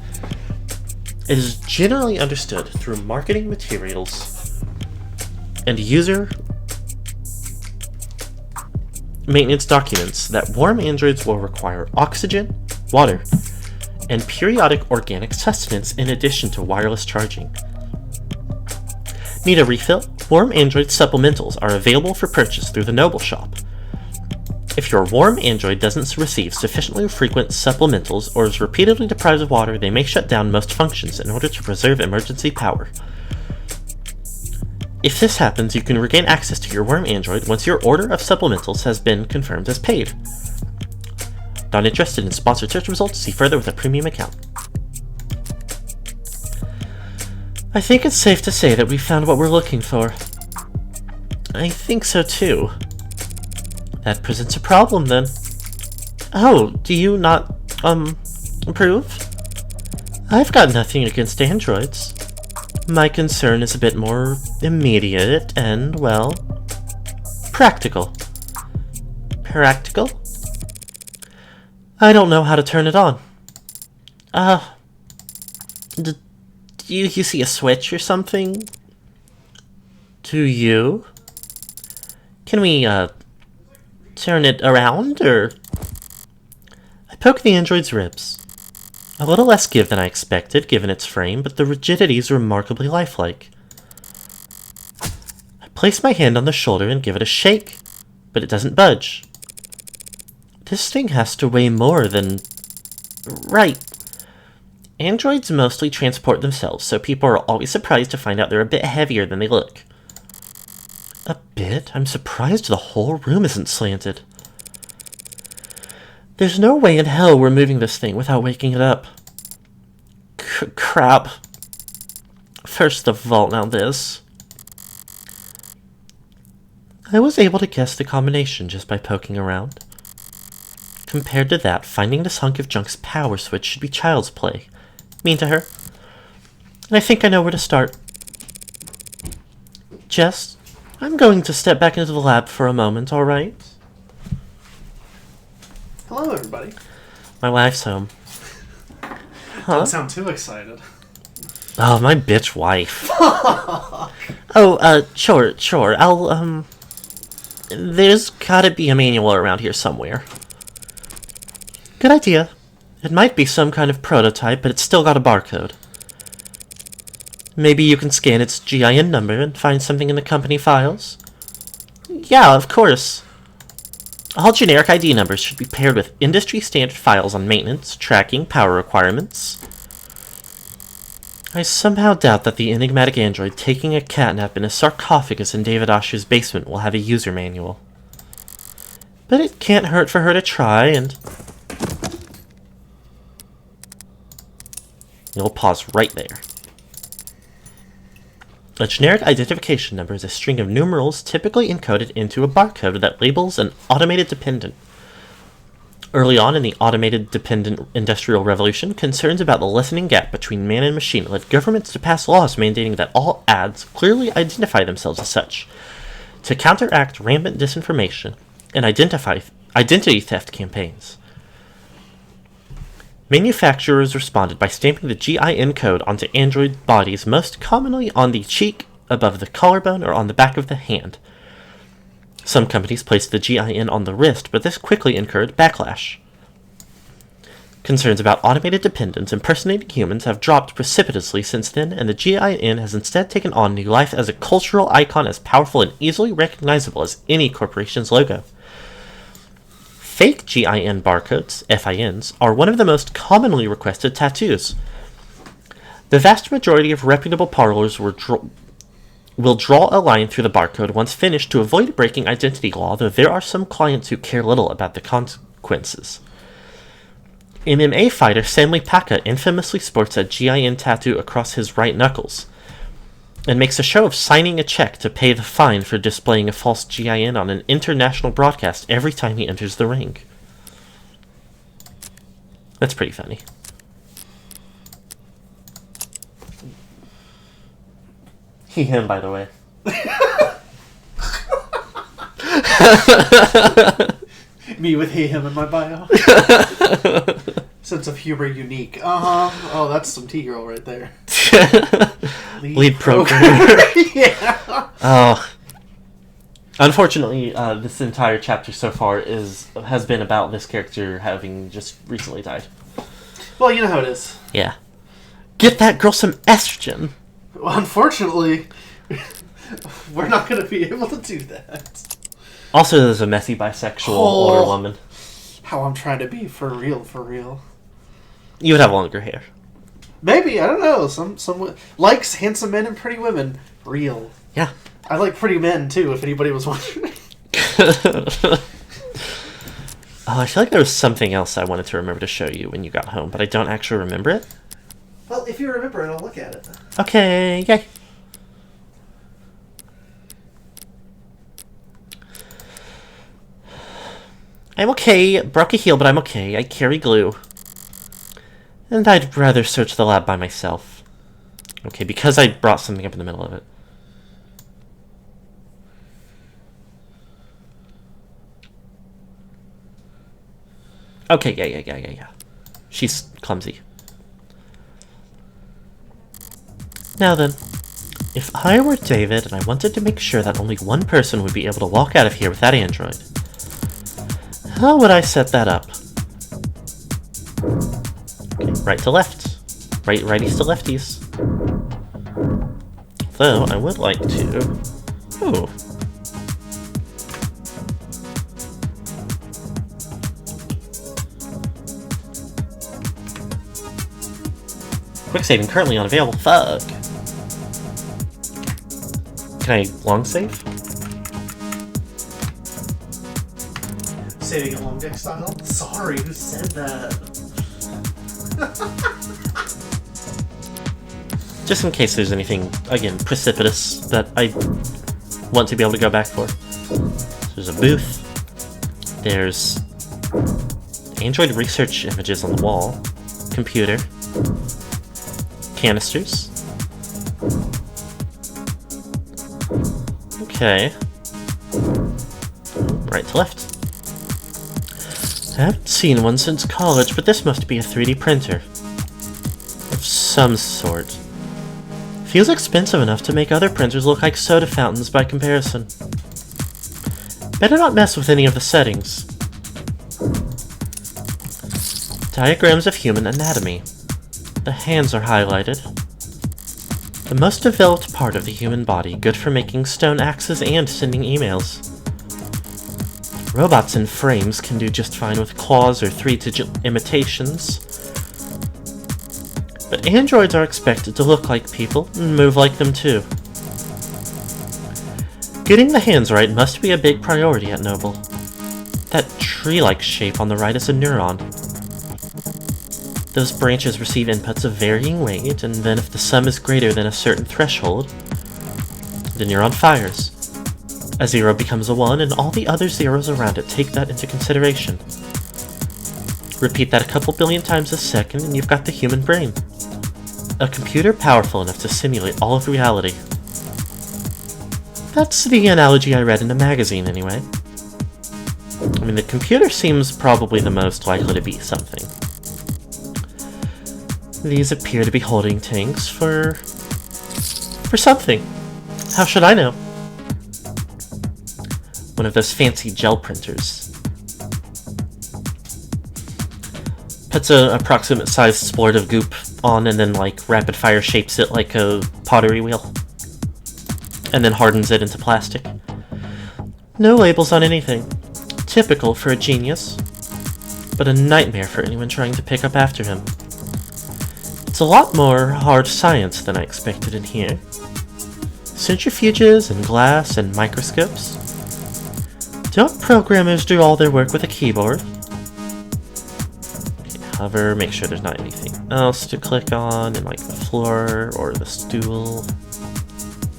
it is generally understood through marketing materials and user maintenance documents that warm androids will require oxygen, water, and periodic organic sustenance in addition to wireless charging. Need a refill? Warm Android supplementals are available for purchase through the Noble shop. If your warm Android doesn't receive sufficiently frequent supplementals or is repeatedly deprived of water, they may shut down most functions in order to preserve emergency power. If this happens, you can regain access to your warm Android once your order of supplementals has been confirmed as paid. Not interested in sponsored search results? See further with a premium account. I think it's safe to say that we found what we're looking for. I think so too. That presents a problem then. Oh, do you not, approve? I've got nothing against androids. My concern is a bit more immediate and, well, practical. Practical? I don't know how to turn it on. you see a switch or something? Do you? Can we, turn it around, or... I poke the android's ribs. A little less give than I expected, given its frame, but the rigidity is remarkably lifelike. I place my hand on the shoulder and give it a shake, but it doesn't budge. This thing has to weigh more than... Right. Androids mostly transport themselves, so people are always surprised to find out they're a bit heavier than they look. A bit? I'm surprised the whole room isn't slanted. There's no way in hell we're moving this thing without waking it up. Crap. First of all, now this. I was able to guess the combination just by poking around. Compared to that, finding this hunk of junk's power switch should be child's play. Mean to her. And I think I know where to start. Jess, I'm going to step back into the lab for a moment, alright? Hello, everybody. My wife's home. Huh? Don't sound too excited. Oh, my bitch wife. Sure. I'll, there's gotta be a manual around here somewhere. Good idea. It might be some kind of prototype, but it's still got a barcode. Maybe you can scan its GIN number and find something in the company files? Yeah, of course. All generic ID numbers should be paired with industry-standard files on maintenance, tracking, power requirements. I somehow doubt that the enigmatic android taking a catnap in a sarcophagus in David Asher's basement will have a user manual. But it can't hurt for her to try, and... You'll pause right there. A generic identification number is a string of numerals typically encoded into a barcode that labels an automated dependent. Early on in the automated dependent industrial revolution, concerns about the lessening gap between man and machine led governments to pass laws mandating that all ads clearly identify themselves as such. To counteract rampant disinformation and identity theft campaigns, manufacturers responded by stamping the GIN code onto android bodies, most commonly on the cheek, above the collarbone, or on the back of the hand. Some companies placed the GIN on the wrist, but this quickly incurred backlash. Concerns about automated dependents impersonating humans have dropped precipitously since then, and the GIN has instead taken on new life as a cultural icon as powerful and easily recognizable as any corporation's logo. Fake GIN barcodes, FINs, are one of the most commonly requested tattoos. The vast majority of reputable parlors will draw a line through the barcode once finished to avoid breaking identity law, though there are some clients who care little about the consequences. MMA fighter Stanley Paka infamously sports a GIN tattoo across his right knuckles, and makes a show of signing a check to pay the fine for displaying a false GIN on an international broadcast every time he enters the ring. That's pretty funny. He, him, by the way. Me with he, him in my bio. Sense of humor unique. Oh, that's some T-girl right there. Lead programmer. Yeah. Oh. Unfortunately, this entire chapter so far has been about this character having just recently died. Well, you know how it is. Yeah. Get that girl some estrogen. Well, unfortunately, we're not going to be able to do that. Also, there's a messy bisexual older woman. How I'm trying to be for real. You would have longer hair. Maybe, I don't know. Some likes handsome men and pretty women. Real. Yeah. I like pretty men too, if anybody was wondering. Oh, I feel like there was something else I wanted to remember to show you when you got home, but I don't actually remember it. Well, if you remember it, I'll look at it. Okay, yay. I'm okay. Broke a heel, but I'm okay. I carry glue. And I'd rather search the lab by myself. Okay, because I brought something up in the middle of it. Okay, yeah. She's clumsy. Now then, if I were David and I wanted to make sure that only one person would be able to walk out of here with that android, how would I set that up? Okay, right to left. Righties to lefties. Though, I would like to... Oh. Quick saving currently unavailable. Fuck. Can I long save? Saving it long deck style? Sorry, who said that? Just in case there's anything, again, precipitous that I want to be able to go back for. So there's a booth. There's Android research images on the wall. Computer. Canisters. Okay. Right to left. I haven't seen one since college, but this must be a 3D printer. Of some sort. Feels expensive enough to make other printers look like soda fountains by comparison. Better not mess with any of the settings. Diagrams of human anatomy. The hands are highlighted. The most developed part of the human body, good for making stone axes and sending emails. Robots in frames can do just fine with claws or 3-digit imitations. But androids are expected to look like people and move like them too. Getting the hands right must be a big priority at Noble. That tree-like shape on the right is a neuron. Those branches receive inputs of varying weight, and then if the sum is greater than a certain threshold, the neuron fires. A 0 becomes a 1, and all the other zeros around it take that into consideration. Repeat that a couple billion times a second, and you've got the human brain. A computer powerful enough to simulate all of reality. That's the analogy I read in a magazine, anyway. I mean, the computer seems probably the most likely to be something. These appear to be holding tanks for something. How should I know? One of those fancy gel printers. Puts an approximate sized splurt of goop on and then like rapid fire shapes it like a pottery wheel. And then hardens it into plastic. No labels on anything. Typical for a genius. But a nightmare for anyone trying to pick up after him. It's a lot more hard science than I expected in here. Centrifuges and glass and microscopes. Don't programmers do all their work with a keyboard? Okay, hover, make sure there's not anything else to click on in like the floor or the stool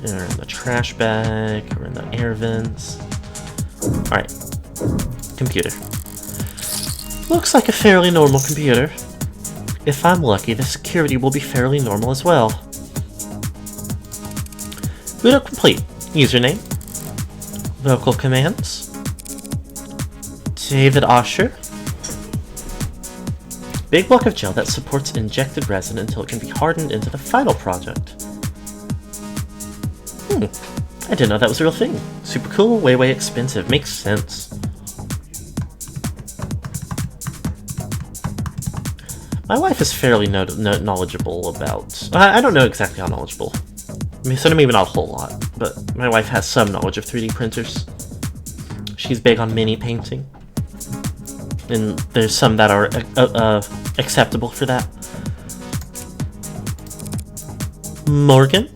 or in the trash bag or in the air vents. Alright, computer. Looks like a fairly normal computer. If I'm lucky, the security will be fairly normal as well. Boot up complete. Username. Vocal commands. David Osher. Big block of gel that supports injected resin until it can be hardened into the final project. I didn't know that was a real thing. Super cool, way expensive. Makes sense. My wife is fairly knowledgeable about... I don't know exactly how knowledgeable. I mean, so maybe not a whole lot, but my wife has some knowledge of 3D printers. She's big on mini painting. And there's some that are acceptable for that. Morgan?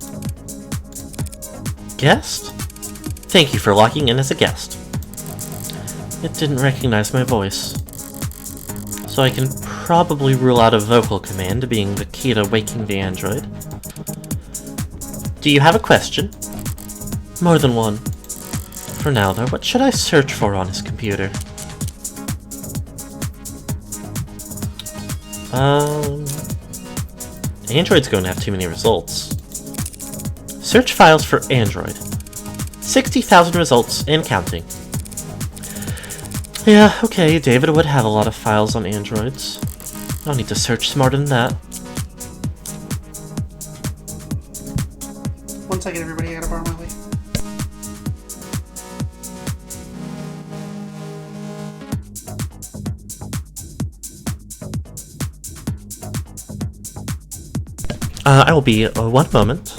Guest? Thank you for locking in as a guest. It didn't recognize my voice. So I can probably rule out a vocal command being the key to waking the android. Do you have a question? More than one. For now, though, what should I search for on his computer? Android's going to have too many results. Search files for Android. 60,000 results and counting. Yeah, okay, David would have a lot of files on androids. I'll need to search smarter than that. 1 second, everybody. I gotta borrow my way. I will be 1 moment.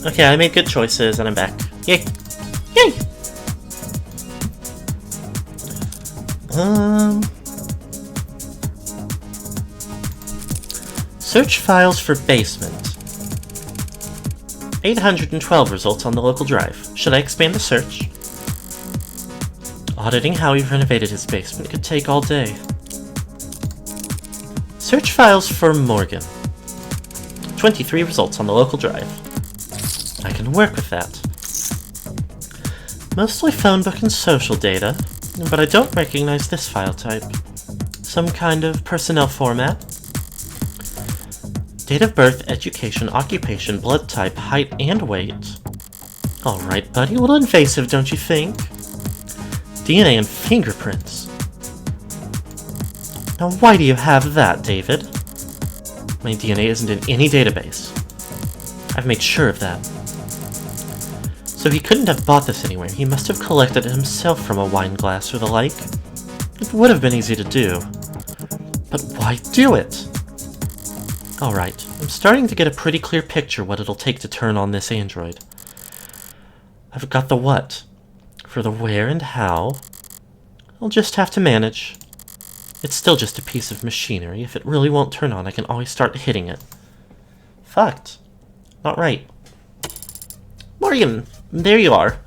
Okay, I made good choices and I'm back. Yay! Yay! Search files for basement. 812 results on the local drive. Should I expand the search? Auditing how he renovated his basement could take all day. Search files for Morgan. 23 results on the local drive. I can work with that. Mostly phone book and social data, but I don't recognize this file type. Some kind of personnel format. Date of birth, education, occupation, blood type, height, and weight. Alright, buddy, a little invasive, don't you think? DNA and fingerprints. Now why do you have that, David? My DNA isn't in any database. I've made sure of that. So he couldn't have bought this anywhere. He must have collected it himself from a wine glass or the like. It would have been easy to do. But why do it? Alright, I'm starting to get a pretty clear picture what it'll take to turn on this android. I've got the what. For the where and how, I'll just have to manage. It's still just a piece of machinery. If it really won't turn on, I can always start hitting it. Fucked. Not right. Morgan, there you are.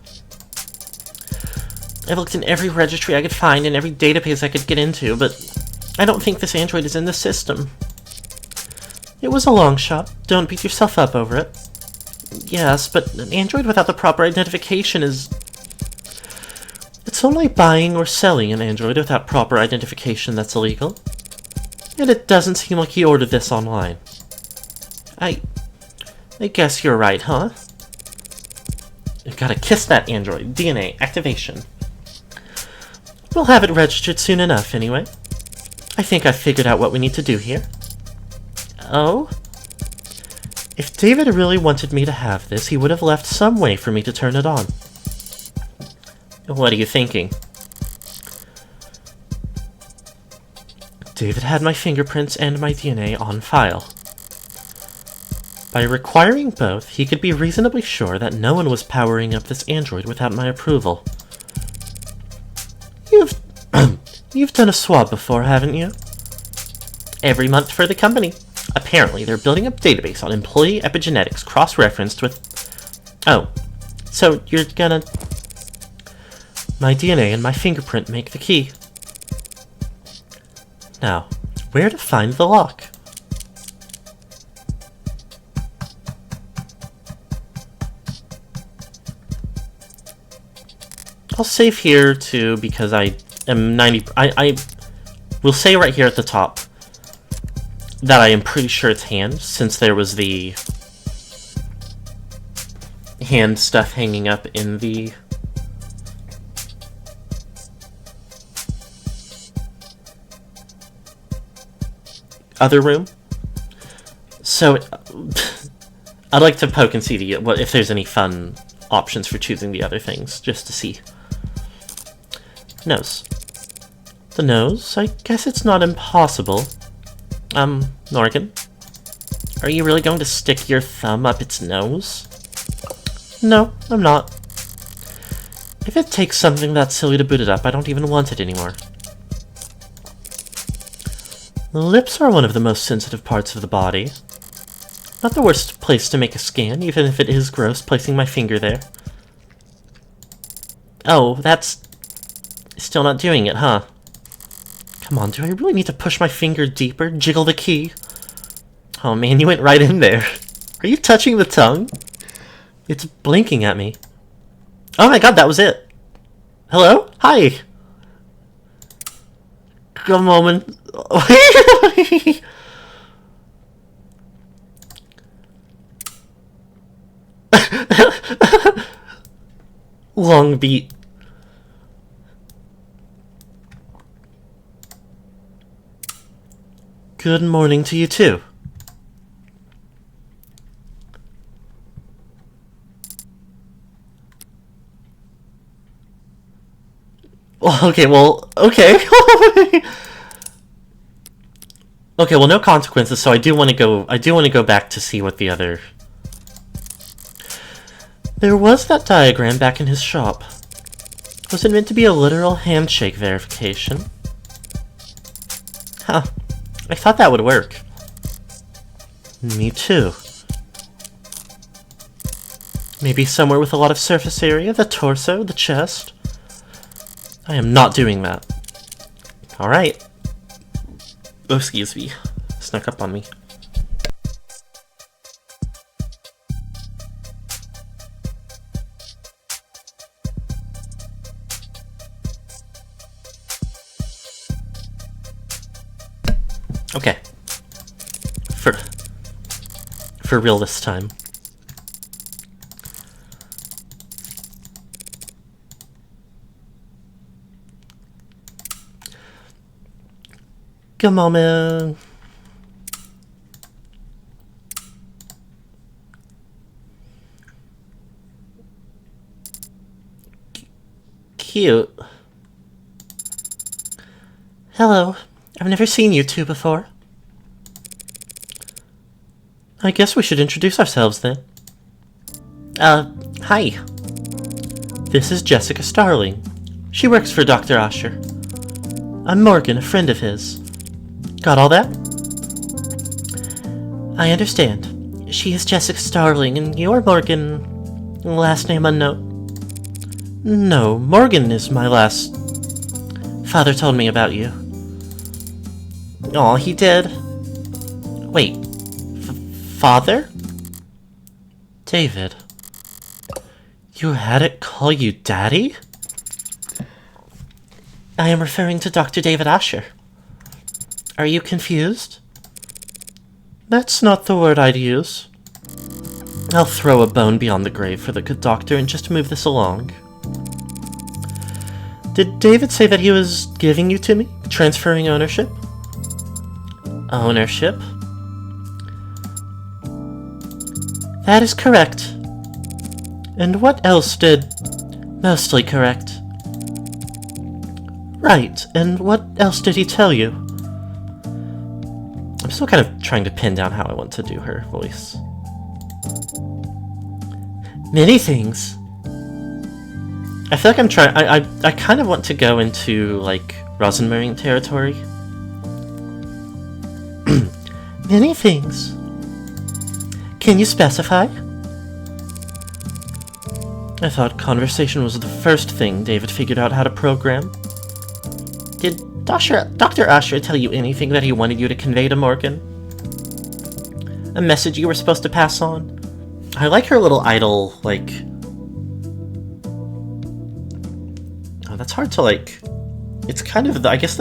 I've looked in every registry I could find and every database I could get into, but I don't think this android is in the system. It was a long shot. Don't beat yourself up over it. Yes, but an android without the proper identification is... It's only buying or selling an android without proper identification that's illegal. And it doesn't seem like he ordered this online. I guess you're right, huh? You gotta kiss that android. DNA activation. We'll have it registered soon enough, anyway. I think I've figured out what we need to do here. Oh? If David really wanted me to have this, he would have left some way for me to turn it on. What are you thinking? David had my fingerprints and my DNA on file. By requiring both, he could be reasonably sure that no one was powering up this android without my approval. You've done a swab before, haven't you? Every month for the company. Apparently, they're building a database on employee epigenetics cross-referenced with... Oh, so you're gonna... My DNA and my fingerprint make the key. Now, where to find the lock? I'll save here too because I am 90. I will say right here at the top that I am pretty sure it's hand, since there was the hand stuff hanging up in the other room. So I'd like to poke and see if there's any fun options for choosing the other things, just to see. Nose. The nose? I guess it's not impossible. Norgan? Are you really going to stick your thumb up its nose? No, I'm not. If it takes something that silly to boot it up, I don't even want it anymore. The lips are one of the most sensitive parts of the body. Not the worst place to make a scan, even if it is gross placing my finger there. Oh, that's still not doing it, huh? Come on, do I really need to push my finger deeper? Jiggle the key? Oh man, you went right in there. Are you touching the tongue? It's blinking at me. Oh my god, that was it. Hello? Hi! A moment. Long beat. Good morning to you too. Okay. Okay, well, no consequences, so I do want to go back to see what the other... There was that diagram back in his shop. Was it meant to be a literal handshake verification? Huh. I thought that would work. Me too. Maybe somewhere with a lot of surface area, the torso, the chest. I am not doing that. Alright. Oh, excuse me. Snuck up on me. Okay. For real this time. Good moment. Cute. Hello. I've never seen you two before. I guess we should introduce ourselves then. Hi. This is Jessica Starling. She works for Dr. Asher. I'm Morgan, a friend of his. Got all that? I understand. She is Jessica Starling, and you're Morgan... last name unknown? No, Morgan is my last... Father told me about you. Aw, he did? Wait. Father? David. You had it call you Daddy? I am referring to Dr. David Asher. Are you confused? That's not the word I'd use. I'll throw a bone beyond the grave for the good doctor and just move this along. Did David say that he was giving you to me? Transferring ownership? Ownership? That is correct. And what else did... Mostly correct. Right, and what else did he tell you? I'm still kind of trying to pin down how I want to do her voice. Many things. I feel like I'm trying... I kind of want to go into, like, Rosenmarine territory. Many things. Can you specify? I thought conversation was the first thing David figured out how to program. Did Dr. Usher tell you anything that he wanted you to convey to Morgan? A message you were supposed to pass on? I like her little idle, like... Oh, that's hard to, like... It's kind of, I guess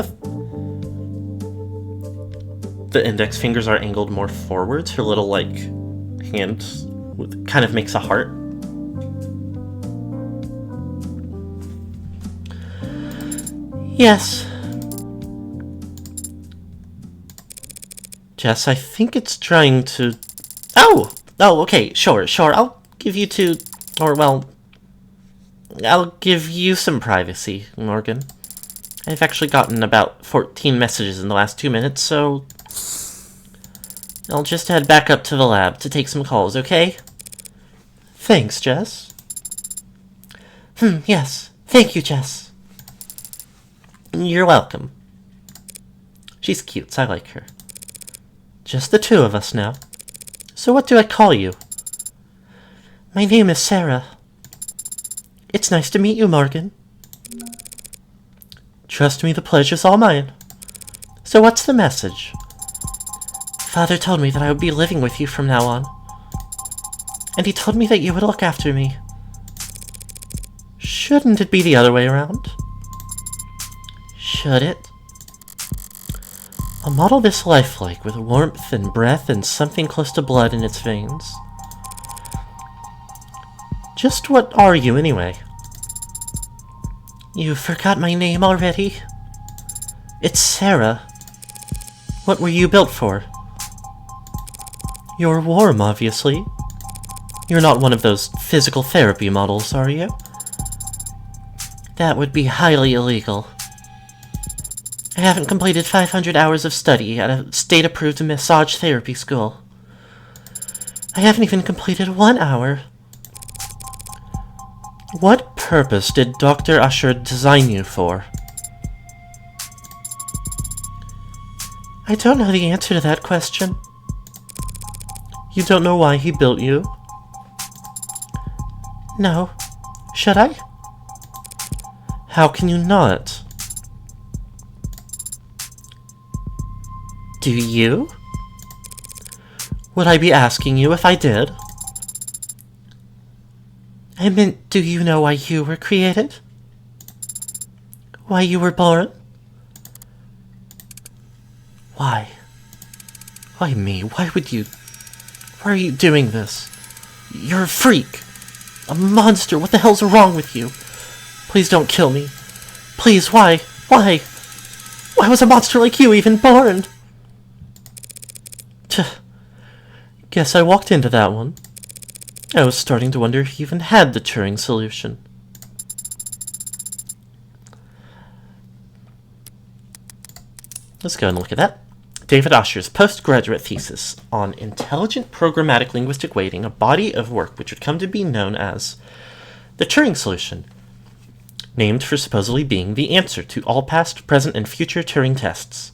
the index fingers are angled more forwards. Her little, like, hand kind of makes a heart. Yes. Jess, I think it's trying to... Oh, okay, sure. I'll give you I'll give you some privacy, Morgan. I've actually gotten about 14 messages in the last 2 minutes, so... I'll just head back up to the lab to take some calls, okay? Thanks, Jess. Yes. Thank you, Jess. You're welcome. She's cute, I like her. Just the two of us now. So what do I call you? My name is Sarah. It's nice to meet you, Morgan. Trust me, the pleasure's all mine. So what's the message? Father told me that I would be living with you from now on. And he told me that you would look after me. Shouldn't it be the other way around? Should it? I'll model this lifelike with warmth and breath and something close to blood in its veins. Just what are you, anyway? You forgot my name already? It's Sarah. What were you built for? You're warm, obviously. You're not one of those physical therapy models, are you? That would be highly illegal. I haven't completed 500 hours of study at a state-approved massage therapy school. I haven't even completed 1 hour. What purpose did Dr. Usher design you for? I don't know the answer to that question. You don't know why he built you? No. Should I? How can you not? Do you? Would I be asking you if I did? I meant, do you know why you were created? Why you were born? Why? Why me? Why are you doing this? You're a freak. A monster. What the hell's wrong with you? Please don't kill me. Please, why? Why? Why was a monster like you even born? Guess I walked into that one. I was starting to wonder if you even had the Turing solution. Let's go and look at that. David Usher's postgraduate thesis on intelligent programmatic linguistic weighting, a body of work which would come to be known as the Turing solution, named for supposedly being the answer to all past, present, and future Turing tests.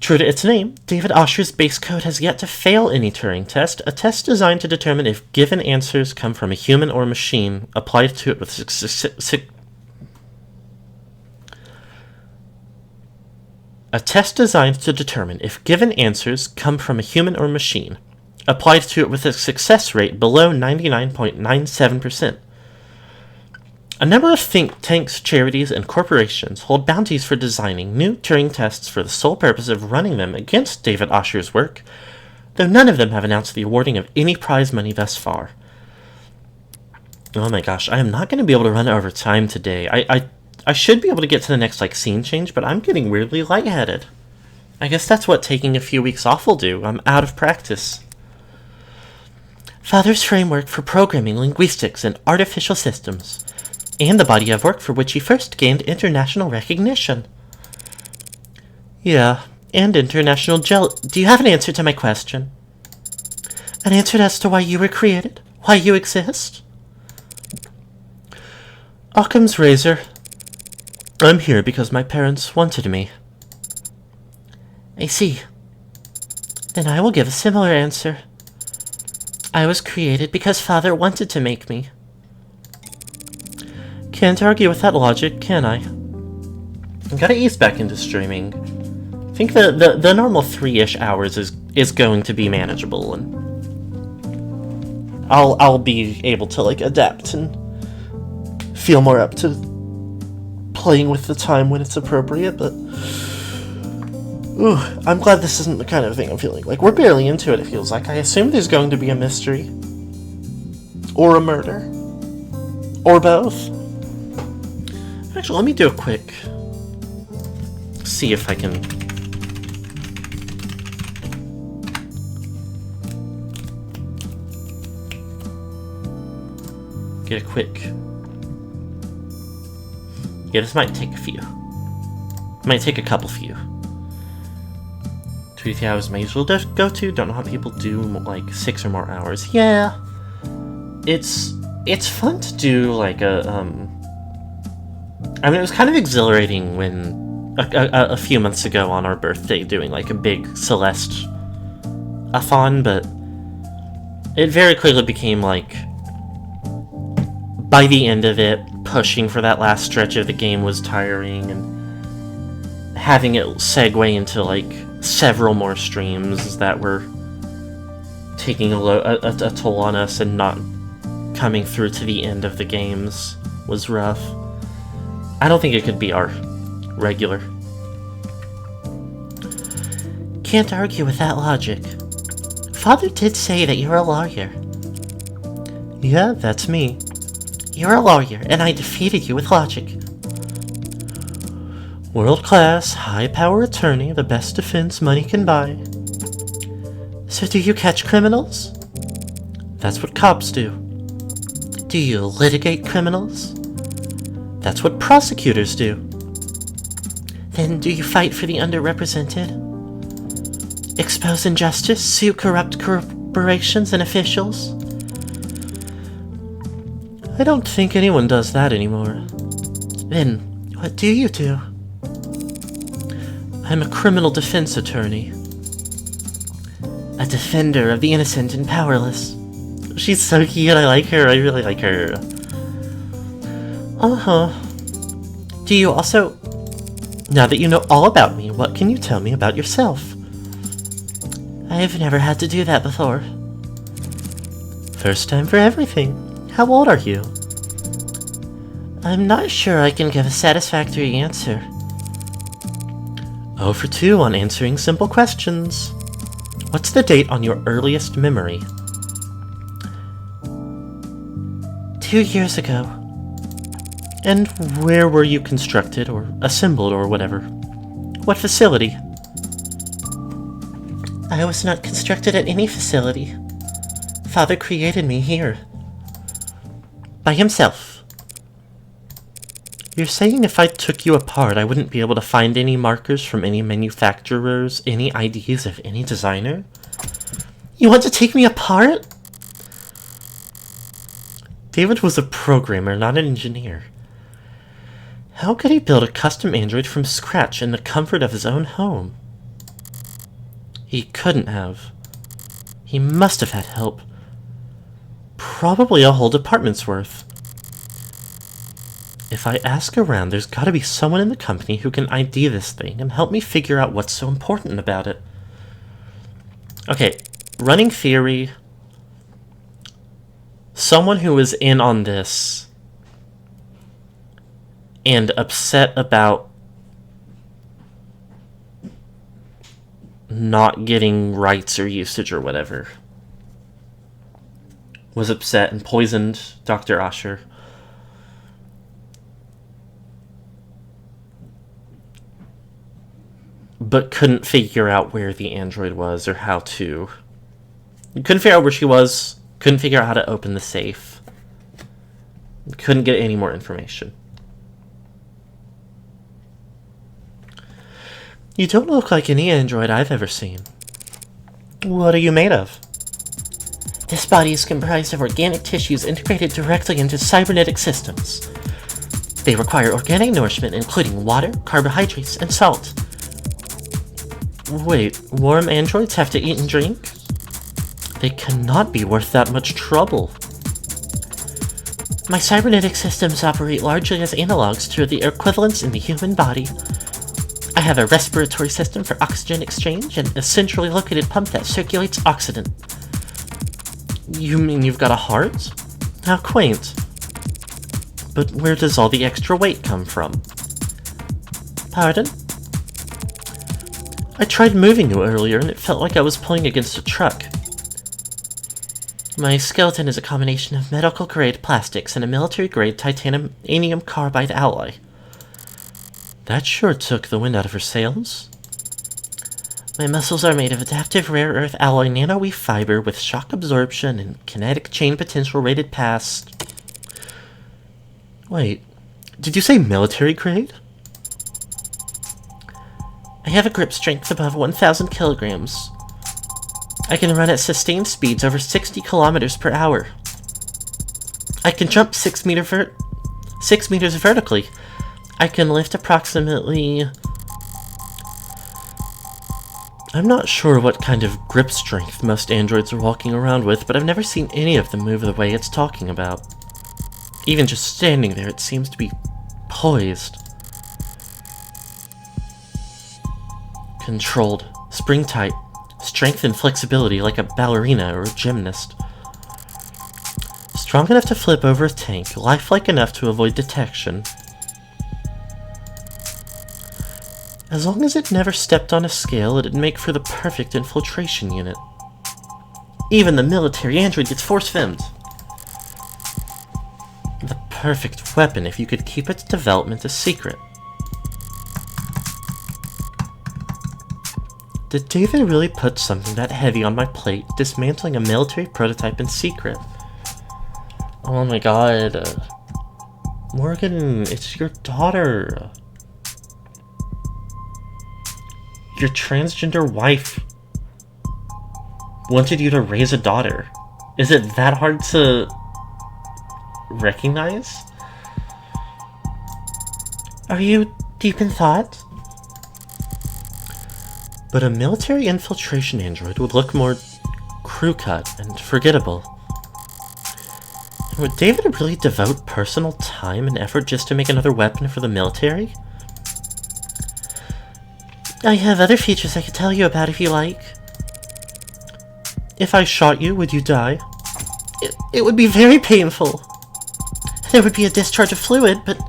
True to its name, David Usher's base code has yet to fail any Turing test, a test designed to determine if given answers come from a human or a machine, applied to it with a test designed to determine if given answers come from a human or machine, applied to it with a success rate below 99.97%. A number of think tanks, charities, and corporations hold bounties for designing new Turing tests for the sole purpose of running them against David Usher's work, though none of them have announced the awarding of any prize money thus far. Oh my gosh, I am not going to be able to run over time today. I should be able to get to the next, scene change, but I'm getting weirdly lightheaded. I guess that's what taking a few weeks off will do. I'm out of practice. Father's framework for programming linguistics and artificial systems, and the body of work for which he first gained international recognition. Yeah, and international Do you have an answer to my question? An answer as to why you were created? Why you exist? Occam's razor. I'm here because my parents wanted me. I see. Then I will give a similar answer. I was created because Father wanted to make me. Can't argue with that logic, can I? I gotta ease back into streaming. I think the normal 3-ish hours is going to be manageable, and I'll be able to like adapt and feel more up to playing with the time when it's appropriate, but ooh, I'm glad this isn't the kind of thing I'm feeling like. We're barely into it, it feels like. I assume there's going to be a mystery. Or a murder. Or both. Actually, let me do a quick... see if I can... get a quick... yeah, this might take a few. Might take a couple few. 2 to 3 hours my usual go to. Don't know how people do like 6 or more hours. Yeah, it's fun to do like a I mean, it was kind of exhilarating when a few months ago on our birthday doing like a big Celeste-a-thon, but it very quickly became like, by the end of it, pushing for that last stretch of the game was tiring, and having it segue into like several more streams that were taking a toll on us and not coming through to the end of the games was rough. I don't think it could be our regular. Can't argue with that logic. Father did say that you're a lawyer. Yeah, that's me. You're a lawyer, and I defeated you with logic. World-class, high-power attorney, the best defense money can buy. So do you catch criminals? That's what cops do. Do you litigate criminals? That's what prosecutors do. Then do you fight for the underrepresented? Expose injustice, sue corrupt corporations and officials? I don't think anyone does that anymore. Then, what do you do? I'm a criminal defense attorney. A defender of the innocent and powerless. She's so cute, I like her, I really like her. Uh-huh. Do you also... Now that you know all about me, what can you tell me about yourself? I've never had to do that before. First time for everything. How old are you? I'm not sure I can give a satisfactory answer. 0 for 2 on answering simple questions. What's the date on your earliest memory? 2 years ago. And where were you constructed or assembled or whatever? What facility? I was not constructed at any facility. Father created me here. By himself. You're saying if I took you apart, I wouldn't be able to find any markers from any manufacturers, any IDs of any designer? You want to take me apart? David was a programmer, not an engineer. How could he build a custom android from scratch in the comfort of his own home? He couldn't have. He must have had help. Probably a whole department's worth. If I ask around, there's gotta be someone in the company who can ID this thing and help me figure out what's so important about it. Okay, running theory. Someone who is in on this and upset about not getting rights or usage or whatever was upset and poisoned Dr. Asher. But couldn't figure out where the android was or how to. Couldn't figure out where she was. Couldn't figure out how to open the safe. Couldn't get any more information. You don't look like any android I've ever seen. What are you made of? This body is comprised of organic tissues integrated directly into cybernetic systems. They require organic nourishment, including water, carbohydrates, and salt. Wait, warm androids have to eat and drink? They cannot be worth that much trouble. My cybernetic systems operate largely as analogs to the equivalents in the human body. I have a respiratory system for oxygen exchange and a centrally located pump that circulates oxygen. You mean you've got a heart? How quaint. But where does all the extra weight come from? Pardon? I tried moving you earlier and it felt like I was pulling against a truck. My skeleton is a combination of medical-grade plastics and a military-grade titanium carbide alloy. That sure took the wind out of her sails. My muscles are made of adaptive rare earth alloy nanoweave fiber with shock absorption and kinetic chain potential rated past... Wait, did you say military grade? I have a grip strength above 1,000 kilograms. I can run at sustained speeds over 60 kilometers per hour. I can jump 6 meters vertically. I can lift approximately... I'm not sure what kind of grip strength most androids are walking around with, but I've never seen any of them move the way it's talking about. Even just standing there, it seems to be poised. Controlled, spring-tight, strength and flexibility like a ballerina or a gymnast. Strong enough to flip over a tank, lifelike enough to avoid detection. As long as it never stepped on a scale, it'd make for the perfect infiltration unit. Even the military android gets force-femmed. The perfect weapon if you could keep its development a secret. Did David really put something that heavy on my plate, dismantling a military prototype in secret? Oh my god. Morgan, it's your daughter. Your transgender wife wanted you to raise a daughter. Is it that hard to recognize? Are you deep in thought? But a military infiltration android would look more crew-cut and forgettable. And would David really devote personal time and effort just to make another weapon for the military? I have other features I could tell you about if you like. If I shot you, would you die? It would be very painful. There would be a discharge of fluid, but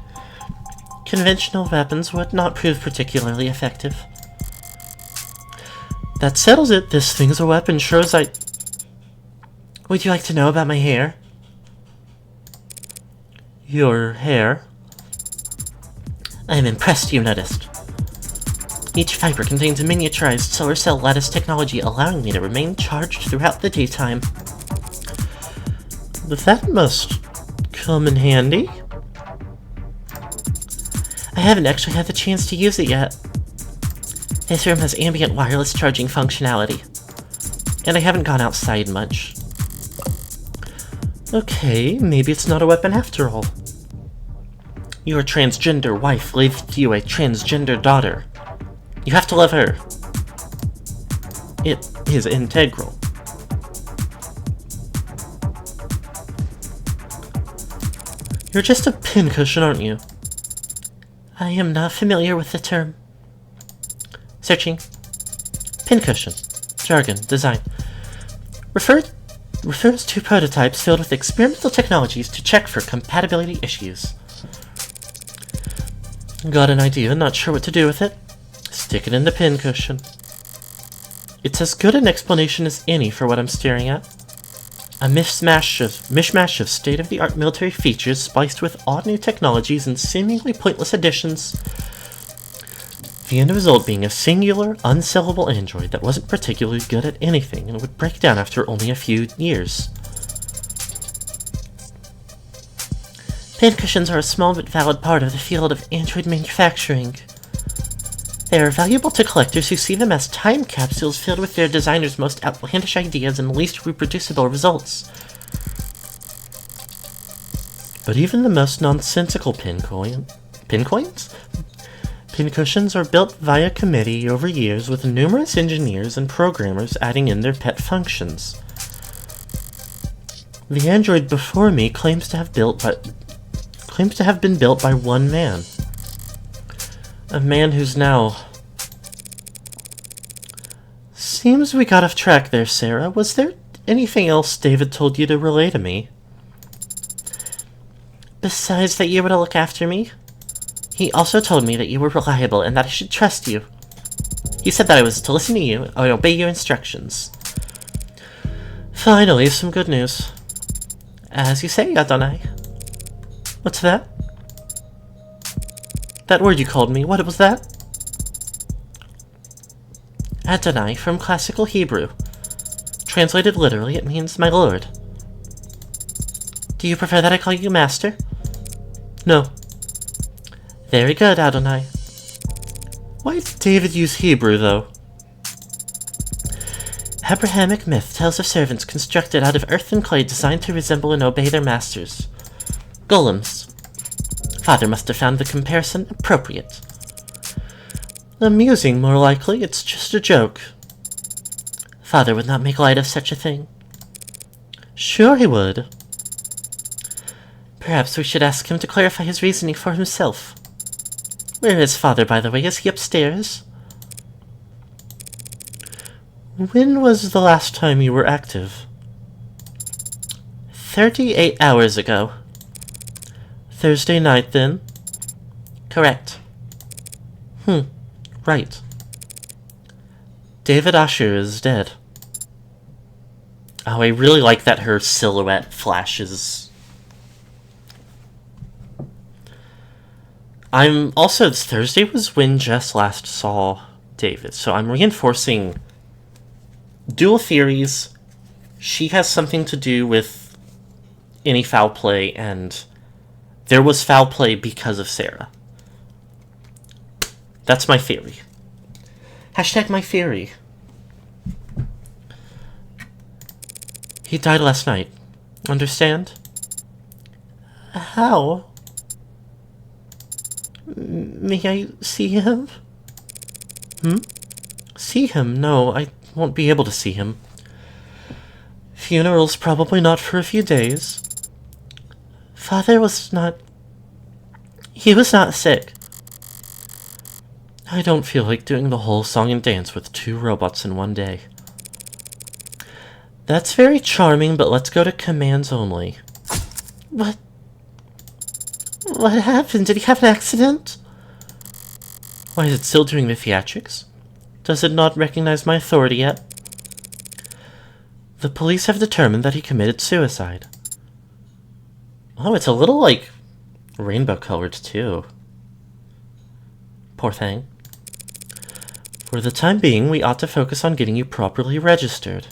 conventional weapons would not prove particularly effective. That settles it. This thing's a weapon, sure as I... Would you like to know about my hair? Your hair? I'm impressed you noticed. Each fiber contains a miniaturized solar cell lattice technology, allowing me to remain charged throughout the daytime. But that must come in handy. I haven't actually had the chance to use it yet. This room has ambient wireless charging functionality, and I haven't gone outside much. Okay, maybe it's not a weapon after all. Your transgender wife gave you a transgender daughter. You have to love her. It is integral. You're just a pincushion, aren't you? I am not familiar with the term. Searching. Pincushion. Jargon. Design. Refers to prototypes filled with experimental technologies to check for compatibility issues. Got an idea, not sure what to do with it? Stick it in the pincushion. It's as good an explanation as any for what I'm staring at. A mishmash of state-of-the-art military features spliced with odd new technologies and seemingly pointless additions. The end result being a singular, unsellable android that wasn't particularly good at anything and would break down after only a few years. Pincushions are a small but valid part of the field of android manufacturing. They are valuable to collectors who see them as time capsules filled with their designers' most outlandish ideas and least reproducible results. But even the most nonsensical Pincushions are built via committee over years with numerous engineers and programmers adding in their pet functions. The android before me claims to have been built by one man. A man who's now... Seems we got off track there, Sarah. Was there anything else David told you to relay to me? Besides that you were to look after me, he also told me that you were reliable and that I should trust you. He said that I was to listen to you and obey your instructions. Finally, some good news. As you say, Adonai. What's that? That word you called me, what was that? Adonai, from classical Hebrew. Translated literally, it means my lord. Do you prefer that I call you master? No. Very good, Adonai. Why did David use Hebrew, though? Abrahamic myth tells of servants constructed out of earth and clay designed to resemble and obey their masters. Golems. Father must have found the comparison appropriate. Amusing, more likely. It's just a joke. Father would not make light of such a thing. Sure he would. Perhaps we should ask him to clarify his reasoning for himself. Where is Father, by the way? Is he upstairs? When was the last time you were active? 38 hours ago. Thursday night, then? Correct. Right. David Asher is dead. Oh, I really like that her silhouette flashes. Thursday was when Jess last saw David, so I'm reinforcing dual theories. She has something to do with any foul play, and there was foul play because of Sarah. That's my theory. Hashtag my theory. He died last night. Understand? How? May I see him? See him? No, I won't be able to see him. Funeral's probably not for a few days. Father was not... He was not sick. I don't feel like doing the whole song and dance with 2 robots in one day. That's very charming, but let's go to commands only. What? What happened? Did he have an accident? Why, is it still doing the theatrics? Does it not recognize my authority yet? The police have determined that he committed suicide. Oh, it's a little, like, rainbow-colored, too. Poor thing. For the time being, we ought to focus on getting you properly registered.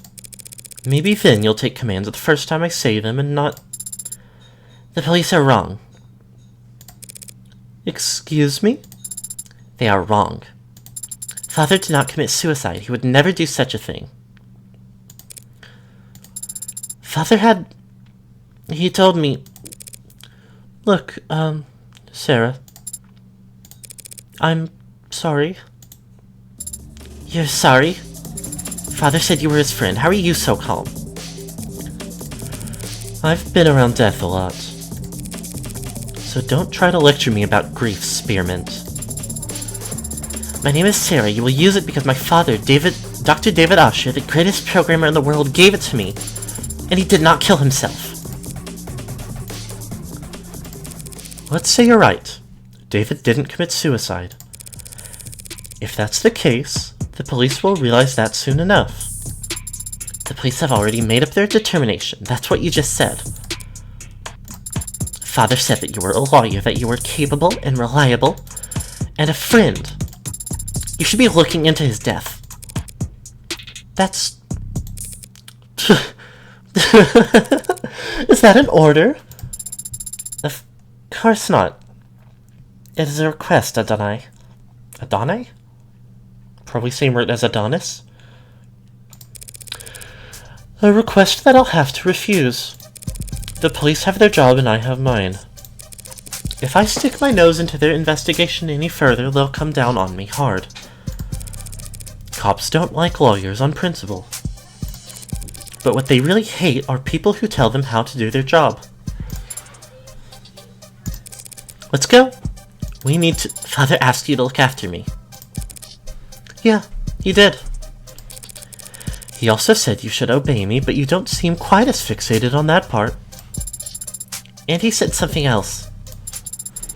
Maybe then you'll take commands the first time I say them and not... The police are wrong. Excuse me? They are wrong. Father did not commit suicide. He would never do such a thing. Father had... He told me... Look, Sarah. I'm sorry. You're sorry? Father said you were his friend. How are you so calm? I've been around death a lot. So don't try to lecture me about grief, Spearmint. My name is Sarah. You will use it because my father, Dr. David Asher, the greatest programmer in the world, gave it to me. And he did not kill himself. Let's say you're right. David didn't commit suicide. If that's the case, the police will realize that soon enough. The police have already made up their determination. That's what you just said. Father said that you were a lawyer, that you were capable and reliable, and a friend. You should be looking into his death. That's... Is that an order? Of course not. It is a request, Adonai. Adonai? Probably same word as Adonis. A request that I'll have to refuse. The police have their job and I have mine. If I stick my nose into their investigation any further, they'll come down on me hard. Cops don't like lawyers on principle. But what they really hate are people who tell them how to do their job. Let's go. We need to... Father asked you to look after me. Yeah, he did. He also said you should obey me, but you don't seem quite as fixated on that part. And he said something else.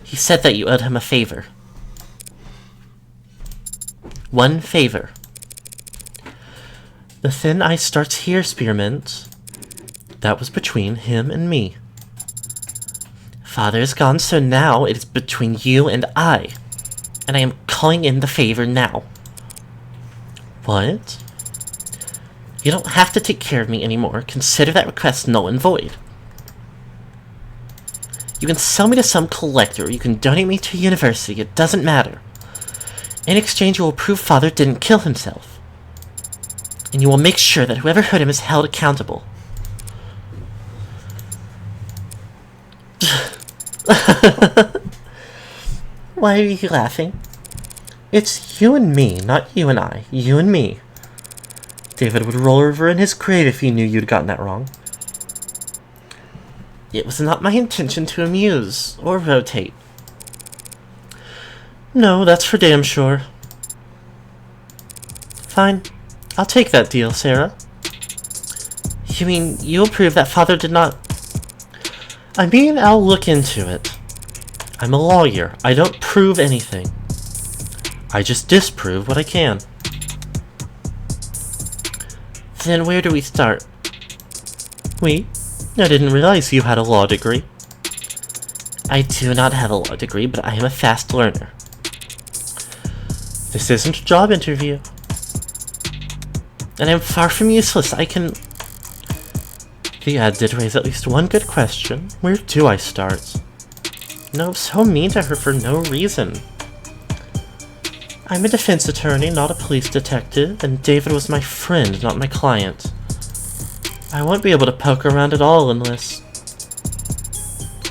He said that you owed him a favor. One favor. The thin ice starts here, Spearmint. That was between him and me. Father is gone, so now it is between you and I. And I am calling in the favor now. What? You don't have to take care of me anymore. Consider that request null and void. You can sell me to some collector, or you can donate me to a university, it doesn't matter. In exchange, you will prove Father didn't kill himself. And you will make sure that whoever hurt him is held accountable. Why are you laughing? It's you and me, not you and I. You and me. David would roll over in his grave if he knew you'd gotten that wrong. It was not my intention to amuse or rotate. No, that's for damn sure. Fine. I'll take that deal, Sarah. You mean you'll prove that Father did not... I mean, I'll look into it. I'm a lawyer. I don't prove anything. I just disprove what I can. Then where do we start? I didn't realize you had a law degree. I do not have a law degree, but I am a fast learner. This isn't a job interview. And I'm far from useless. I can... The ad did raise at least one good question. Where do I start? No, so mean to her for no reason. I'm a defense attorney, not a police detective, and David was my friend, not my client. I won't be able to poke around at all unless...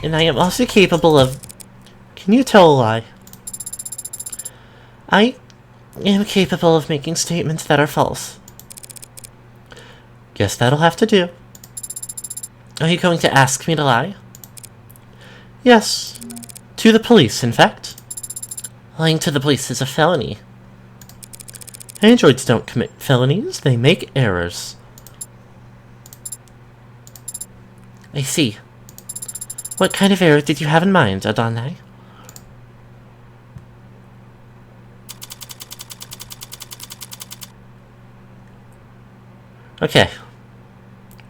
And I am also capable of... Can you tell a lie? I am capable of making statements that are false. Guess that'll have to do. Are you going to ask me to lie? Yes. To the police, in fact. Lying to the police is a felony. Androids don't commit felonies, they make errors. I see. What kind of error did you have in mind, Adonai? Okay.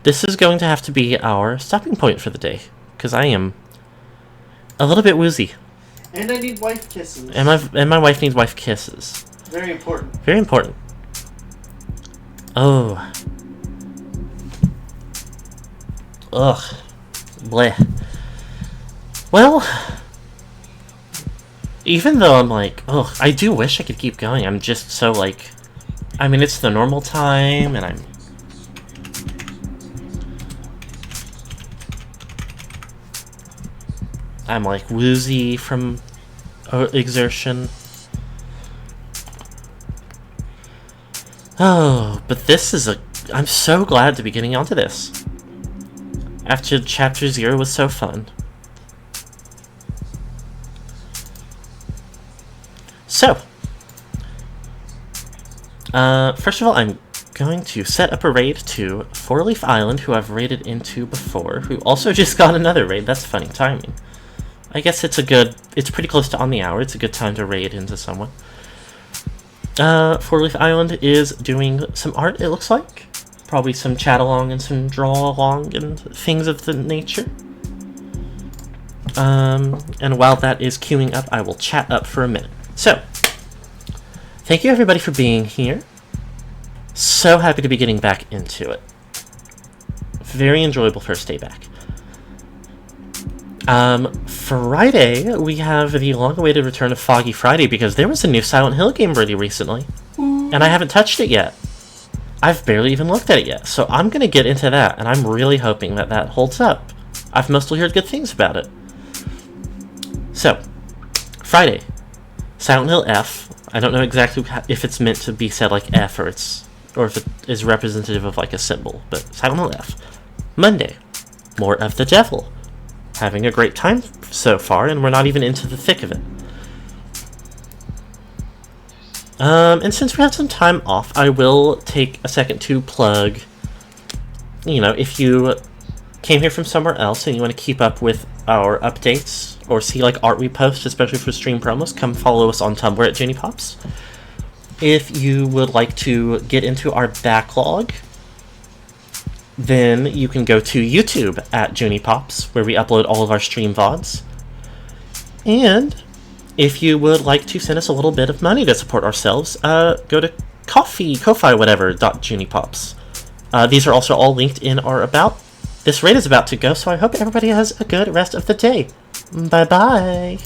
This is going to have to be our stopping point for the day, because I am a little bit woozy. And I need wife kisses. And my wife needs wife kisses. Very important. Very important. Oh. Ugh. Bleh. Well, even though I'm like, ugh, I do wish I could keep going. I'm just so like, I mean, it's the normal time, and I'm like woozy from exertion. Oh, but this is I'm so glad to be getting onto this. After Chapter 0 was so fun. So, first of all, I'm going to set up a raid to Four Leaf Island, who I've raided into before, who also just got another raid. That's funny timing. I guess it's pretty close to on the hour. It's a good time to raid into someone. Four Leaf Island is doing some art, it looks like. Probably some chat along and some draw along and things of the nature. And while that is queuing up, I will chat up for a minute. So, thank you everybody for being here. So happy to be getting back into it. Very enjoyable first day back. Friday, we have the long-awaited return of Foggy Friday, because there was a new Silent Hill game really recently, and I haven't touched it yet. I've barely even looked at it yet, so I'm gonna get into that, and I'm really hoping that that holds up. I've mostly heard good things about it. So, Friday, Silent Hill F. I don't know exactly if it's meant to be said like F or it's or if it is representative of like a symbol, but silent on the F. Monday, more of the devil. Having a great time so far, and we're not even into the thick of it. And since we have some time off, I will take a second to plug, you know, if you came here from somewhere else and you want to keep up with our updates or see like art we post, especially for stream promos, come follow us on Tumblr at JuniePops. If you would like to get into our backlog, then you can go to YouTube at JuniePops, where we upload all of our stream VODs. And if you would like to send us a little bit of money to support ourselves, go to Ko-fi, whatever, .JuniePops. These are also all linked in our About. This raid is about to go, so I hope everybody has a good rest of the day. Bye-bye!